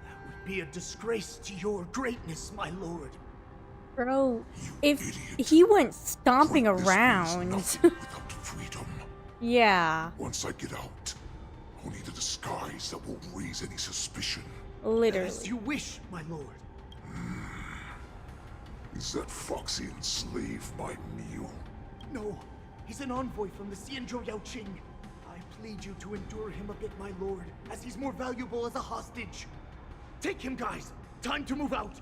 That would be a disgrace to your greatness, my lord. Bro, if he went stomping around... without freedom. Yeah. Once I get out, I'll need a disguise that won't raise any suspicion. Literally. As you wish, my lord. Is that Foxian slave my meal? No, he's an envoy from the Xianzhou Yaoqing. I plead you to endure him a bit, my lord, as he's more valuable as a hostage. Take him, guys. Time to move out.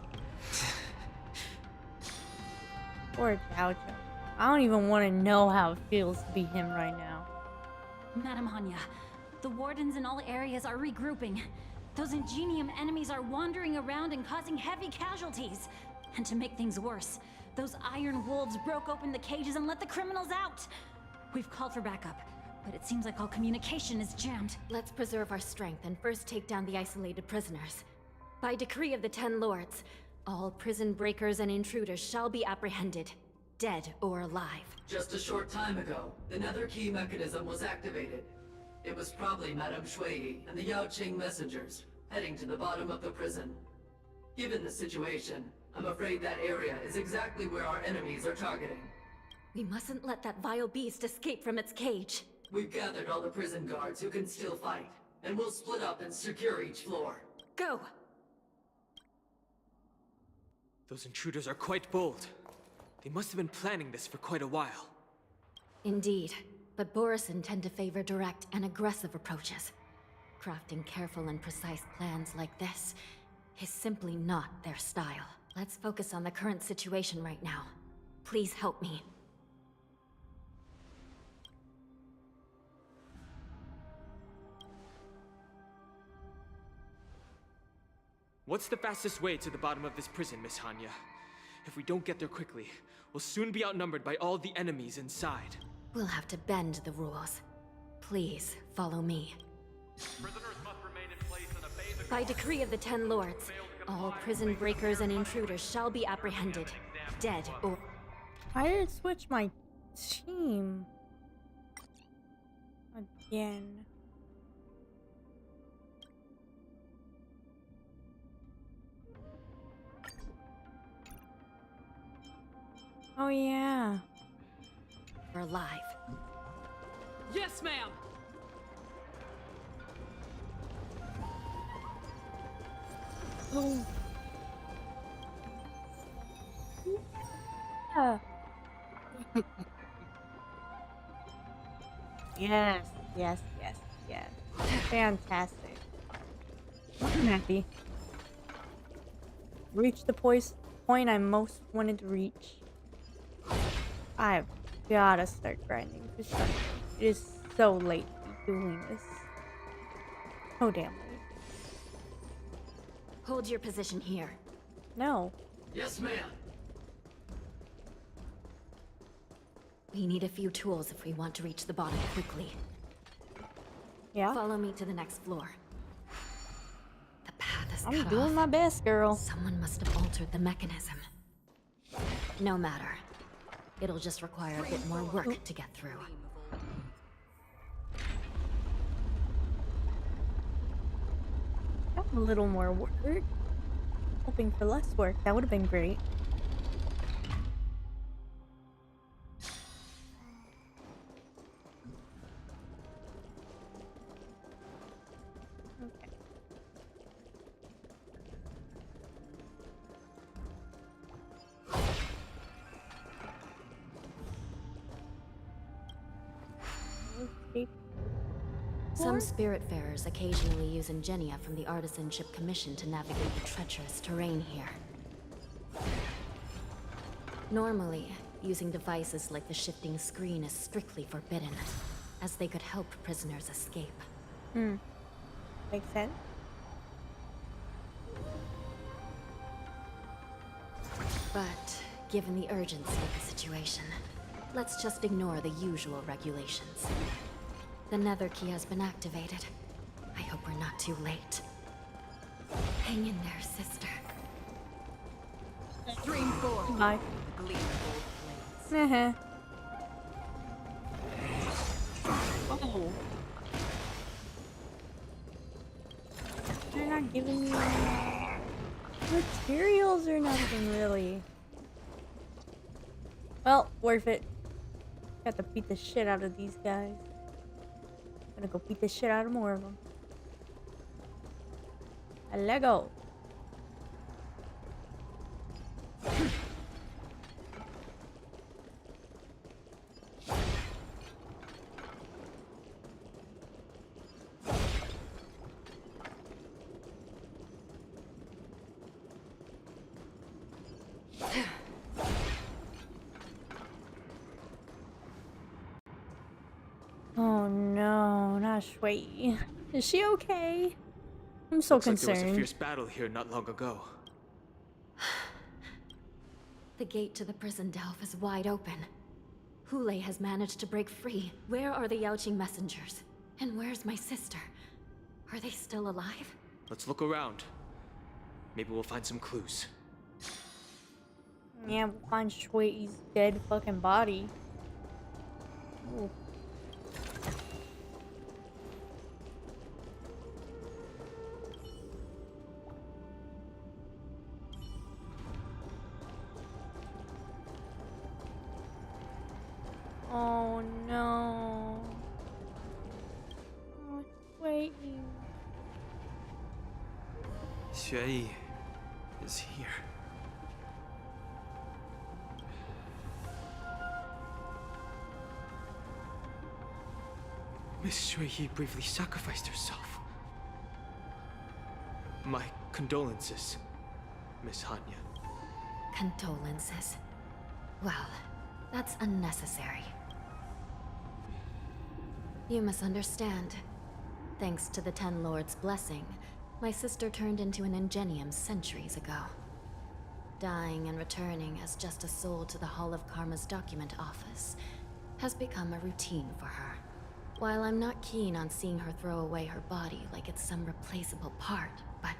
Poor Jiaoqiu. I don't even want to know how it feels to be him right now. Madam Hanya, The wardens in all areas are regrouping. Those Ingenium enemies are wandering around and causing heavy casualties. And to make things worse, those iron wolves broke open the cages and let the criminals out. We've called for backup, but it seems like all communication is jammed. Let's preserve our strength and first take down the isolated prisoners. By decree of the 10 Lords, all prison breakers and intruders shall be apprehended, dead or alive. Just a short time ago, the nether key mechanism was activated. It was probably Madame Shui and the Yaoqing messengers, heading to the bottom of the prison. Given the situation, I'm afraid that area is exactly where our enemies are targeting. We mustn't let that vile beast escape from its cage. We've gathered all the prison guards who can still fight, and we'll split up and secure each floor. Go! Those intruders are quite bold. They must have been planning this for quite a while. Indeed, but Borisin tend to favor direct and aggressive approaches. Crafting careful and precise plans like this is simply not their style. Let's focus on the current situation right now. Please help me. What's the fastest way to the bottom of this prison, Miss Hanya? If we don't get there quickly, we'll soon be outnumbered by all the enemies inside. We'll have to bend the rules. Please, follow me. Prisoners must remain in place and obey the By decree of the 10 Lords, all prison breakers and intruders shall be apprehended, dead or... I didn't switch my team. Again. Oh yeah. We're alive. Yes, ma'am! Oh. Yeah. Yes, yes, yes, yes. Fantastic. I'm happy. Reached the point I most wanted to reach. I've gotta start grinding for something. It is so late to be doing this. So damn late. Hold your position here. No. Yes, ma'am. We need a few tools if we want to reach the bottom quickly. Yeah? Follow me to the next floor. The path is cut I'm off. doing my best, girl. Someone must have altered the mechanism. No matter. It'll just require a bit more work to get through. Got a little more work. Hoping for less work. That would have been great. Okay. Some Spiritfarers occasionally use Ingenia from the Artisanship Commission to navigate the treacherous terrain here. Normally, using devices like the shifting screen is strictly forbidden, as they could help prisoners escape. Makes sense. But, given the urgency of the situation, let's just ignore the usual regulations. The nether key has been activated. I hope we're not too late. Hang in there, sister. Dream 4. Bye. Oh. They're not giving me materials or nothing, really. Well, worth it. Got to beat the shit out of these guys. Gonna go beat the shit out of more of them. A Lego. Oh no, not Shui. Is she okay? I'm so Looks like there was a concerned. fierce battle here not long ago. The gate to the prison delve is wide open. Hulei has managed to break free. Where are the Yaoqing messengers? And where's my sister? Are they still alive? Let's look around. Maybe we'll find some clues. Yeah, we'll find Shui's dead fucking body. Ooh. Oh no. Oh, wait. Xueyi is here. Miss Xueyi bravely sacrificed herself. My condolences, Miss Hanya. Condolences. Well, that's unnecessary. You misunderstand. Thanks to the Ten Lords' blessing, my sister turned into an Ingenium centuries ago. Dying and returning as just a soul to the Hall of Karma's document office has become a routine for her. While I'm not keen on seeing her throw away her body like it's some replaceable part, but...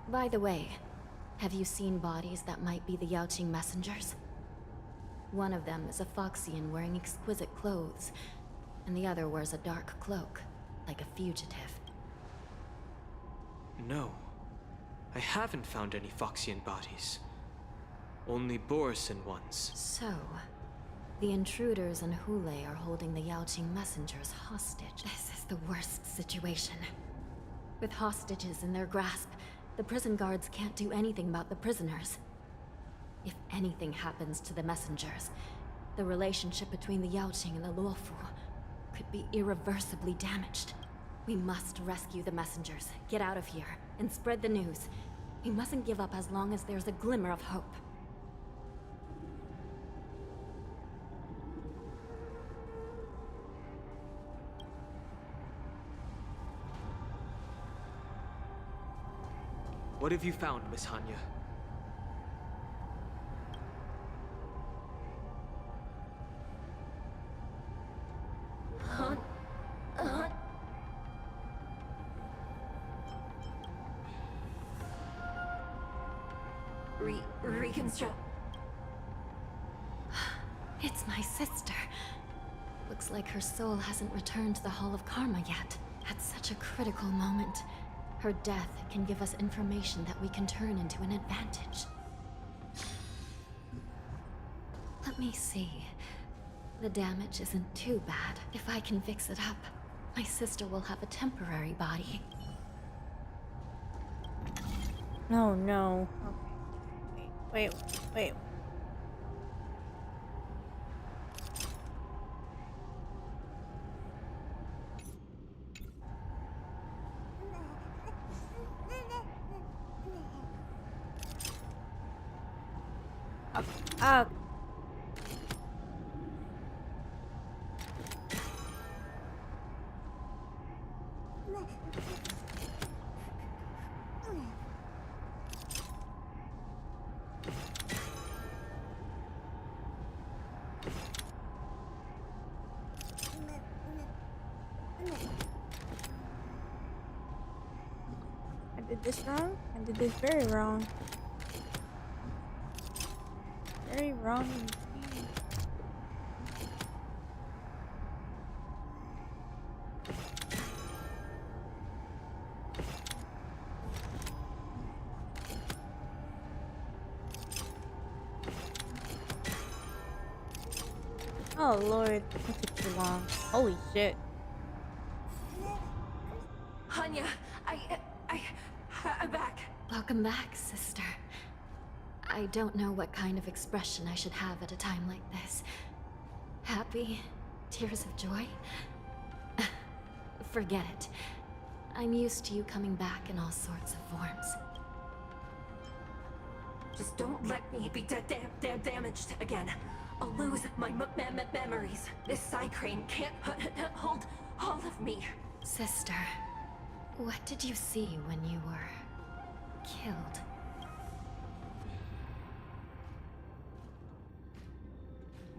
By the way, have you seen bodies that might be the Yaoqing messengers? One of them is a Foxian wearing exquisite clothes, and the other wears a dark cloak, like a fugitive. No. I haven't found any Foxian bodies. Only Borisan ones. So, the intruders and Hulei are holding the Yaoqing messengers hostage. This is the worst situation. With hostages in their grasp, the prison guards can't do anything about the prisoners. If anything happens to the messengers, the relationship between the Yaoqing and the Luofu could be irreversibly damaged. We must rescue the messengers, get out of here, and spread the news. We mustn't give up as long as there's a glimmer of hope. What have you found, Miss Hanya? Reconstruct. It's my sister. Looks like her soul hasn't returned to the Hall of Karma yet. At such a critical moment, her death can give us information that we can turn into an advantage. Let me see. The damage isn't too bad. If I can fix it up, my sister will have a temporary body. No, no. Okay. Wait. I did this wrong? I did this very wrong. Very wrong indeed. Oh lord, that took too long. Holy shit. Hanya, I'm back. Welcome back, sister. I don't know what kind of expression I should have at a time like this. Happy? Tears of joy? Forget it. I'm used to you coming back in all sorts of forms. Just don't let me be damaged again. I'll lose my memories. This Psycrane can't hold all of me. Sister, what did you see when you were killed?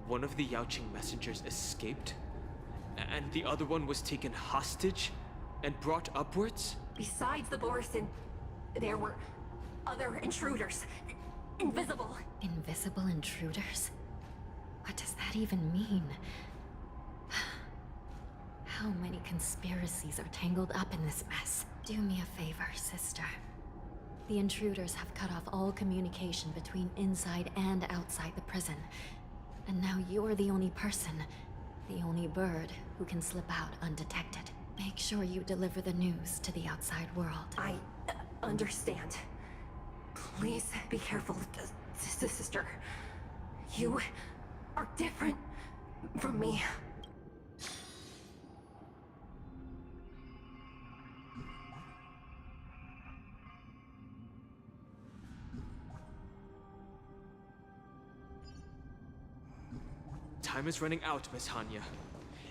One of the Yaoqing messengers escaped, and the other one was taken hostage and brought upwards? Besides the Borison, there were other intruders. Invisible. Invisible intruders? What does that even mean? How many conspiracies are tangled up in this mess? Do me a favor, sister. The intruders have cut off all communication between inside and outside the prison. And now you're the only person, the only bird, who can slip out undetected. Make sure you deliver the news to the outside world. I understand. Please be careful, sister. You are different from me. Time is running out, Miss Hanya.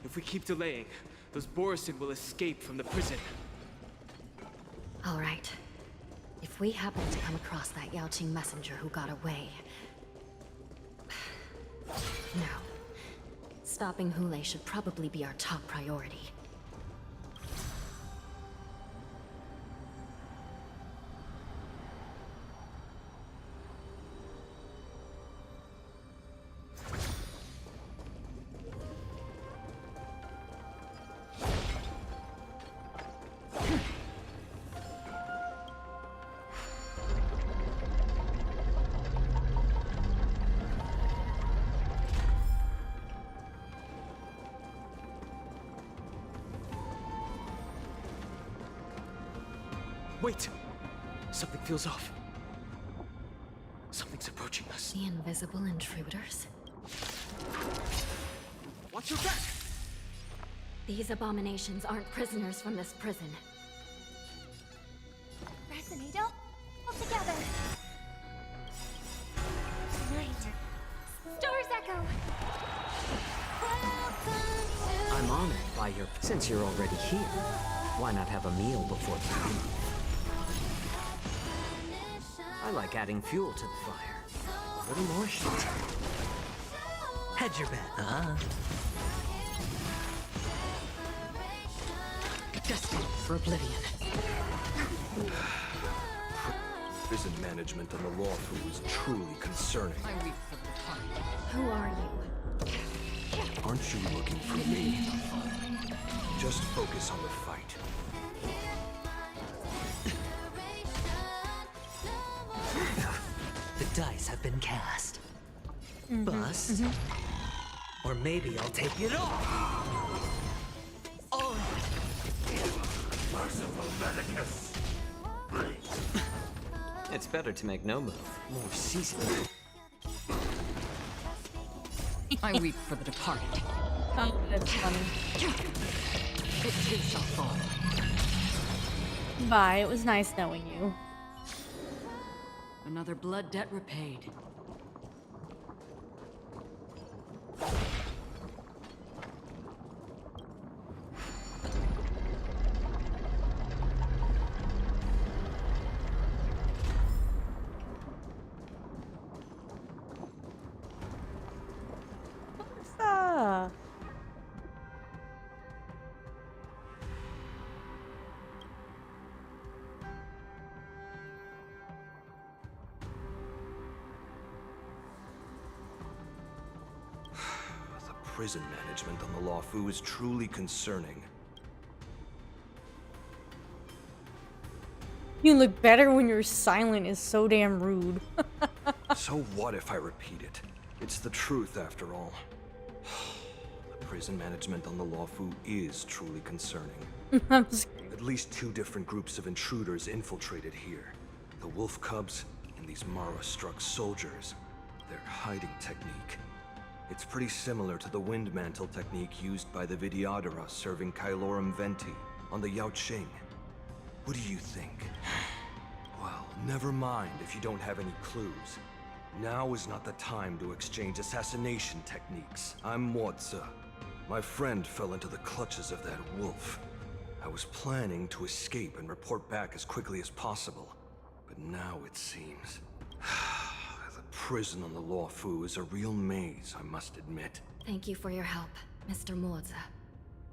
If we keep delaying, those Borison will escape from the prison. All right. If we happen to come across that Yaoqing messenger who got away... No. Stopping Hule should probably be our top priority. Wait! Something feels off. Something's approaching us. The invisible intruders? Watch your back! These abominations aren't prisoners from this prison. Resonate all together. Right. Stars echo. I'm honored by your... Since you're already here, why not have a meal before you leave? I like adding fuel to the fire. A little more heat. Hedge your bet, huh? Destined for oblivion. Prison management on the Luofu is truly concerning. I weep for the time. Who are you? Aren't you looking for me? Just focus on the fight. The dice have been cast. Bust. Or maybe I'll take it all. Oh. Merciful Medicus. It's better to make no move. More seasoned. I weep for the departed. Oh, that's funny. It too shall fall. Bye, it was nice knowing you. Another blood debt repaid. Ah. Prison management on the Luofu is truly concerning. You look better when you're silent is so damn rude. So what if I repeat it? It's the truth after all. The prison management on the Luofu is truly concerning. At least 2 different groups of intruders infiltrated here. The wolf cubs and these Mara-struck soldiers. Their hiding technique. It's pretty similar to the wind mantle technique used by the Vidyadhara serving Kailorum Venti on the Yaoqing. What do you think? Well, never mind if you don't have any clues. Now is not the time to exchange assassination techniques. I'm Moze. My friend fell into the clutches of that wolf. I was planning to escape and report back as quickly as possible. But now it seems... the prison on the Luofu is a real maze, I must admit. Thank you for your help, Mr. Moze.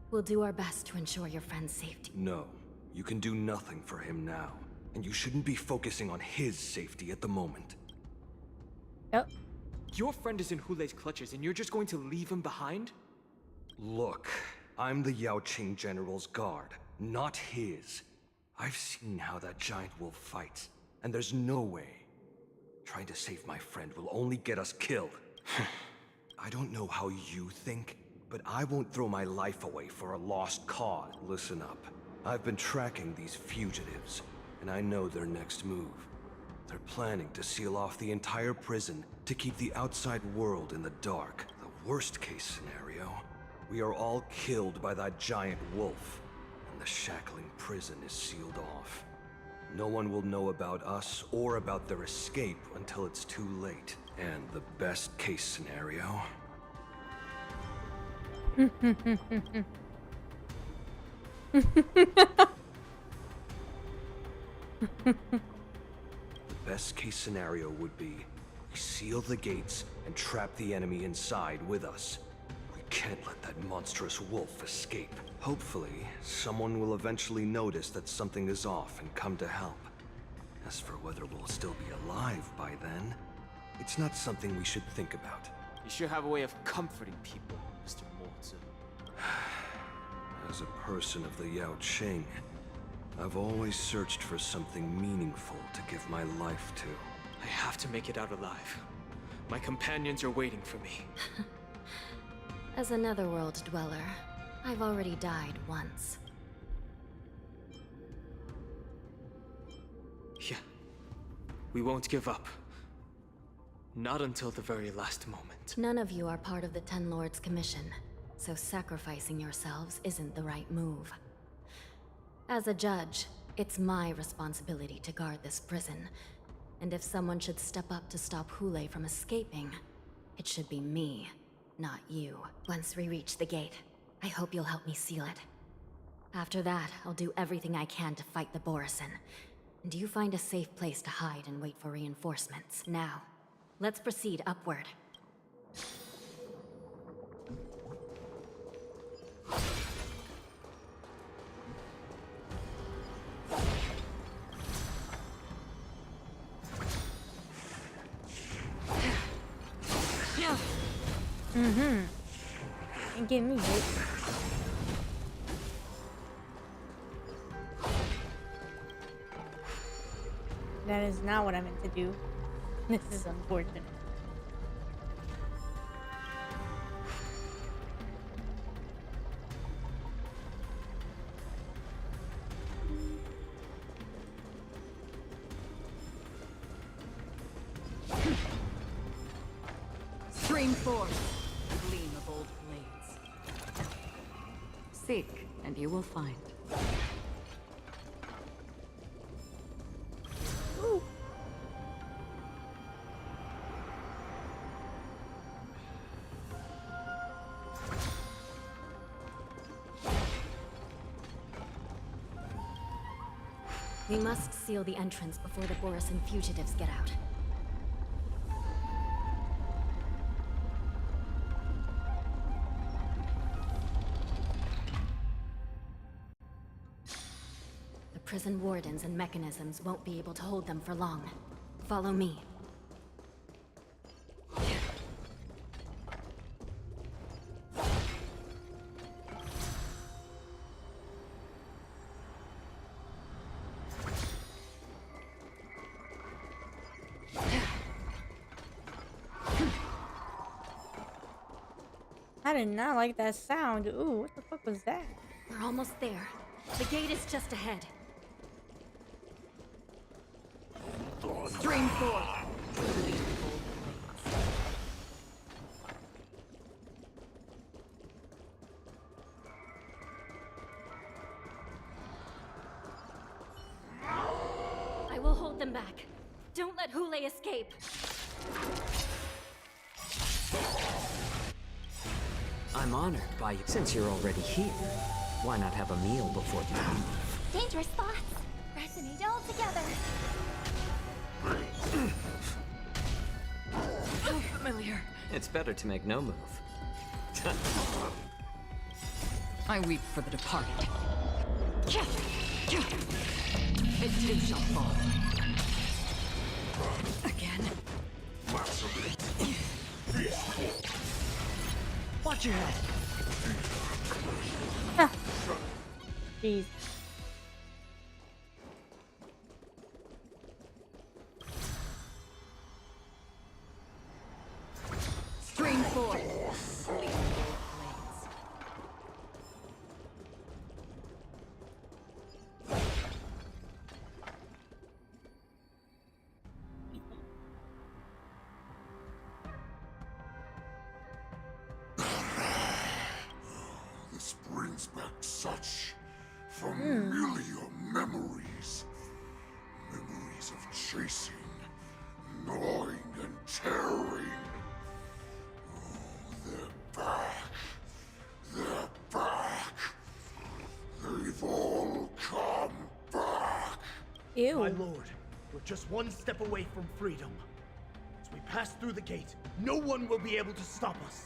We'll do our best to ensure your friend's safety. No, you can do nothing for him now. And you shouldn't be focusing on his safety at the moment. Yep. Your friend is in Hulei's clutches and you're just going to leave him behind? Look, I'm the Yaoqing General's guard, not his. I've seen how that giant wolf fights, and there's no way. Trying to save my friend will only get us killed. I don't know how you think, but I won't throw my life away for a lost cause. Listen up. I've been tracking these fugitives, and I know their next move. They're planning to seal off the entire prison to keep the outside world in the dark. The worst case scenario, we are all killed by that giant wolf, and the shackling prison is sealed off. No one will know about us or about their escape until it's too late. And the best case scenario... The best case scenario would be we seal the gates and trap the enemy inside with us. We can't let that monstrous wolf escape. Hopefully, someone will eventually notice that something is off and come to help. As for whether we'll still be alive by then, it's not something we should think about. You sure have a way of comforting people, Mr. Moze. As a person of the Yaoqing, I've always searched for something meaningful to give my life to. I have to make it out alive. My companions are waiting for me. As a netherworld dweller, I've already died once. Yeah. We won't give up. Not until the very last moment. None of you are part of the Ten Lords' commission, so sacrificing yourselves isn't the right move. As a judge, it's my responsibility to guard this prison, and if someone should step up to stop Hulei from escaping, it should be me, not you. Once we reach the gate, I hope you'll help me seal it. After that, I'll do everything I can to fight the Borisin, and you find a safe place to hide and wait for reinforcements. Now, let's proceed upward. And get me hit. That is not what I meant to do. This is unfortunate. Stream forth, gleam of old blades. Seek, and you will find. Ooh. We must seal the entrance before the Borisin fugitives get out. The prison wardens and mechanisms won't be able to hold them for long. Follow me. I did not like that sound. Ooh, what the fuck was that? We're almost there. The gate is just ahead. Stream forth. I will hold them back. Don't let Hulei escape. I'm honored by you. Since you're already here, why not have a meal before you leave? Dangerous thoughts resonate all together. So familiar. It's better to make no move. I weep for the departed. It too shall fall. Again. Watch your head. Jeez. Stream forth. This brings back such familiar memories. Memories of chasing, gnawing, and tearing. Oh, they're back. They're back. They've all come back. Ew. My lord, we're just one step away from freedom. As we pass through the gate, no one will be able to stop us.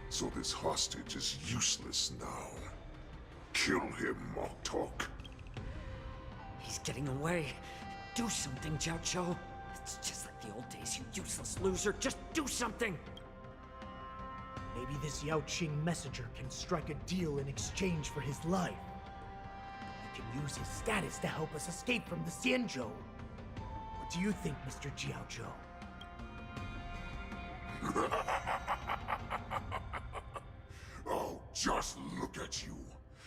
So this hostage is useless now. Kill him, Moktok. He's getting away. Do something, Jiaoqiu. It's just like the old days, you useless loser. Just do something. Maybe this Yaoqing messenger can strike a deal in exchange for his life. He can use his status to help us escape from the Xianzhou. What do you think, Mr. Jiaoqiu? Oh, just look at you.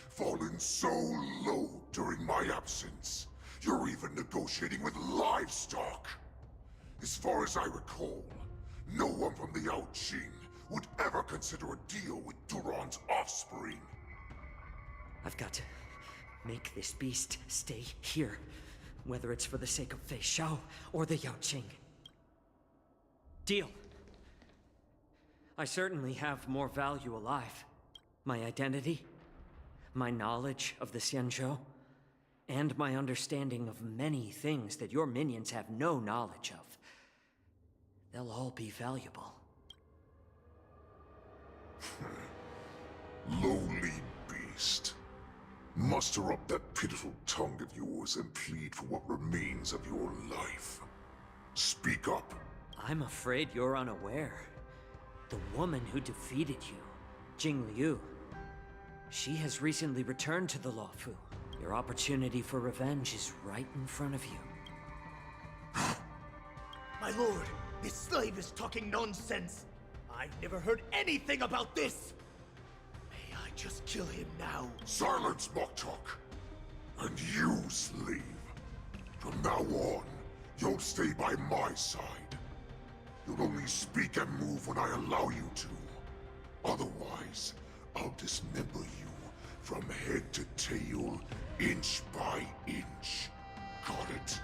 Fallen so low during my absence. You're even negotiating with livestock. As far as I recall, no one from the Yaoqing would ever consider a deal with Duran's offspring. I've got to make this beast stay here, whether it's for the sake of Feixiao or the Yaoqing. Deal. I certainly have more value alive. My identity, my knowledge of the Xianzhou, and my understanding of many things that your minions have no knowledge of. They'll all be valuable. Lowly beast. Muster up that pitiful tongue of yours and plead for what remains of your life. Speak up. I'm afraid you're unaware. The woman who defeated you, Jing Liu, she has recently returned to the Luofu. Your opportunity for revenge is right in front of you. My lord, this slave is talking nonsense. I've never heard anything about this. May I just kill him now? Silence, Moktok. And you, slave. From now on, you'll stay by my side. You'll only speak and move when I allow you to. Otherwise, I'll dismember you from head to tail, inch by inch. Got it?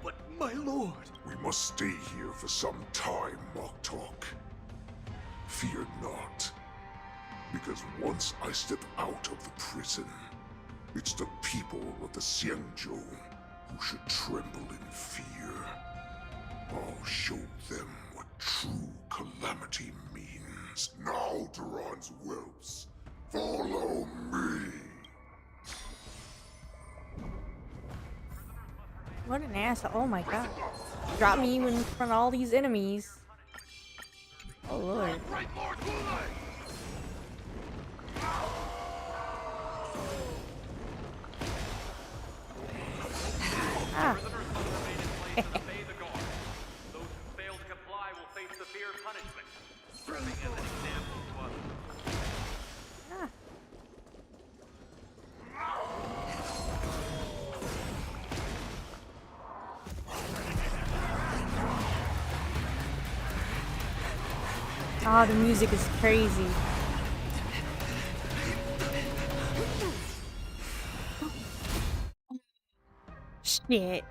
But my lord... We must stay here for some time, Moktok. Fear not. Because once I step out of the prison, it's the people of the Xianzhou who should tremble in fear. I'll show them what true calamity means. Now, Duran's whelps, follow me! What an asshole. Oh my god. Drop me even in front of all these enemies. Oh lord. Ah. Oh, the music is crazy. Shit.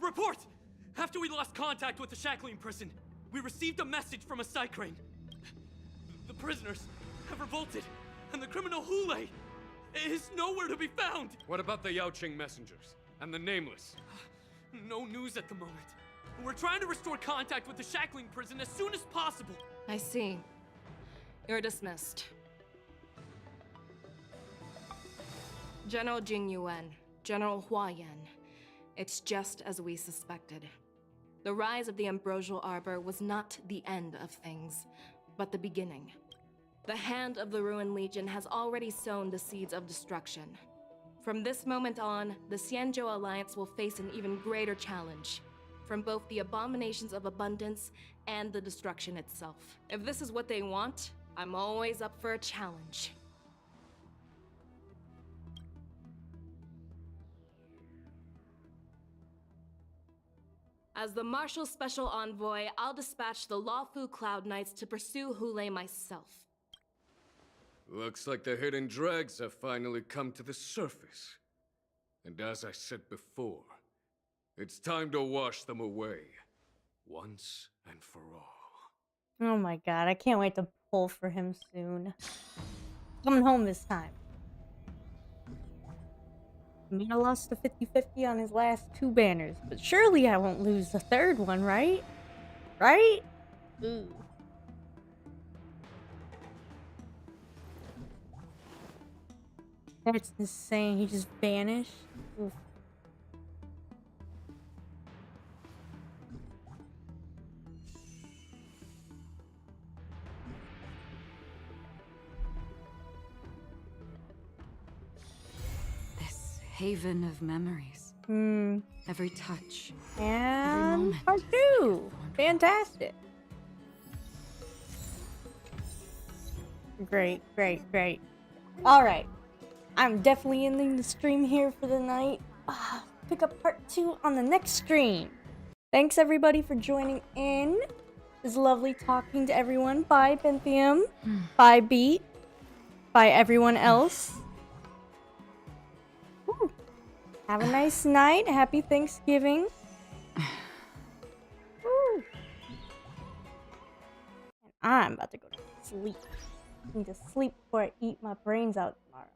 Report! After we lost contact with the shackling prison, we received a message from a Psycrane. The prisoners have revolted, and the criminal Hule is nowhere to be found. What about the Yaoqing messengers and the Nameless? No news at the moment. We're trying to restore contact with the shackling prison as soon as possible. I see. You're dismissed. General Jing Yuan, General Hua Yan. It's just as we suspected. The rise of the Ambrosial Arbor was not the end of things, but the beginning. The hand of the Ruined Legion has already sown the seeds of destruction. From this moment on, the Xianzhou Alliance will face an even greater challenge, from both the abominations of abundance and the destruction itself. If this is what they want, I'm always up for a challenge. As the Marshal Special Envoy, I'll dispatch the Luofu Cloud Knights to pursue Hule myself. Looks like the hidden dregs have finally come to the surface. And as I said before, it's time to wash them away, once and for all. Oh my god, I can't wait to pull for him soon. Coming home this time. I mean, I lost the 50-50 on his last 2 banners, but surely I won't lose the 3rd one, right? Right? Ooh. That's insane. He just vanished. Oof. Haven of memories. Every touch. And part 2. Fantastic. Great, great, great. Alright. I'm definitely ending the stream here for the night. Pick up part 2 on the next stream. Thanks everybody for joining in. It's lovely talking to everyone. Bye, Benthium. Bye, Beat. Bye, everyone else. Woo. Have a nice night. Happy Thanksgiving. Woo. And I'm about to go to sleep. I need to sleep before I eat my brains out tomorrow.